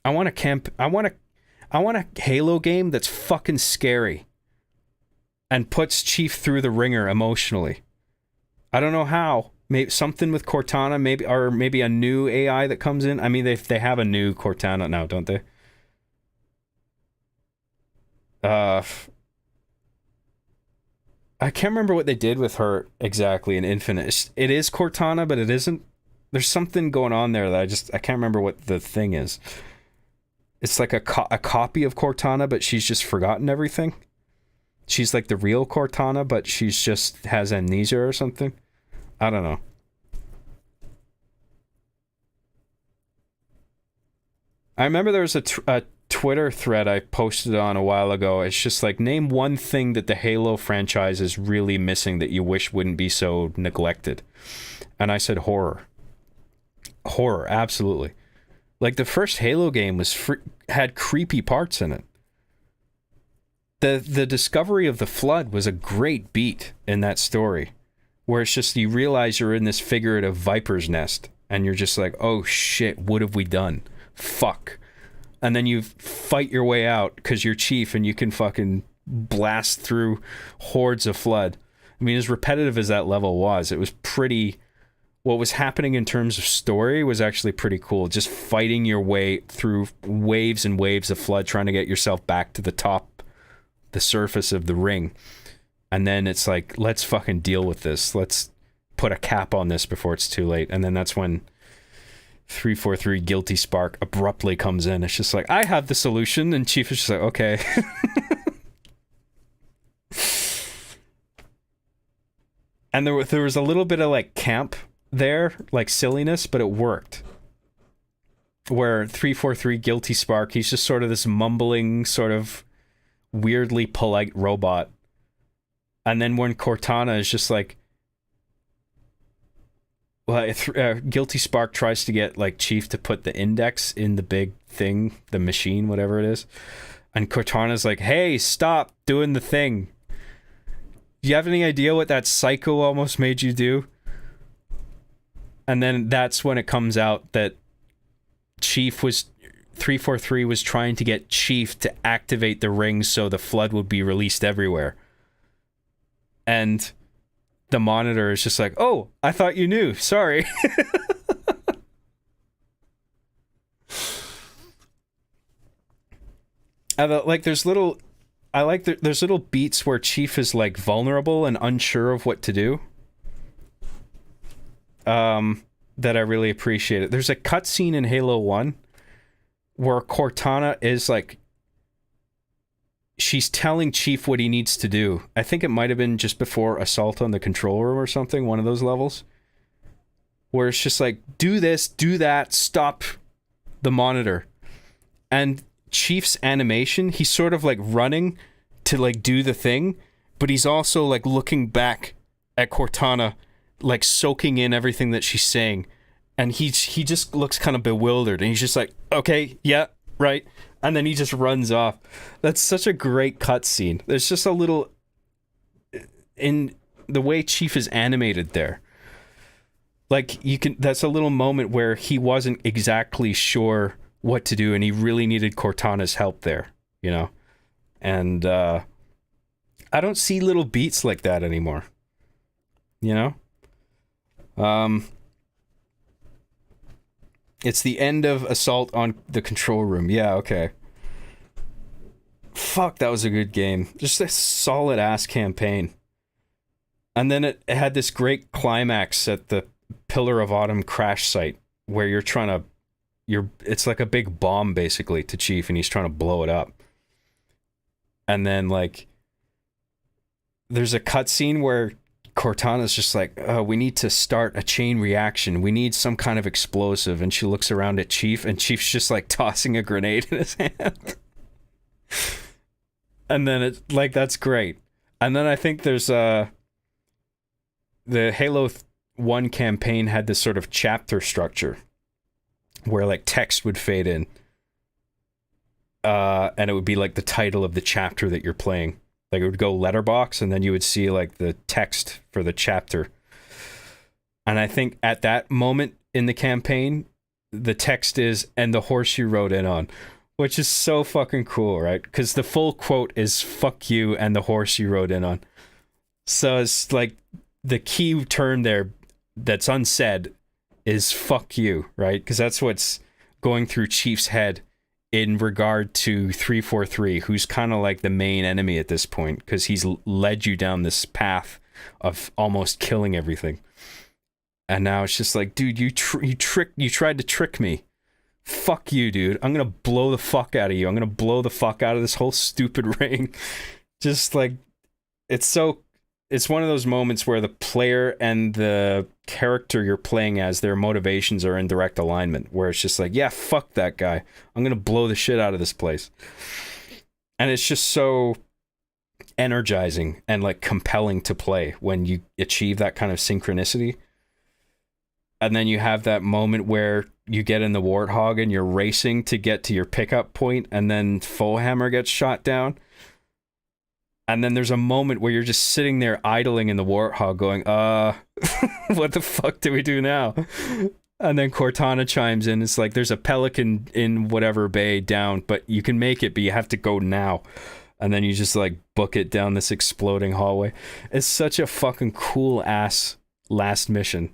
I want a Halo game that's fucking scary and puts Chief through the ringer emotionally. I don't know how. Maybe something with Cortana, maybe a new AI that comes in. I mean, they have a new Cortana now, don't they? I can't remember what they did with her exactly in Infinite. It is Cortana, but it isn't. There's something going on there that I can't remember what the thing is. It's like a copy of Cortana, but she's just forgotten everything. She's like the real Cortana, but she's just has amnesia or something. I don't know. I remember there was a Twitter thread I posted on a while ago. It's just like, name one thing that the Halo franchise is really missing that you wish wouldn't be so neglected. And I said horror. Horror, absolutely. Like, the first Halo game had creepy parts in it. The discovery of the Flood was a great beat in that story, where it's just you realize you're in this figurative viper's nest, and you're just like, oh shit, what have we done? Fuck. And then you fight your way out because you're Chief and you can fucking blast through hordes of Flood. I mean, as repetitive as that level was, it was pretty... What was happening in terms of story was actually pretty cool. Just fighting your way through waves and waves of Flood, trying to get yourself back to the top, the surface of the ring. And then it's like, let's fucking deal with this. Let's put a cap on this before it's too late. And then that's when 343 Guilty Spark abruptly comes in. It's just like, I have the solution. And Chief is just like, okay. And there was a little bit of like camp there, like silliness, but it worked. Where 343 Guilty Spark, he's just sort of this mumbling, sort of weirdly polite robot. And then when Cortana is just like, well, Guilty Spark tries to get like Chief to put the index in the big thing, the machine, whatever it is. And Cortana's like, hey, stop doing the thing. Do you have any idea what that psycho almost made you do? And then that's when it comes out that 343 was trying to get Chief to activate the ring so the Flood would be released everywhere. And the Monitor is just like, oh, I thought you knew. Sorry. There's little beats where Chief is like vulnerable and unsure of what to do. That I really appreciate it. There's a cutscene in Halo 1 where Cortana is like, she's telling Chief what he needs to do. I think it might have been just before Assault on the Control Room or something, one of those levels. Where it's just like, do this, do that, stop the Monitor. And Chief's animation, he's sort of like running to like do the thing, but he's also like looking back at Cortana, like soaking in everything that she's saying. And he just looks kind of bewildered, and he's just like, okay, yeah, right. And then he just runs off. That's such a great cutscene. There's just a little in the way Chief is animated there. Like, that's a little moment where he wasn't exactly sure what to do, and he really needed Cortana's help there, you know? And I don't see little beats like that anymore. You know? It's the end of Assault on the Control Room. Yeah, okay. Fuck, that was a good game. Just a solid ass campaign. And then it had this great climax at the Pillar of Autumn crash site where you're trying to it's like a big bomb basically to Chief, and he's trying to blow it up. And then like there's a cutscene where Cortana's just like, oh, we need to start a chain reaction. We need some kind of explosive. And she looks around at Chief, and Chief's just like tossing a grenade in his hand. And then it's like, that's great. And then I think there's the Halo 1 campaign had this sort of chapter structure where like text would fade in. And it would be like the title of the chapter that you're playing. Like it would go letterbox, and then you would see like the text for the chapter. And I think at that moment in the campaign, the text is, and the horse you rode in on, which is so fucking cool, right? Because the full quote is fuck you and the horse you rode in on. So it's like the key term there that's unsaid is fuck you, right? Because that's what's going through Chief's head in regard to 343, who's kind of like the main enemy at this point, because he's led you down this path of almost killing everything. And now it's just like, dude, you tried to trick me. Fuck you, dude. I'm gonna blow the fuck out of you. I'm gonna blow the fuck out of this whole stupid ring. Just like, it's one of those moments where the player and the character you're playing as, their motivations are in direct alignment, where it's just like, yeah, fuck that guy. I'm going to blow the shit out of this place. And it's just so energizing and like compelling to play when you achieve that kind of synchronicity. And then you have that moment where you get in the Warthog and you're racing to get to your pickup point, and then Foehammer gets shot down. And then there's a moment where you're just sitting there idling in the Warthog going, what the fuck do we do now? And then Cortana chimes in. It's like, there's a pelican in whatever bay down, but you can make it, but you have to go now. And then you just like book it down this exploding hallway. It's such a fucking cool ass last mission.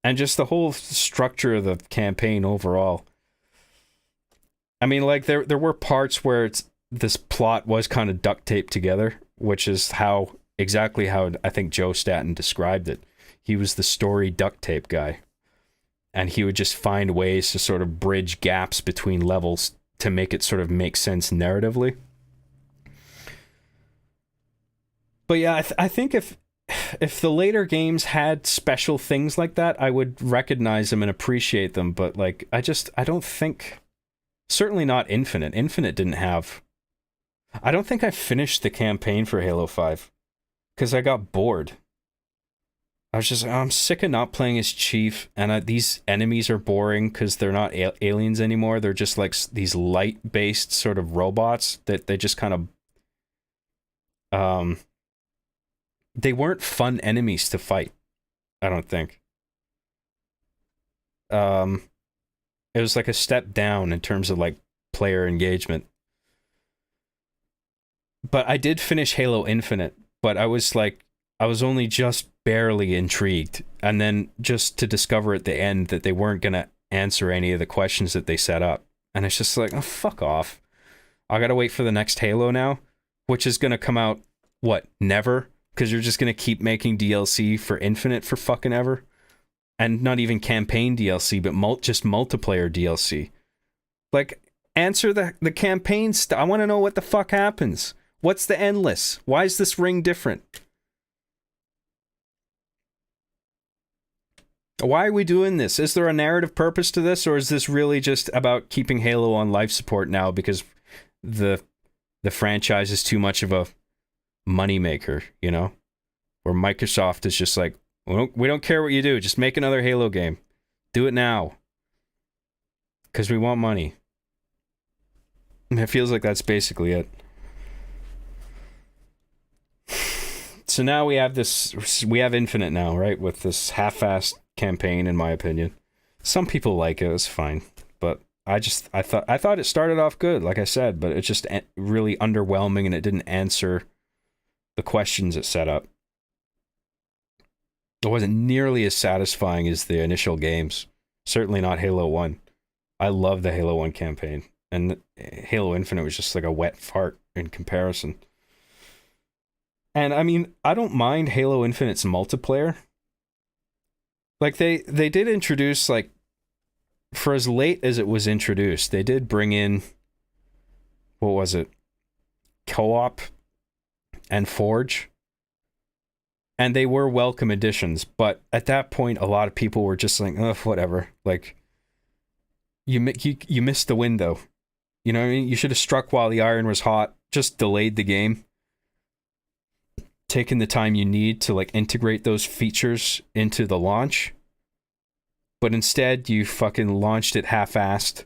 And just the whole structure of the campaign overall. I mean, like there were parts where this plot was kind of duct taped together, which is exactly how I think Joe Staten described it. He was the story duct tape guy, and he would just find ways to sort of bridge gaps between levels to make it sort of make sense narratively. But yeah, I think if the later games had special things like that, I would recognize them and appreciate them. But like, I don't think, certainly not Infinite. Infinite didn't have. I don't think I finished the campaign for Halo 5 because I got bored. I'm sick of not playing as Chief, and these enemies are boring because they're not aliens anymore. They're just like these light-based sort of robots that they just kind of... they weren't fun enemies to fight, I don't think. It was like a step down in terms of like player engagement. But I did finish Halo Infinite, but I was only just barely intrigued. And then just to discover at the end that they weren't going to answer any of the questions that they set up. And it's just like, oh, fuck off. I got to wait for the next Halo now, which is going to come out, what, never? Because you're just going to keep making DLC for Infinite for fucking ever? And not even campaign DLC, but just multiplayer DLC. Like, answer the campaign stuff. I want to know what the fuck happens. What's the endless? Why is this ring different? Why are we doing this? Is there a narrative purpose to this, or is this really just about keeping Halo on life support now because the franchise is too much of a moneymaker, you know? Or Microsoft is just like, we don't care what you do, just make another Halo game. Do it now. Because we want money. It feels like that's basically it. So now we have Infinite now, right? With this half-assed campaign, in my opinion. Some people like it, it's fine. But I thought it started off good, like I said, but it's just really underwhelming, and it didn't answer the questions it set up. It wasn't nearly as satisfying as the initial games. Certainly not Halo 1. I love the Halo 1 campaign. And Halo Infinite was just like a wet fart in comparison. And I mean, I don't mind Halo Infinite's multiplayer. Like they did introduce like for as late as it was introduced, they did bring in, what was it, Co-op and Forge, and they were welcome additions. But at that point, a lot of people were just like, oh, whatever. Like, you missed the window. You know what I mean? You should have struck while the iron was hot. Just delayed the game. Taken the time you need to like integrate those features into the launch. But instead, you fucking launched it half-assed.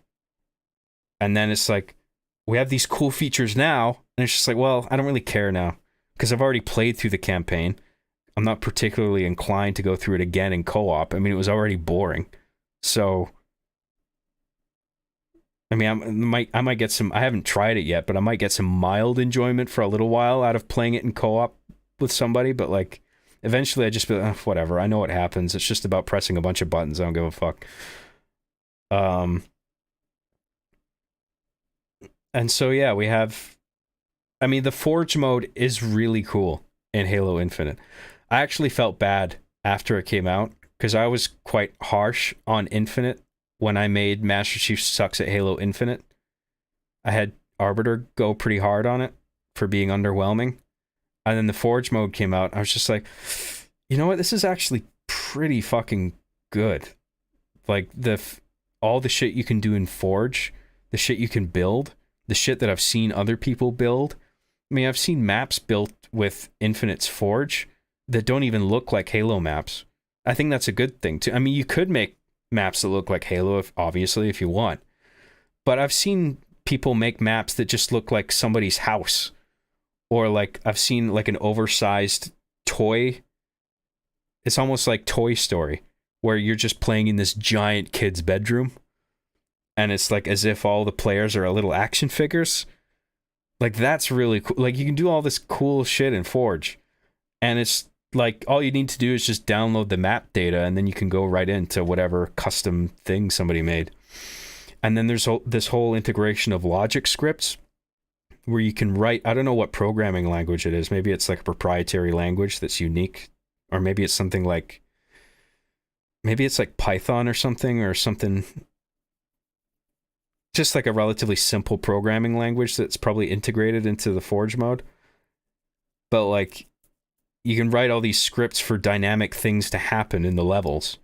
And then it's like, we have these cool features now. And it's just like, well, I don't really care now. Because I've already played through the campaign. I'm not particularly inclined to go through it again in co-op. I mean, it was already boring. So, I mean, I might get some, I haven't tried it yet, but I might get some mild enjoyment for a little while out of playing it in co-op with somebody. But like, eventually I just be like, whatever, I know what happens. It's just about pressing a bunch of buttons. I don't give a fuck. And so, yeah, we have, I mean, the Forge mode is really cool in Halo Infinite. I actually felt bad after it came out because I was quite harsh on Infinite when I made Master Chief Sucks at Halo Infinite. I had Arbiter go pretty hard on it for being underwhelming. And then the Forge mode came out. I was just like, you know what? This is actually pretty fucking good. Like, all the shit you can do in Forge, the shit you can build, the shit that I've seen other people build. I mean, I've seen maps built with Infinite's Forge that don't even look like Halo maps. I think that's a good thing, too. I mean, you could make maps that look like Halo, obviously, if you want. But I've seen people make maps that just look like somebody's house. Or like I've seen like an oversized toy. It's almost like Toy Story, where you're just playing in this giant kid's bedroom. And it's like as if all the players are little action figures. Like, that's really cool. Like, you can do all this cool shit in Forge. And it's like all you need to do is just download the map data, and then you can go right into whatever custom thing somebody made. And then there's this whole integration of logic scripts where you can write, I don't know what programming language it is. Maybe it's like a proprietary language that's unique, or maybe it's something like, maybe it's like Python or something just like a relatively simple programming language that's probably integrated into the Forge mode. But like, you can write all these scripts for dynamic things to happen in the levels,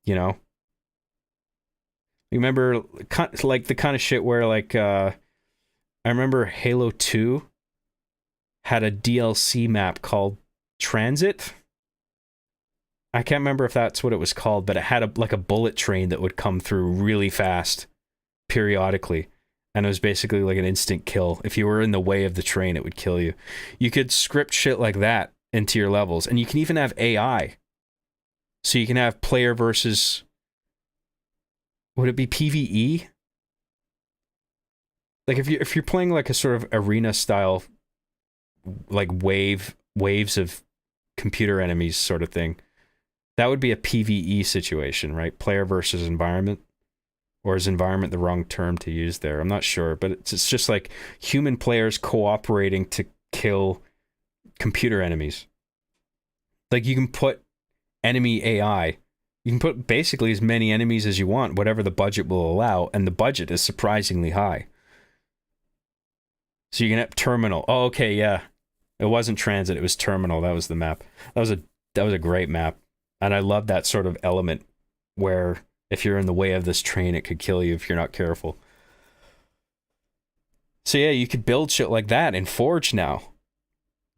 you know? You remember like the kind of shit where like, I remember Halo 2 had a DLC map called Transit. I can't remember if that's what it was called, but it had a bullet train that would come through really fast periodically. And it was basically like an instant kill. If you were in the way of the train, it would kill you. You could script shit like that into your levels. And you can even have AI. So you can have player versus... Would it be PvE? Like if you're playing like a sort of arena style, like waves of computer enemies sort of thing, that would be a PvE situation, right? Player versus environment. Or is environment the wrong term to use there? I'm not sure, but it's just like human players cooperating to kill computer enemies. Like, you can put enemy AI. You can put basically as many enemies as you want, whatever the budget will allow, and the budget is surprisingly high. So you can have Terminal. Oh, okay, yeah. It wasn't Transit, it was Terminal. That was the map. That was a great map. And I love that sort of element where if you're in the way of this train, it could kill you if you're not careful. So yeah, you could build shit like that in Forge now.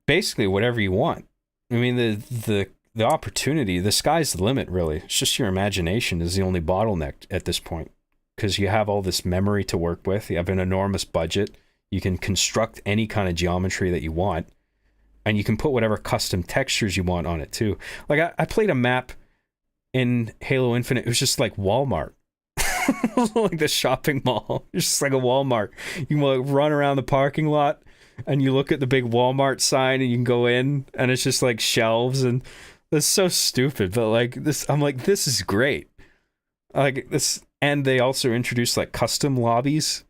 Basically whatever you want. I mean, the opportunity, the sky's the limit, really. It's just your imagination is the only bottleneck at this point. Because you have all this memory to work with. You have an enormous budget. You can construct any kind of geometry that you want. And you can put whatever custom textures you want on it, too. Like, I played a map in Halo Infinite. It was just like Walmart. Like the shopping mall. It's just like a Walmart. You can like run around the parking lot and you look at the big Walmart sign and you can go in and it's just like shelves, and that's so stupid. But like this, I'm like, this is great. Like this, and they also introduced like custom lobbies.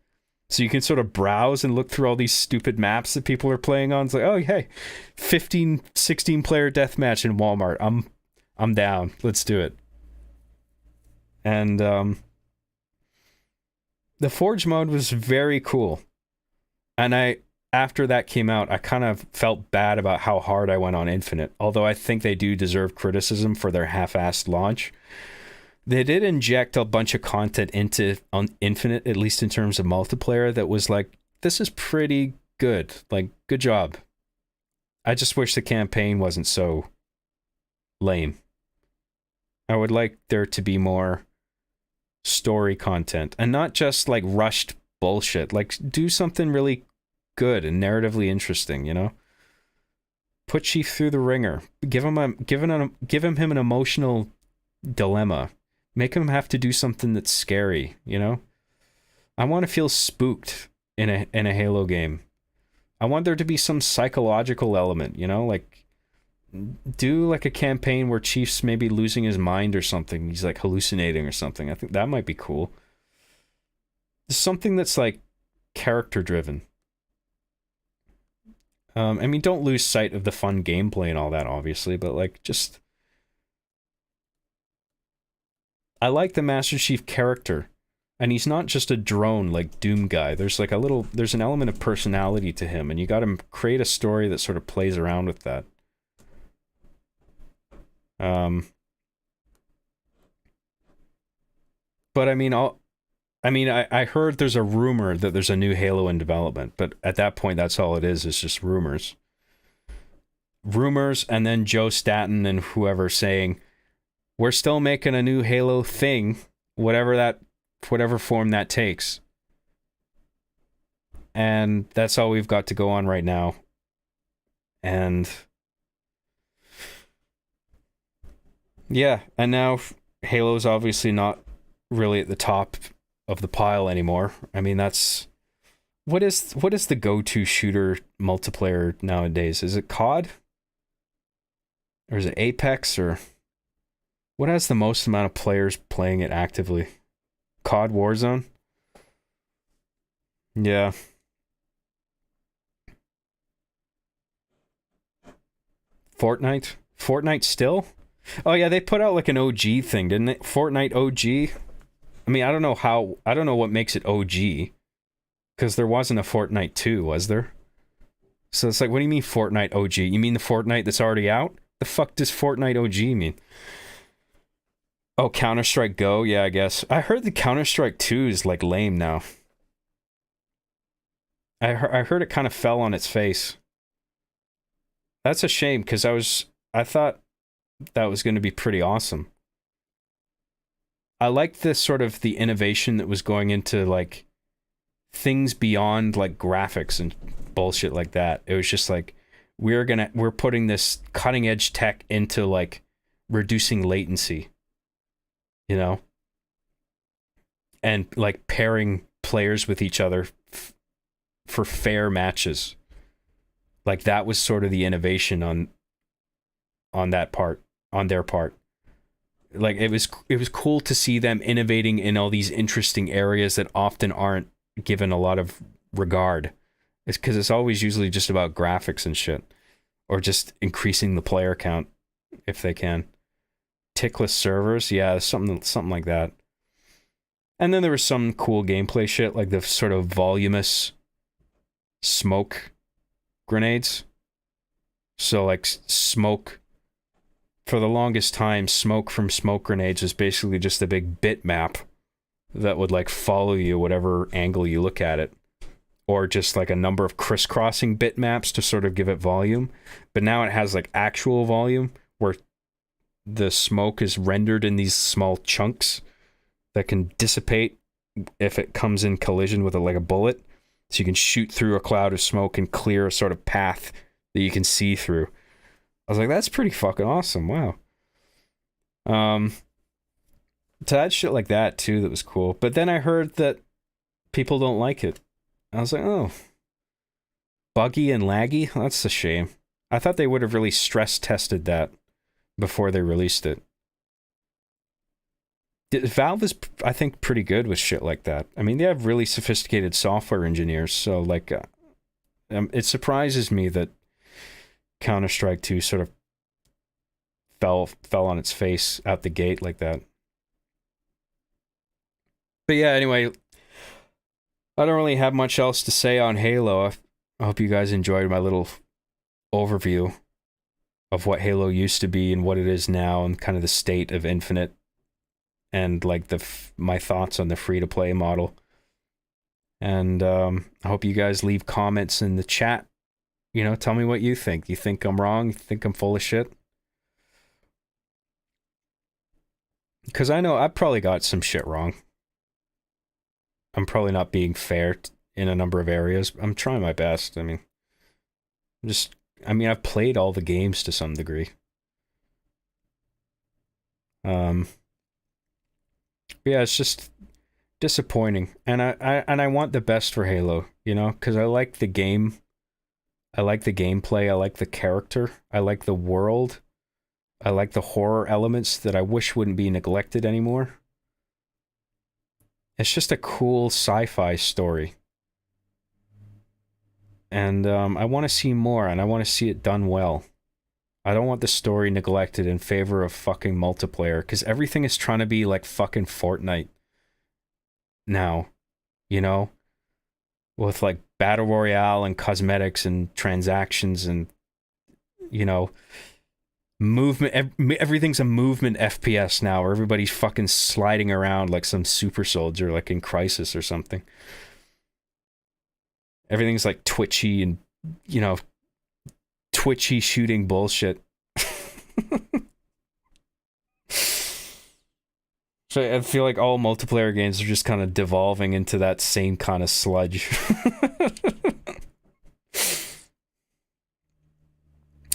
So you can sort of browse and look through all these stupid maps that people are playing on. It's like, oh, hey, 15, 16 player deathmatch in Walmart. I'm down. Let's do it. And The Forge mode was very cool. And after that came out, I kind of felt bad about how hard I went on Infinite. Although I think they do deserve criticism for their half-assed launch. They did inject a bunch of content into on Infinite, at least in terms of multiplayer, that was like, this is pretty good. Like, good job. I just wish the campaign wasn't so lame. I would like there to be more story content and not just like rushed bullshit. Like, do something really good and narratively interesting, you know? Put Chief through the ringer. Give him an emotional dilemma. Make him have to do something that's scary, you know? I want to feel spooked in a Halo game. I want there to be some psychological element, you know? Like, do like a campaign where Chief's maybe losing his mind or something. He's like hallucinating or something. I think that might be cool. Something that's like character driven. I mean, don't lose sight of the fun gameplay and all that, obviously, but like, just... I like the Master Chief character, and he's not just a drone like Doom guy. There's like there's an element of personality to him, and you got to create a story that sort of plays around with that. But I mean, I heard there's a rumor that there's a new Halo in development, but at that point, that's all it is just rumors. Rumors, and then Joe Staten and whoever saying, we're still making a new Halo thing, whatever form that takes. And that's all we've got to go on right now. And yeah, and now Halo's obviously not really at the top of the pile anymore. I mean, that's what is the go-to shooter multiplayer nowadays? Is it COD? Or is it Apex? Or what has the most amount of players playing it actively? COD Warzone? Yeah. Fortnite? Fortnite still? Oh yeah, they put out like an OG thing, didn't they? Fortnite OG? I mean, I don't know what makes it OG. Because there wasn't a Fortnite 2, was there? So it's like, what do you mean Fortnite OG? You mean the Fortnite that's already out? The fuck does Fortnite OG mean? Oh, Counter-Strike Go? Yeah, I guess. I heard the Counter-Strike 2 is like lame now. I heard it kind of fell on its face. That's a shame, because I thought that was going to be pretty awesome. I liked this sort of the innovation that was going into like things beyond like graphics and bullshit like that. It was just like, we're putting this cutting edge tech into like reducing latency, you know, and like pairing players with each other for fair matches. Like that was sort of the innovation on their part. Like it was cool to see them innovating in all these interesting areas that often aren't given a lot of regard. It's because it's always usually just about graphics and shit, or just increasing the player count if they can. Tickless servers, yeah, something like that. And then there was some cool gameplay shit, like the sort of voluminous smoke grenades. So like smoke, for the longest time, smoke from smoke grenades was basically just a big bitmap that would like follow you whatever angle you look at it, or just like a number of crisscrossing bitmaps to sort of give it volume. But now it has like actual volume where the smoke is rendered in these small chunks that can dissipate if it comes in collision with like a bullet. So you can shoot through a cloud of smoke and clear a sort of path that you can see through. I was like, that's pretty fucking awesome. Wow. To add shit like that too, that was cool. But then I heard that people don't like it. I was like, oh, buggy and laggy? That's a shame. I thought they would have really stress tested that before they released it. Valve is, I think, pretty good with shit like that. I mean, they have really sophisticated software engineers, so like, it surprises me that Counter-Strike 2 sort of fell on its face out the gate like that. But yeah, anyway, I don't really have much else to say on Halo. I hope you guys enjoyed my little overview of what Halo used to be and what it is now, and kind of the state of Infinite, and like my thoughts on the free-to-play model. And I hope you guys leave comments in the chat. You know, tell me what you think. You think I'm wrong? You think I'm full of shit? Because I know I probably got some shit wrong. I'm probably not being fair in a number of areas. I'm trying my best. I mean, I've played all the games to some degree. Yeah, it's just disappointing, and I want the best for Halo, you know, because I like the game, I like the gameplay, I like the character, I like the world, I like the horror elements that I wish wouldn't be neglected anymore. It's just a cool sci-fi story, and I want to see more, and I want to see it done well. I don't want the story neglected in favor of fucking multiplayer, because everything is trying to be like fucking Fortnite now, you know, with like battle royale and cosmetics and transactions and, you know, movement. Everything's a movement FPS now, where everybody's fucking sliding around like some super soldier, like in Crisis or something. Everything's like twitchy and, you know, twitchy shooting bullshit. So I feel like all multiplayer games are just kind of devolving into that same kind of sludge.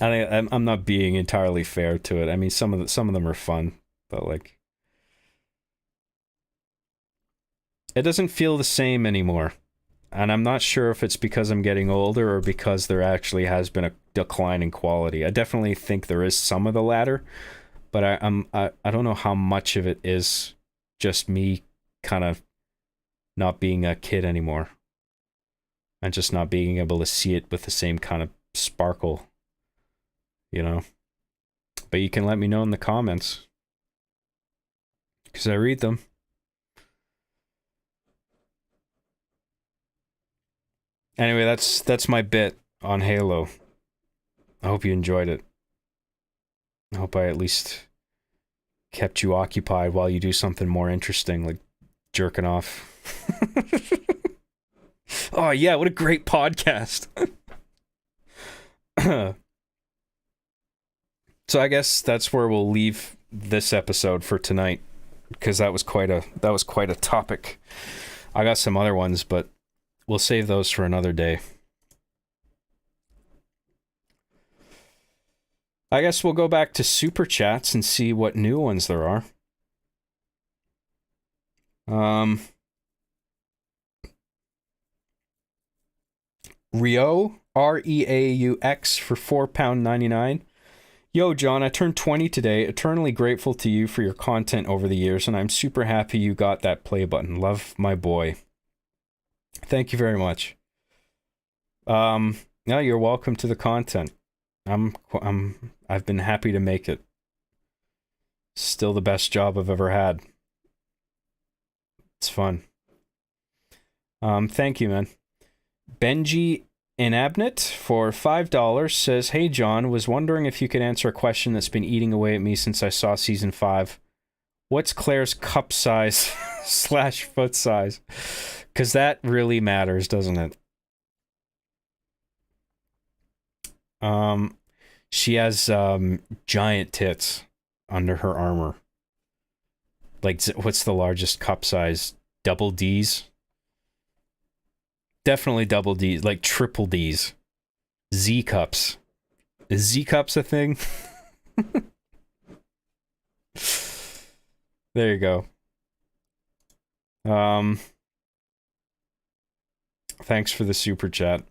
I'm not being entirely fair to it. I mean, some of them are fun, but like, it doesn't feel the same anymore. And I'm not sure if it's because I'm getting older or because there actually has been a decline in quality. I definitely think there is some of the latter, but I don't know how much of it is just me kind of not being a kid anymore and just not being able to see it with the same kind of sparkle, you know. But you can let me know in the comments, because I read them. Anyway, that's my bit on Halo. I hope you enjoyed it. I hope I at least kept you occupied while you do something more interesting, like jerking off. Oh yeah, what a great podcast. So I guess that's where we'll leave this episode for tonight, because that was quite a topic. I got some other ones, but we'll save those for another day. I guess we'll go back to super chats and see what new ones there are. Rio, REAUX for £4.99. Yo, John, I turned 20 today. Eternally grateful to you for your content over the years, and I'm super happy you got that play button. Love, my boy. Thank you very much. No, you're welcome to the content. I've been happy to make it. Still the best job I've ever had. It's fun. Thank you, man. Benji Inabnet for $5 says, "Hey John, was wondering if you could answer a question that's been eating away at me since I saw season 5. What's Claire's cup size / foot size? Because that really matters, doesn't it?" She has giant tits under her armor. Like, what's the largest cup size? Double D's? Definitely double D's, like triple D's. Z cups. Is Z cups a thing? There you go. Thanks for the super chat.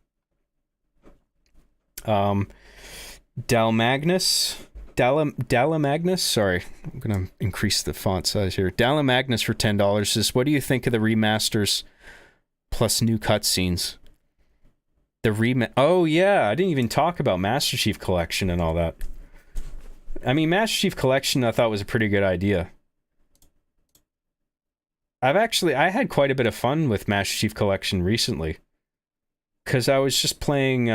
Dalamagnus, sorry, I'm gonna increase the font size here. Dalamagnus for $10 says, "What do you think of the remasters plus new cutscenes?" Oh yeah, I didn't even talk about Master Chief Collection and all that. I mean, Master Chief Collection I thought was a pretty good idea. I had quite a bit of fun with Master Chief Collection recently. Because I was just playing,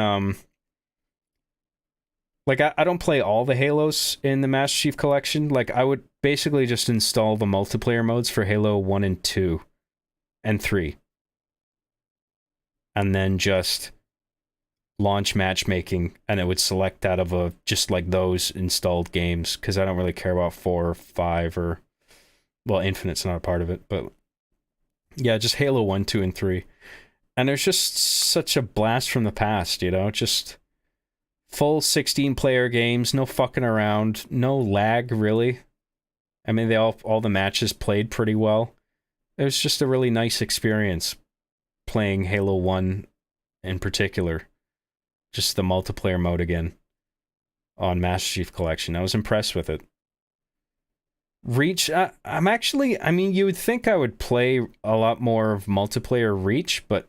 like, I don't play all the Halos in the Master Chief Collection. Like, I would basically just install the multiplayer modes for Halo 1 and 2 and 3. And then just launch matchmaking, and it would select out of just like those installed games, because I don't really care about 4 or 5 or, well, Infinite's not a part of it, but yeah, just Halo 1, 2, and 3. And there's just such a blast from the past, you know? Just full 16-player games, no fucking around, no lag, really. I mean, all the matches played pretty well. It was just a really nice experience playing Halo 1 in particular. Just the multiplayer mode again on Master Chief Collection. I was impressed with it. Reach, I'm actually, I mean, you would think I would play a lot more of multiplayer Reach, but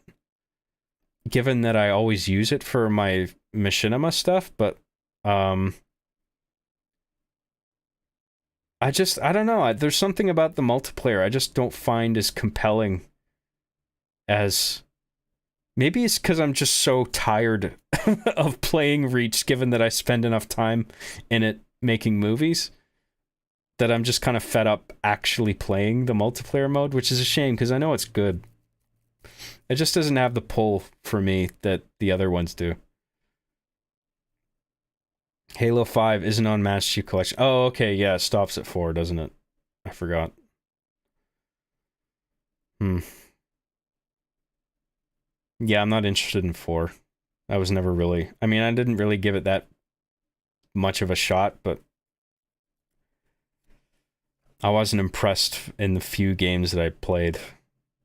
given that I always use it for my machinima stuff, but I don't know. There's something about the multiplayer I just don't find as compelling as, maybe it's because I'm just so tired of playing Reach, given that I spend enough time in it making movies, that I'm just kind of fed up actually playing the multiplayer mode, which is a shame because I know it's good. It just doesn't have the pull for me that the other ones do. Halo 5 isn't on Master Chief Collection. Oh, okay, yeah, it stops at 4, doesn't it? I forgot. Yeah, I'm not interested in 4. I was never really... I mean, I didn't really give it that much of a shot, but I wasn't impressed in the few games that I played.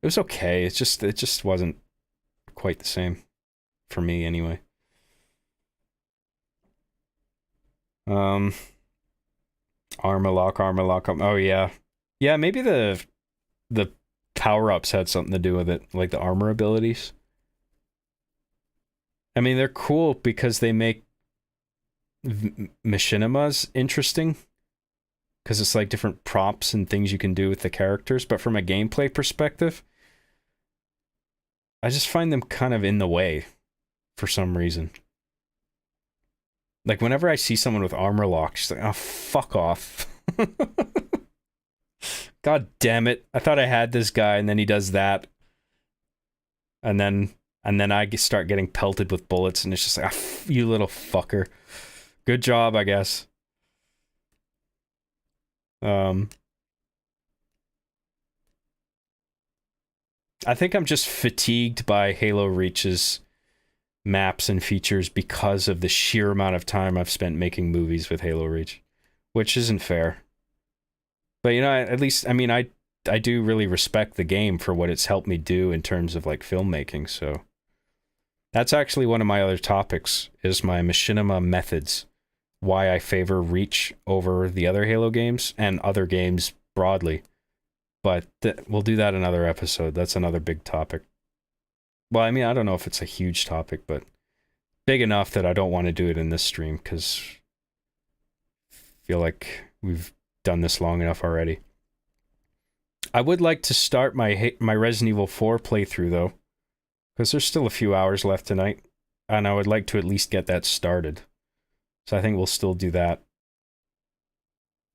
It was okay. It just wasn't quite the same for me anyway. Armor lock. Oh yeah. Yeah, maybe the power-ups had something to do with it, like the armor abilities. I mean, they're cool because they make machinimas interesting, because it's like different props and things you can do with the characters, but from a gameplay perspective, I just find them kind of in the way for some reason. Like, whenever I see someone with armor lock, she's like, oh, fuck off. God damn it. I thought I had this guy, and then he does that. And then I start getting pelted with bullets, and it's just like, you little fucker. Good job, I guess. I think I'm just fatigued by Halo Reach's maps and features because of the sheer amount of time I've spent making movies with Halo Reach, which isn't fair. But, you know, at least, I mean, I do really respect the game for what it's helped me do in terms of, like, filmmaking, so... That's actually one of my other topics, is my machinima methods. Why I favor Reach over the other Halo games, and other games broadly. But we'll do that another episode. That's another big topic. Well, I mean, I don't know if it's a huge topic, but big enough that I don't want to do it in this stream, because I feel like we've done this long enough already. I would like to start my Resident Evil 4 playthrough, though, because there's still a few hours left tonight, and I would like to at least get that started. So I think we'll still do that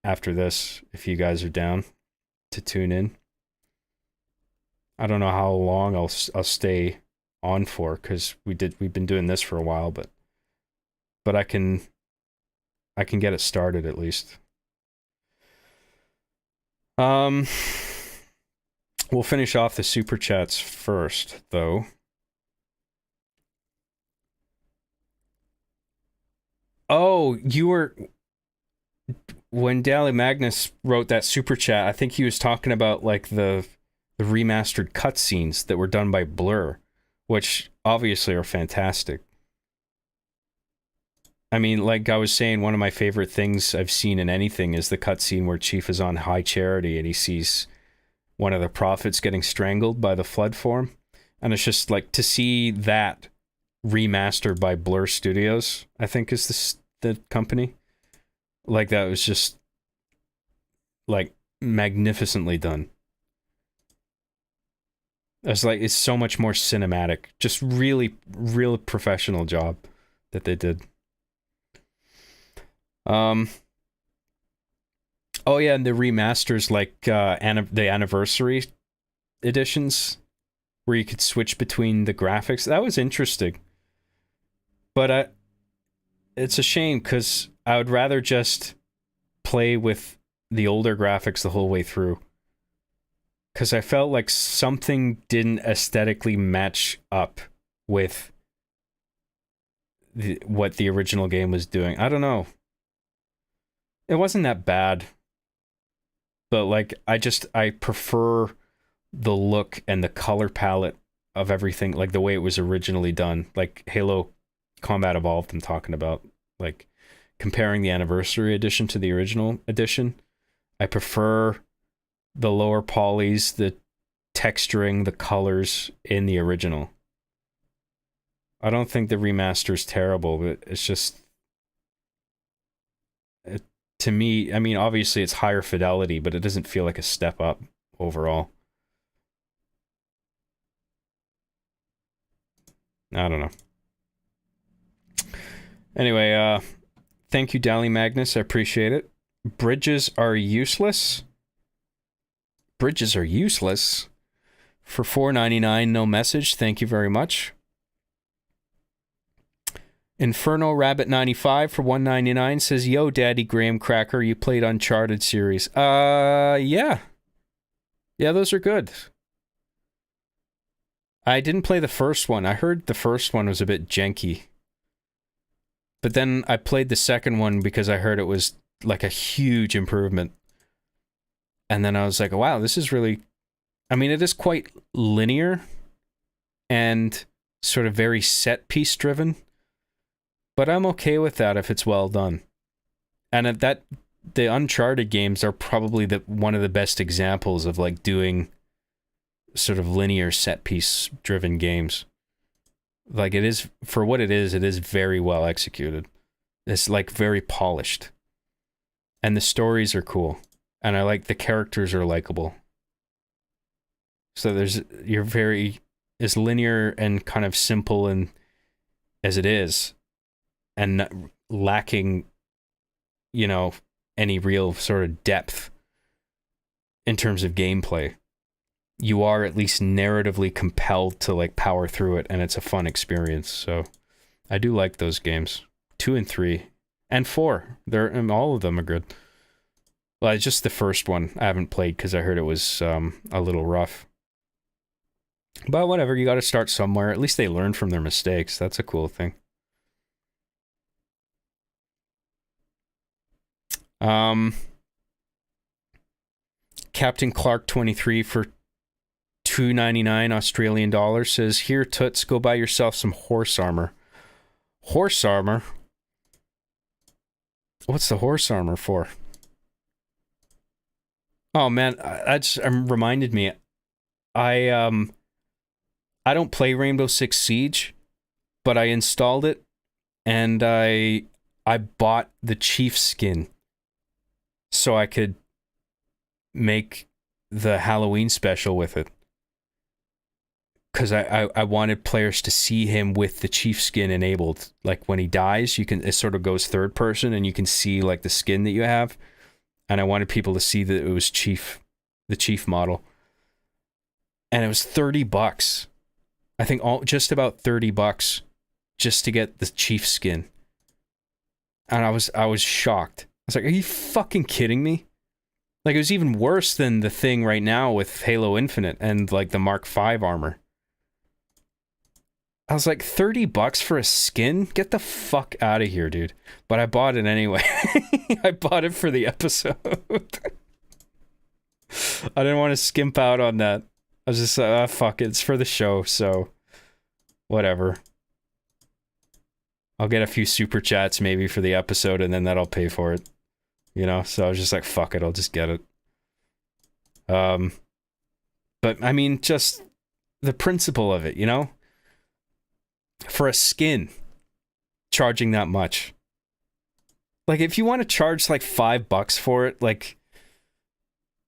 after this, if you guys are down to tune in. I don't know how long I'll stay on for, because we've been doing this for a while, but I can get it started at least. We'll finish off the super chats first, though. Oh, you were... When Dally Magnus wrote that super chat, I think he was talking about, like, the remastered cutscenes that were done by Blur, which obviously are fantastic. I mean, like I was saying, one of my favorite things I've seen in anything is the cutscene where Chief is on High Charity and he sees one of the prophets getting strangled by the flood form. And it's just like, to see that remastered by Blur Studios, I think is the company. Like, that was just, like, magnificently done. It's like it's so much more cinematic. Just really, real professional job that they did. Um. Oh yeah, and the remasters, like the anniversary editions, where you could switch between the graphics. That was interesting, but it's a shame because I would rather just play with the older graphics the whole way through. Because I felt like something didn't aesthetically match up with what the original game was doing. I don't know. It wasn't that bad, but like I prefer the look and the color palette of everything, like the way it was originally done. Like Halo Combat Evolved, I'm talking about. Like comparing the anniversary edition to the original edition, I prefer the lower polys, the texturing, the colors in the original. I don't think the remaster is terrible, but it's just to me, I mean, obviously it's higher fidelity, but it doesn't feel like a step up overall. I don't know. Anyway, thank you, Dally Magnus. I appreciate it. Bridges are useless. Bridges are useless. For $4.99, no message. Thank you very much. Inferno Rabbit 95 for $1.99 says, "Yo, Daddy Graham Cracker, you played Uncharted series." Yeah. Yeah, those are good. I didn't play the first one. I heard the first one was a bit janky. But then I played the second one because I heard it was like a huge improvement. And then I was like, wow, this is really... I mean, it is quite linear and sort of very set-piece driven. But I'm okay with that if it's well done. And the Uncharted games are probably one of the best examples of like doing sort of linear set-piece driven games. Like it is, for what it is very well executed. It's like very polished. And the stories are cool. And I like the characters are likable. So you're very as linear and kind of simple and as it is, and lacking, you know, any real sort of depth in terms of gameplay. You are at least narratively compelled to like power through it, and it's a fun experience. So I do like those games. 2 and 3 and 4. All of them are good. Well, it's just the first one I haven't played because I heard it was a little rough. But whatever, you got to start somewhere. At least they learn from their mistakes. That's a cool thing. Captain Clark 23 for $2.99 Australian dollars says, "Here, Toots, go buy yourself some horse armor." Horse armor? What's the horse armor for? Oh man, that's reminded me. I don't play Rainbow Six Siege, but I installed it and I bought the Chief skin so I could make the Halloween special with it. Because I wanted players to see him with the Chief skin enabled. Like when he dies, it sort of goes third person and you can see like the skin that you have. And I wanted people to see that it was the Chief model. And it was $30. I think just about $30 just to get the Chief skin. And I was shocked. I was like, are you fucking kidding me? Like, it was even worse than the thing right now with Halo Infinite and like the Mark V armor. I was like, $30 for a skin? Get the fuck out of here, dude. But I bought it anyway. I bought it for the episode. I didn't want to skimp out on that. I was just like, fuck it. It's for the show, so whatever. I'll get a few super chats maybe for the episode, and then that'll pay for it. You know? So I was just like, fuck it. I'll just get it. But I mean, just the principle of it, you know? For a skin, charging that much. Like, if you want to charge like $5 for it, like,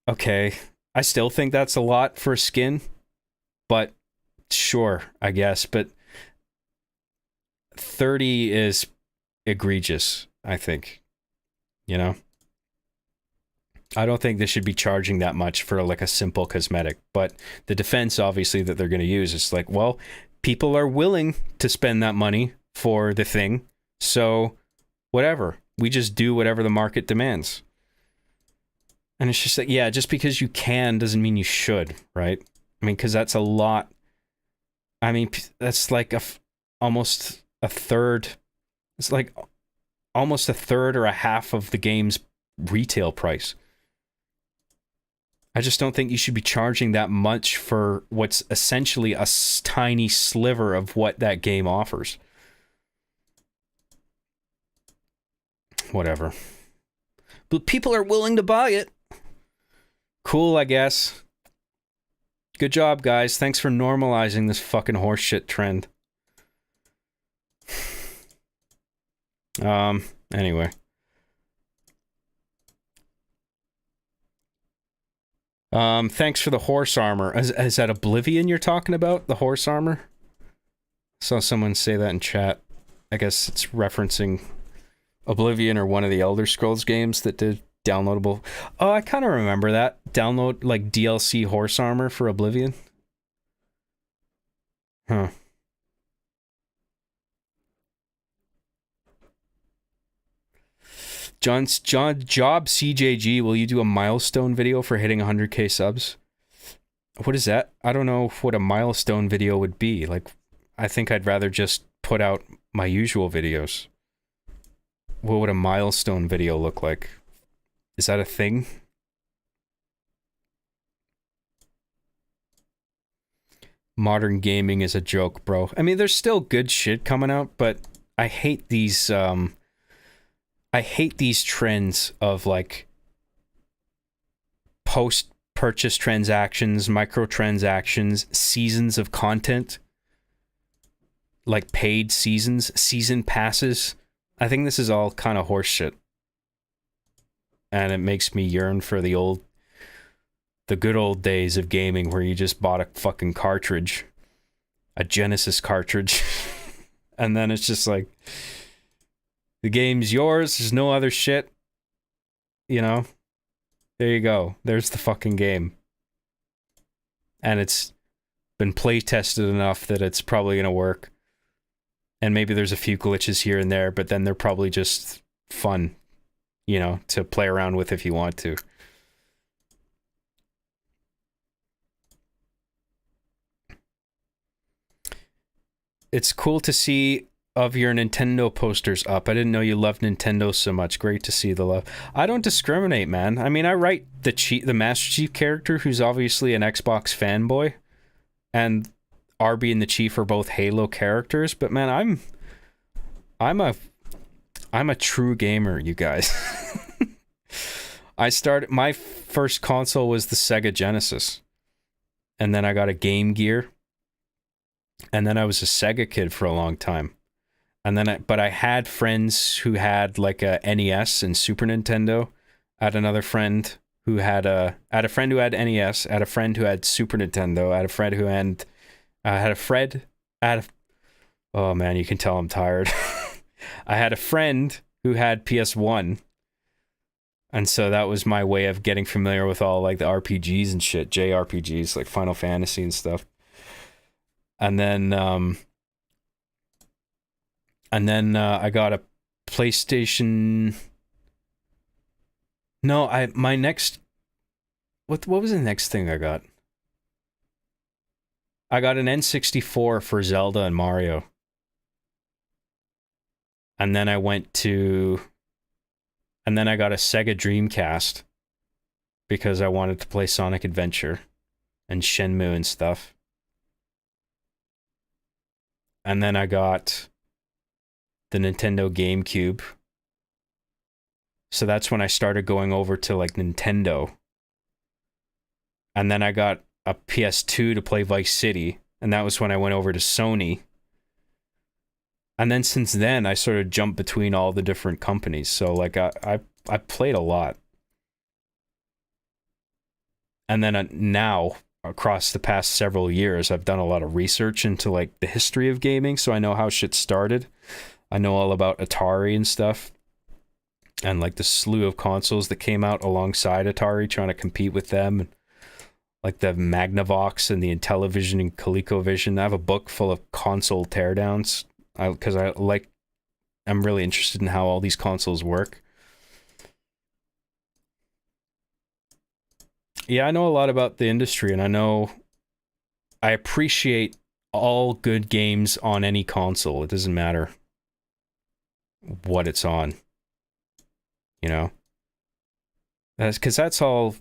okay, I still think that's a lot for a skin. But sure, I guess. But 30 is egregious, I think. You know? I don't think they should be charging that much for like a simple cosmetic. But the defense, obviously, that they're going to use is like, well, people are willing to spend that money for the thing. So whatever. We just do whatever the market demands. And it's just like, yeah, just because you can doesn't mean you should, right? I mean, because that's a lot. I mean, that's like almost a third. It's like almost a third or a half of the game's retail price. I just don't think you should be charging that much for what's essentially a tiny sliver of what that game offers. Whatever. But people are willing to buy it. Cool, I guess. Good job, guys. Thanks for normalizing this fucking horseshit trend. Anyway. Thanks for the horse armor. Is that Oblivion you're talking about? The horse armor? Saw someone say that in chat. I guess it's referencing Oblivion or one of the Elder Scrolls games that did downloadable. Oh, I kind of remember that. Download, like, DLC horse armor for Oblivion. Huh. Job CJG, will you do a milestone video for hitting 100k subs? What is that? I don't know what a milestone video would be. Like, I think I'd rather just put out my usual videos. What would a milestone video look like? Is that a thing? Modern gaming is a joke, bro. I mean, there's still good shit coming out, but I hate these, trends of, like, post-purchase transactions, microtransactions, seasons of content, like paid seasons, season passes. I think this is all kind of horseshit. And it makes me yearn for the good old days of gaming where you just bought a fucking cartridge, a Genesis cartridge, and then it's just like, the game's yours, there's no other shit, you know? There you go. There's the fucking game. And it's been play tested enough that it's probably gonna work. And maybe there's a few glitches here and there, but then they're probably just fun, you know, to play around with if you want to. It's cool to see of your Nintendo posters up. I didn't know you loved Nintendo so much. Great to see the love. I don't discriminate, man. I mean, I write the Master Chief character, who's obviously an Xbox fanboy, and Arby and the Chief are both Halo characters. But man, I'm a true gamer, you guys. My first console was the Sega Genesis, and then I got a Game Gear, and then I was a Sega kid for a long time. And then but I had friends who had like a NES and Super Nintendo. I had another friend who had I had a friend who had NES. I had a friend who had Super Nintendo. I had a friend who oh man, you can tell I'm tired. I had a friend who had PS1. And so that was my way of getting familiar with all like the RPGs and shit, JRPGs, like Final Fantasy and stuff. And then I got a PlayStation. No, my next. What was the next thing I got? I got an N64 for Zelda and Mario. And then I got a Sega Dreamcast because I wanted to play Sonic Adventure and Shenmue and stuff. And then I got the Nintendo GameCube. So that's when I started going over to like Nintendo. And then I got a PS2 to play Vice City, and that was when I went over to Sony. And then since then, I sort of jumped between all the different companies. So like I played a lot. And then now, across the past several years, I've done a lot of research into like the history of gaming, so I know how shit started. I know all about Atari and stuff, and like the slew of consoles that came out alongside Atari, trying to compete with them, like the Magnavox and the Intellivision and ColecoVision. I have a book full of console teardowns, because I'm really interested in how all these consoles work. Yeah, I know a lot about the industry, and I appreciate all good games on any console. It doesn't matter what it's on, you know? Because that's all,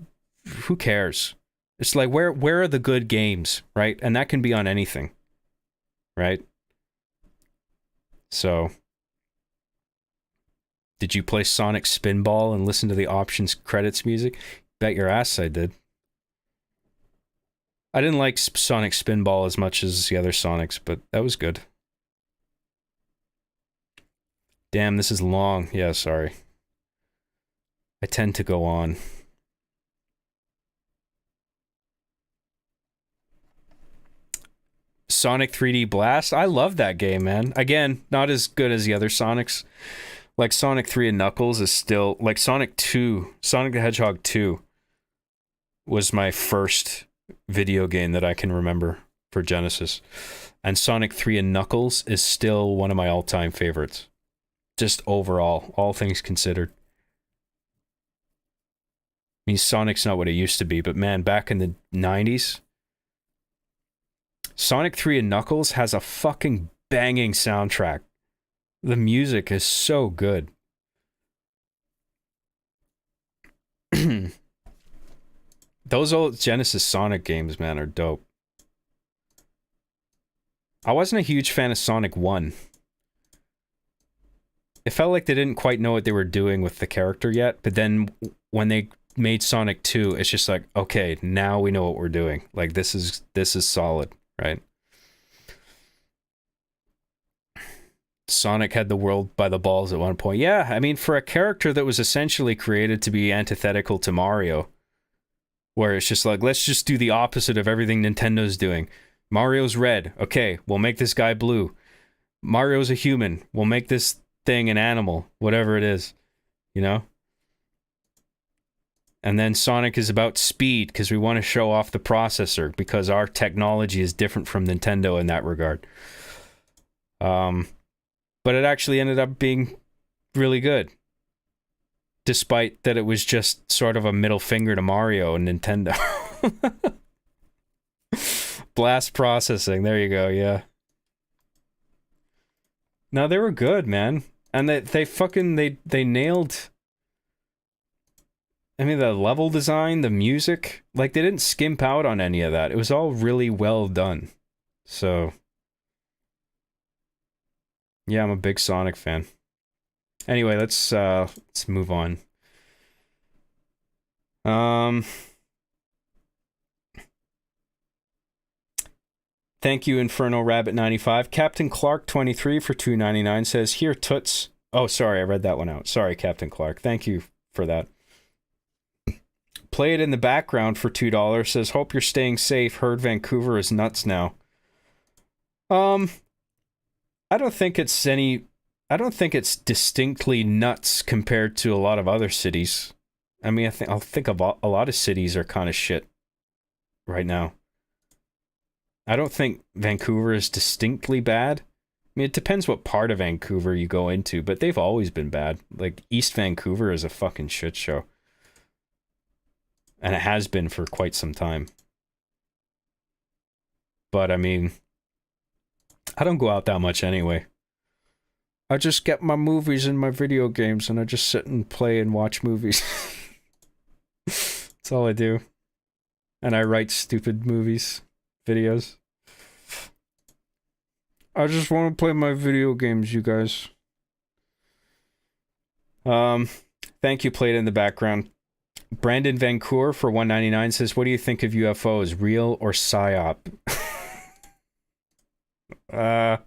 who cares? It's like, where are the good games, right? And that can be on anything, right? So, did you play Sonic Spinball and listen to the options credits music? Bet your ass I did. I didn't like Sonic Spinball as much as the other Sonics, but that was good. Damn, this is long. Yeah, sorry. I tend to go on. Sonic 3D Blast? I love that game, man. Again, not as good as the other Sonics. Like Sonic 3 and Knuckles is still... Like Sonic 2, Sonic the Hedgehog 2 was my first video game that I can remember for Genesis. And Sonic 3 and Knuckles is still one of my all-time favorites. Just overall, all things considered. I mean, Sonic's not what it used to be, but man, back in the 90s, Sonic 3 and Knuckles has a fucking banging soundtrack. The music is so good. Those old Genesis Sonic games, man, are dope. I wasn't a huge fan of Sonic 1. It felt like they didn't quite know what they were doing with the character yet, but then when they made Sonic 2, it's just like, okay, now we know what we're doing. Like, this is solid, right? Sonic had the world by the balls at one point. Yeah, I mean, for a character that was essentially created to be antithetical to Mario, where it's just like, let's just do the opposite of everything Nintendo's doing. Mario's red. Okay, we'll make this guy blue. Mario's a human. We'll make this thing an animal, whatever it is, you know? And then Sonic is about speed because we want to show off the processor because our technology is different from Nintendo in that regard. But it actually ended up being really good. Despite that it was just sort of a middle finger to Mario and Nintendo. Blast processing, there you go, yeah. No, they were good, man. And they nailed... I mean, the level design, the music, like, they didn't skimp out on any of that. It was all really well done. So... yeah, I'm a big Sonic fan. Anyway, let's move on. Thank you, Inferno Rabbit 95. Captain Clark 23 for $2.99 says, "Here, toots." Oh, sorry, I read that one out. Sorry, Captain Clark. Thank you for that. Play It in the Background for $2 says, "Hope you're staying safe. Heard Vancouver is nuts now." I don't think it's distinctly nuts compared to a lot of other cities. I mean, I'll think of a lot of cities are kind of shit right now. I don't think Vancouver is distinctly bad. I mean, it depends what part of Vancouver you go into, but they've always been bad. Like, East Vancouver is a fucking shit show. And it has been for quite some time. But, I mean, I don't go out that much anyway. I just get my movies and my video games, and I just sit and play and watch movies. That's all I do. And I write stupid movies, videos. I just want to play my video games, you guys. Thank you, Played in the Background. Brandon Vancour for $1.99 says, "What do you think of UFOs? Real or psyop?" I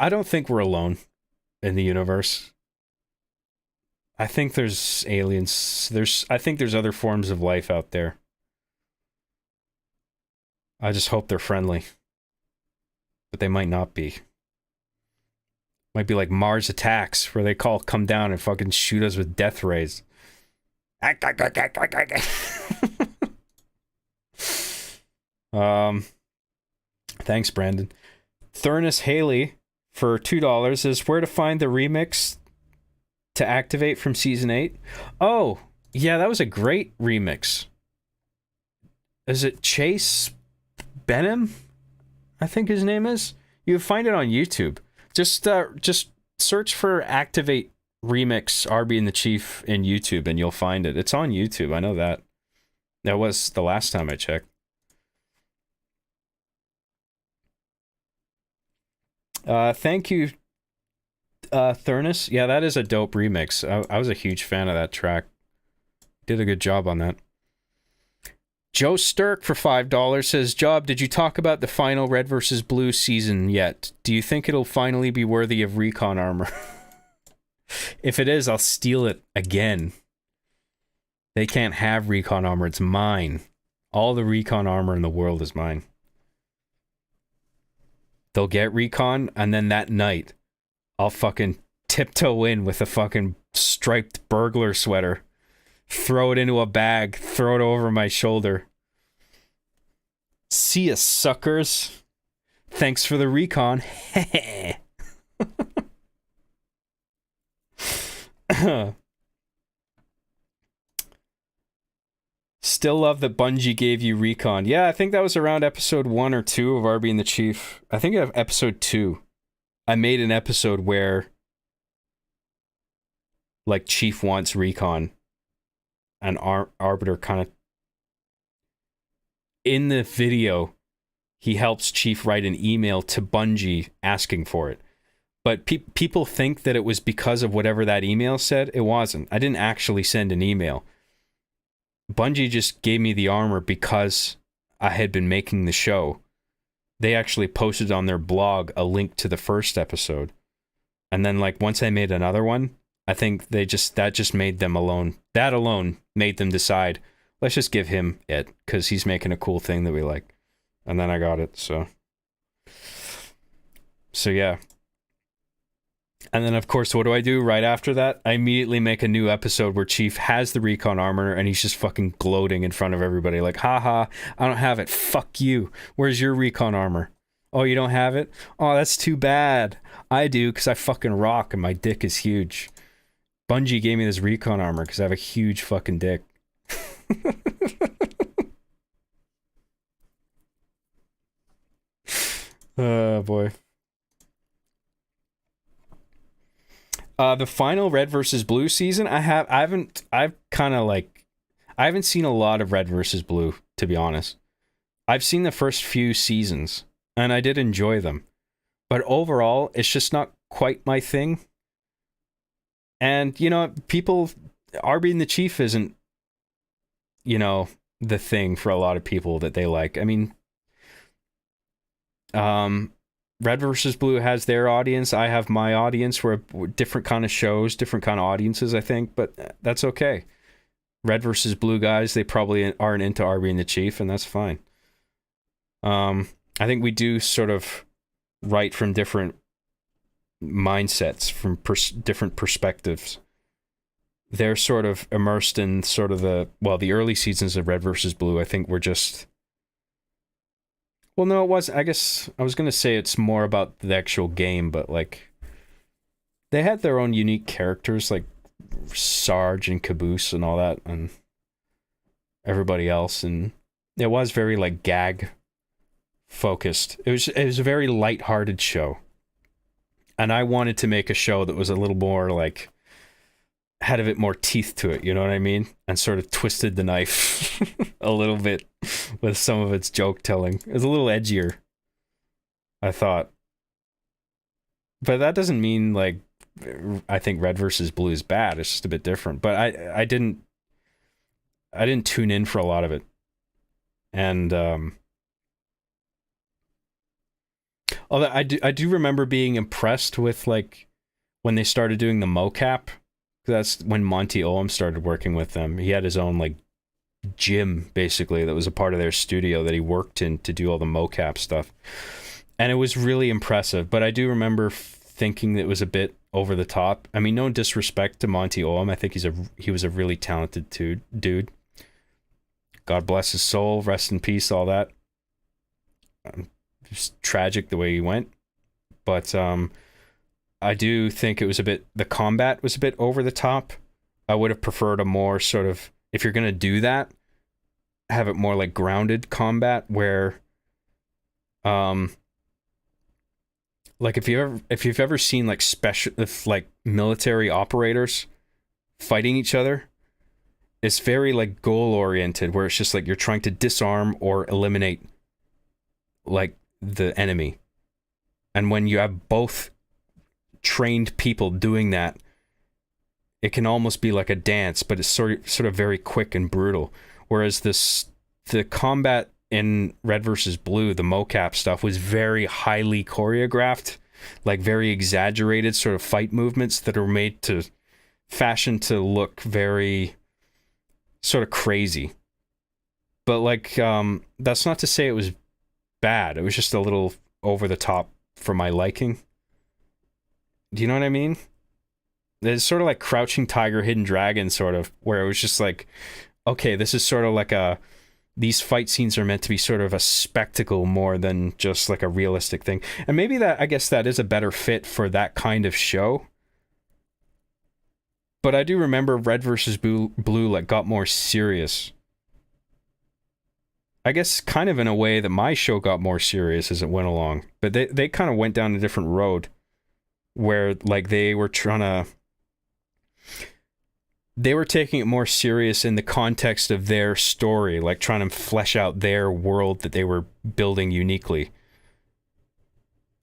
don't think we're alone in the universe. I think there's aliens. I think there's other forms of life out there. I just hope they're friendly. But they might not be. Might be like Mars Attacks, where they come down and fucking shoot us with death rays. Thanks, Brandon. Thurnis Haley for $2 is where to find the remix to activate from season 8. Oh, yeah, that was a great remix. Is it Chase Benham? I think his name is. You find it on YouTube. Just search for Activate Remix Arby and the Chief in YouTube and you'll find it. It's on YouTube. I know that. That was the last time I checked. Thank you, Thurnis. Yeah, that is a dope remix. I was a huge fan of that track. Did a good job on that. Joe Sturk for $5 says, Job, did you talk about the final Red vs. Blue season yet? Do you think it'll finally be worthy of recon armor? If it is, I'll steal it again. They can't have recon armor. It's mine. All the recon armor in the world is mine. They'll get recon, and then that night, I'll fucking tiptoe in with a fucking striped burglar sweater. Throw it into a bag, throw it over my shoulder. See ya, suckers. Thanks for the recon. Still love that Bungie gave you recon. Yeah, I think that was around episode 1 or 2 of Arby and the Chief. I think of episode 2. I made an episode where like Chief wants recon. And Arbiter kind of... In the video, he helps Chief write an email to Bungie asking for it. But people think that it was because of whatever that email said. It wasn't. I didn't actually send an email. Bungie just gave me the armor because I had been making the show. They actually posted on their blog a link to the first episode. And then like once I made another one, I think that just made them alone. That alone made them decide, let's just give him it because he's making a cool thing that we like. And then I got it, so yeah. And then, of course, what do I do right after that? I immediately make a new episode where Chief has the recon armor and he's just fucking gloating in front of everybody. Like, haha, I don't have it. Fuck you. Where's your recon armor? Oh, you don't have it? Oh, that's too bad. I do because I fucking rock and my dick is huge. Bungie gave me this recon armor because I have a huge fucking dick. Oh, boy. The final Red versus Blue season, I haven't seen a lot of Red versus Blue, to be honest. I've seen the first few seasons, and I did enjoy them. But overall, it's just not quite my thing. And, you know, Arby and the Chief isn't, you know, the thing for a lot of people that they like. I mean, Red versus Blue has their audience. I have my audience. We're different kind of shows, different kind of audiences, I think, but that's okay. Red versus Blue guys, they probably aren't into Arby and the Chief, and that's fine. I think we do sort of write from different mindsets, from different perspectives. They're sort of immersed in sort of the early seasons of Red versus Blue. I think we're just... Well, no, it wasn't. I guess I was going to say it's more about the actual game, but, like, they had their own unique characters, like Sarge and Caboose and all that, and everybody else, and it was very, like, gag-focused. It was a very light-hearted show, and I wanted to make a show that was a little more, like, had a bit more teeth to it, you know what I mean? And sort of twisted the knife a little bit with some of its joke telling. It was a little edgier, I thought. But that doesn't mean, like, I think Red versus Blue is bad. It's just a bit different. But I didn't tune in for a lot of it. And although I do remember being impressed with, like, when they started doing the mocap That's when Monty Oum started working with them. He had his own like gym basically that was a part of their studio that he worked in to do all the mocap stuff. And it was really impressive, but I do remember thinking that it was a bit over the top. I mean, no disrespect to Monty Oum. I think he was a really talented dude. God bless his soul, rest in peace, all that. It's tragic the way he went. But I do think the combat was a bit over the top. I would have preferred a more sort of, if you're going to do that, have it more like grounded combat where, like if you've ever seen like military operators fighting each other, it's very like goal oriented where it's just like you're trying to disarm or eliminate like the enemy. And when you have both trained people doing that, it can almost be like a dance, but it's sort of very quick and brutal. Whereas the combat in Red vs. Blue, the mocap stuff, was very highly choreographed, like very exaggerated sort of fight movements that are made to fashion to look very sort of crazy. But like, that's not to say it was bad. It was just a little over the top for my liking. Do you know what I mean? It's sort of like Crouching Tiger, Hidden Dragon, sort of, where it was just like, okay, this is sort of like these fight scenes are meant to be sort of a spectacle more than just like a realistic thing. And maybe I guess that is a better fit for that kind of show. But I do remember Red vs. Blue like got more serious. I guess kind of in a way that my show got more serious as it went along. But they kind of went down a different road where like they were taking it more serious in the context of their story, like trying to flesh out their world that they were building uniquely.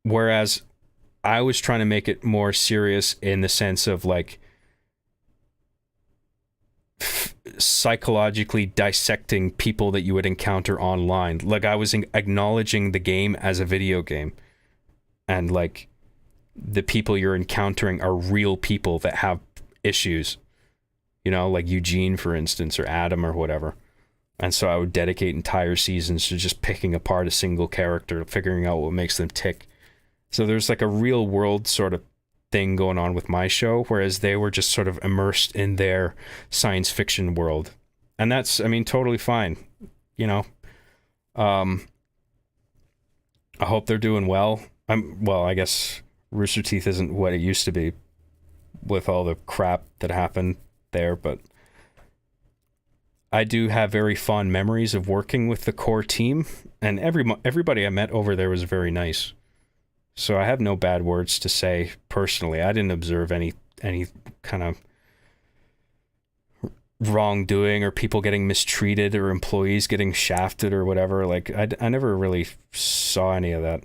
Whereas I was trying to make it more serious in the sense of like psychologically dissecting people that you would encounter online. Like I was acknowledging the game as a video game, and like the people you're encountering are real people that have issues, you know, like Eugene, for instance, or Adam or whatever. And so I would dedicate entire seasons to just picking apart a single character, figuring out what makes them tick. So there's like a real world sort of thing going on with my show, whereas they were just sort of immersed in their science fiction world. And that's, I mean, totally fine, you know. I hope they're doing well. I guess Rooster Teeth isn't what it used to be with all the crap that happened there, but I do have very fond memories of working with the core team, and everybody I met over there was very nice. So I have no bad words to say personally. I didn't observe any kind of wrongdoing or people getting mistreated or employees getting shafted or whatever. Like I never really saw any of that.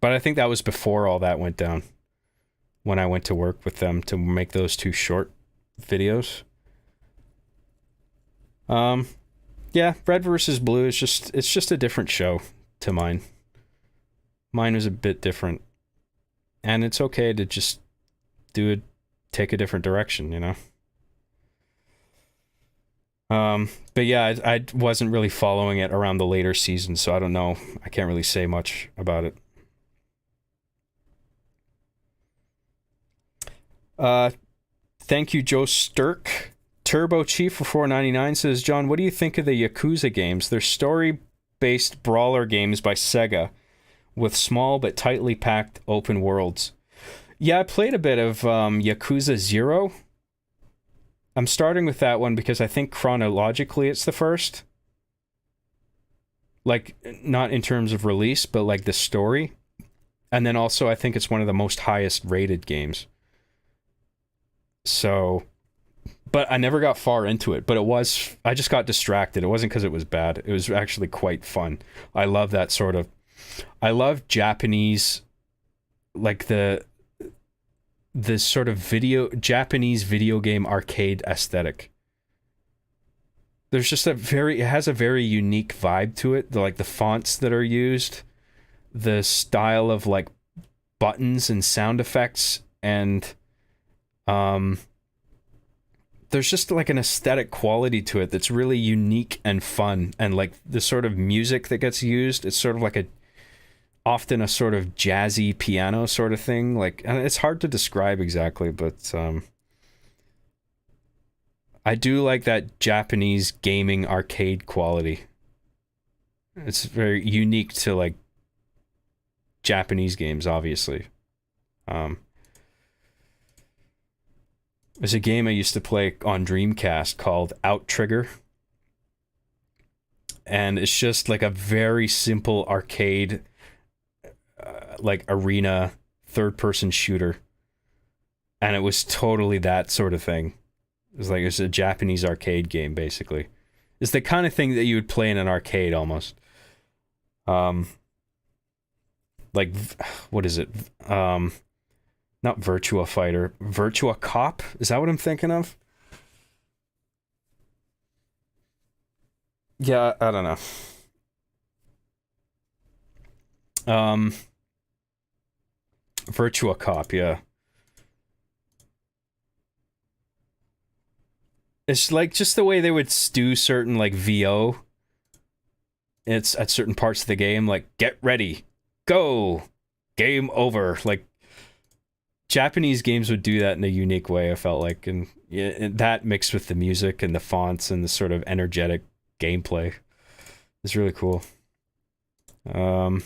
But I think that was before all that went down, when I went to work with them to make those 2 short videos. Yeah, Red vs. Blue is just a different show to mine. Mine was a bit different. And it's okay to just take a different direction, you know? But yeah, I wasn't really following it around the later seasons, so I don't know. I can't really say much about it. Thank you, Joe Sturk. Turbo Chief for $4.99 says, John, what do you think of the Yakuza games? They're story-based brawler games by Sega with small but tightly packed open worlds. Yeah, I played a bit of Yakuza 0. I'm starting with that one because I think chronologically it's the first. Like, not in terms of release, but like the story. And then also I think it's one of the most highest rated games. So, but I never got far into it, but I just got distracted. It wasn't because it was bad. It was actually quite fun. I love Japanese, like the sort of Japanese video game arcade aesthetic. There's just it has a very unique vibe to it. Like the fonts that are used, the style of like buttons and sound effects, and there's just like an aesthetic quality to it that's really unique and fun. And like the sort of music that gets used, it's sort of like often a sort of jazzy piano sort of thing. Like, and it's hard to describe exactly, but I do like that Japanese gaming arcade quality. It's very unique to like Japanese games, obviously. There's a game I used to play on Dreamcast called Outtrigger. And it's just like a very simple arcade, like arena third-person shooter. And it was totally that sort of thing. It was a Japanese arcade game, basically. It's the kind of thing that you would play in an arcade, almost. Like, what is it? Not Virtua Fighter. Virtua Cop? Is that what I'm thinking of? Yeah, I don't know. Virtua Cop, yeah. It's like just the way they would do certain like VO. It's at certain parts of the game, like, get ready, go, game over. Like, Japanese games would do that in a unique way, I felt like, and yeah, that mixed with the music and the fonts and the sort of energetic gameplay is really cool. The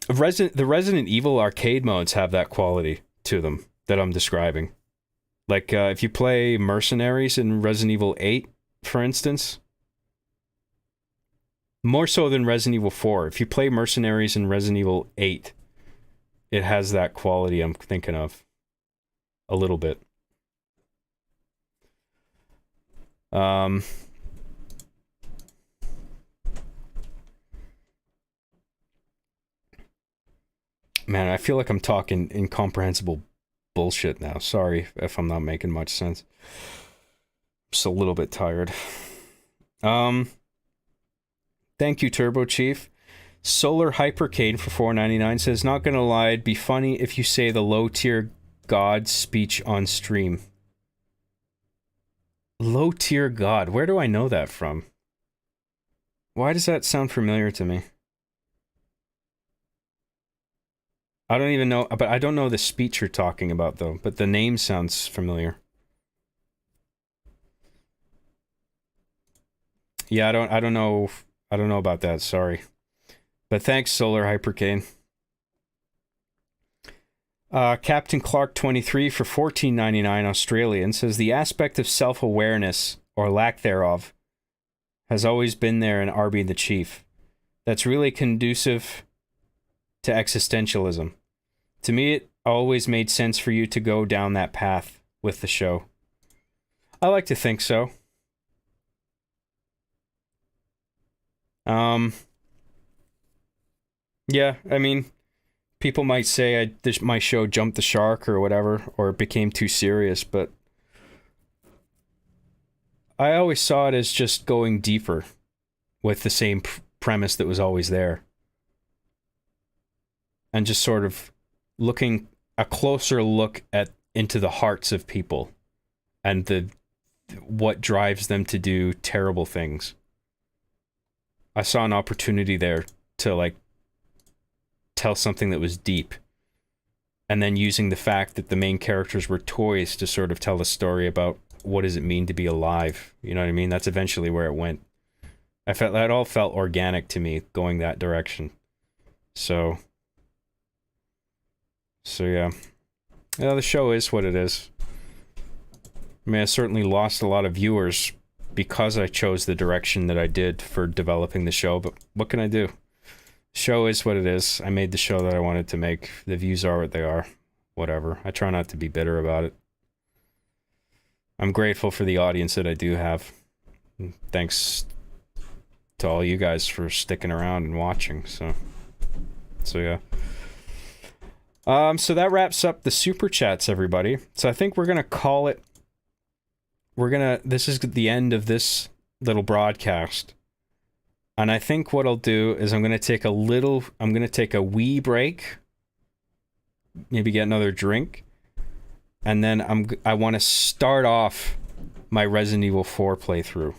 Resident Evil arcade modes have that quality to them that I'm describing. Like, if you play Mercenaries in Resident Evil 8, for instance, more so than Resident Evil 4. If you play Mercenaries in Resident Evil 8, it has that quality I'm thinking of. A little bit. Man, I feel like I'm talking incomprehensible bullshit now. Sorry if I'm not making much sense. Just a little bit tired. Thank you, Turbo Chief. Solar Hypercade for $4.99 says, not gonna lie, it'd be funny if you say the low-tier god speech on stream. Low-tier god? Where do I know that from? Why does that sound familiar to me? I don't even know, but I don't know the speech you're talking about, though. But the name sounds familiar. Yeah, I don't know about that, sorry. But thanks, Solar Hypercane. Captain Clark 23 for $14.99 Australian says, the aspect of self-awareness, or lack thereof, has always been there in Arby the Chief. That's really conducive to existentialism. To me, it always made sense for you to go down that path with the show. I like to think so. Yeah, I mean, people might say my show jumped the shark or whatever, or it became too serious, but I always saw it as just going deeper with the same premise that was always there. And just sort of looking a closer look into the hearts of people and what drives them to do terrible things. I saw an opportunity there to like tell something that was deep, and then using the fact that the main characters were toys to sort of tell a story about what does it mean to be alive. You know what I mean? That's eventually where it went. I felt that all felt organic to me going that direction. So yeah. Yeah, the show is what it is. I mean, I certainly lost a lot of viewers because I chose the direction that I did for developing the show, but what can I do? Show is what it is. I made the show that I wanted to make. The views are what they are. Whatever. I try not to be bitter about it. I'm grateful for the audience that I do have. And thanks to all you guys for sticking around and watching. So yeah. So that wraps up the super chats, everybody. So I think we're gonna call it. This is the end of this little broadcast. And I think what I'll do is I'm going to take a wee break, maybe get another drink, and then I want to start off my Resident Evil 4 playthrough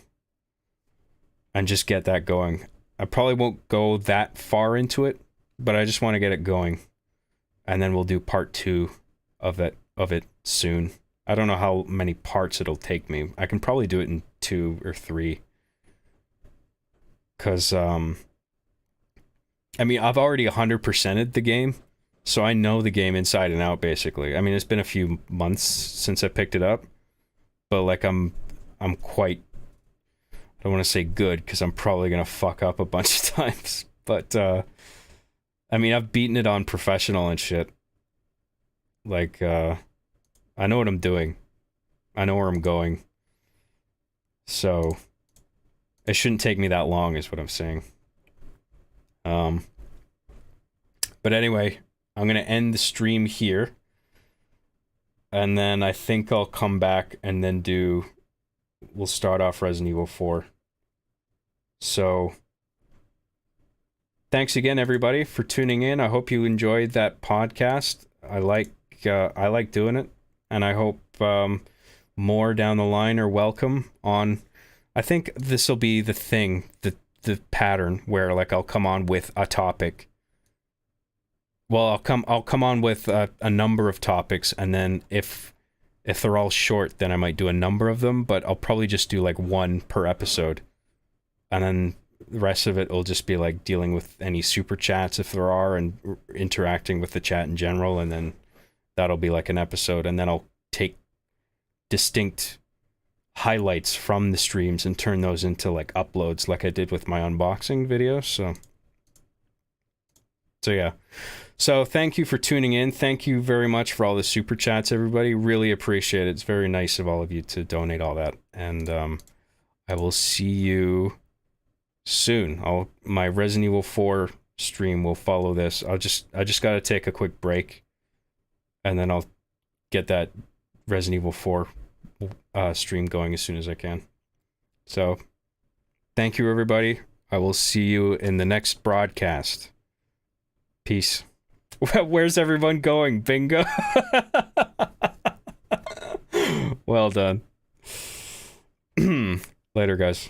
and just get that going. I probably won't go that far into it, but I just want to get it going. And then we'll do part 2 of it soon. I don't know how many parts it'll take me. I can probably do it in 2 or 3. Cause I mean, I've already 100%ed the game, so I know the game inside and out basically. I mean, it's been a few months since I picked it up, but like I'm quite, I don't want to say good because I'm probably gonna fuck up a bunch of times, but I mean, I've beaten it on professional and shit. Like I know what I'm doing. I know where I'm going. So it shouldn't take me that long is what I'm saying. But anyway, I'm going to end the stream here. And then I think I'll come back and then we'll start off Resident Evil 4. So thanks again, everybody, for tuning in. I hope you enjoyed that podcast. I like doing it, and I hope more down the line are welcome on. I think this will be the thing, the pattern where like I'll come on with a topic. Well, I'll come on with a number of topics, and then if they're all short, then I might do a number of them, but I'll probably just do like one per episode. And then the rest of it will just be like dealing with any super chats if there are, and interacting with the chat in general, and then that'll be like an episode, and then I'll take distinct highlights from the streams and turn those into like uploads like I did with my unboxing videos. So yeah. So thank you for tuning in. Thank you very much for all the super chats, everybody. Really appreciate it. It's very nice of all of you to donate all that. And I will see you soon. My Resident Evil 4 stream will follow this. I just got to take a quick break, and then I'll get that Resident Evil 4 stream going as soon as I can. So thank you, everybody. I will see you in the next broadcast. Peace. Where's everyone going? Bingo. Well done. Later, guys.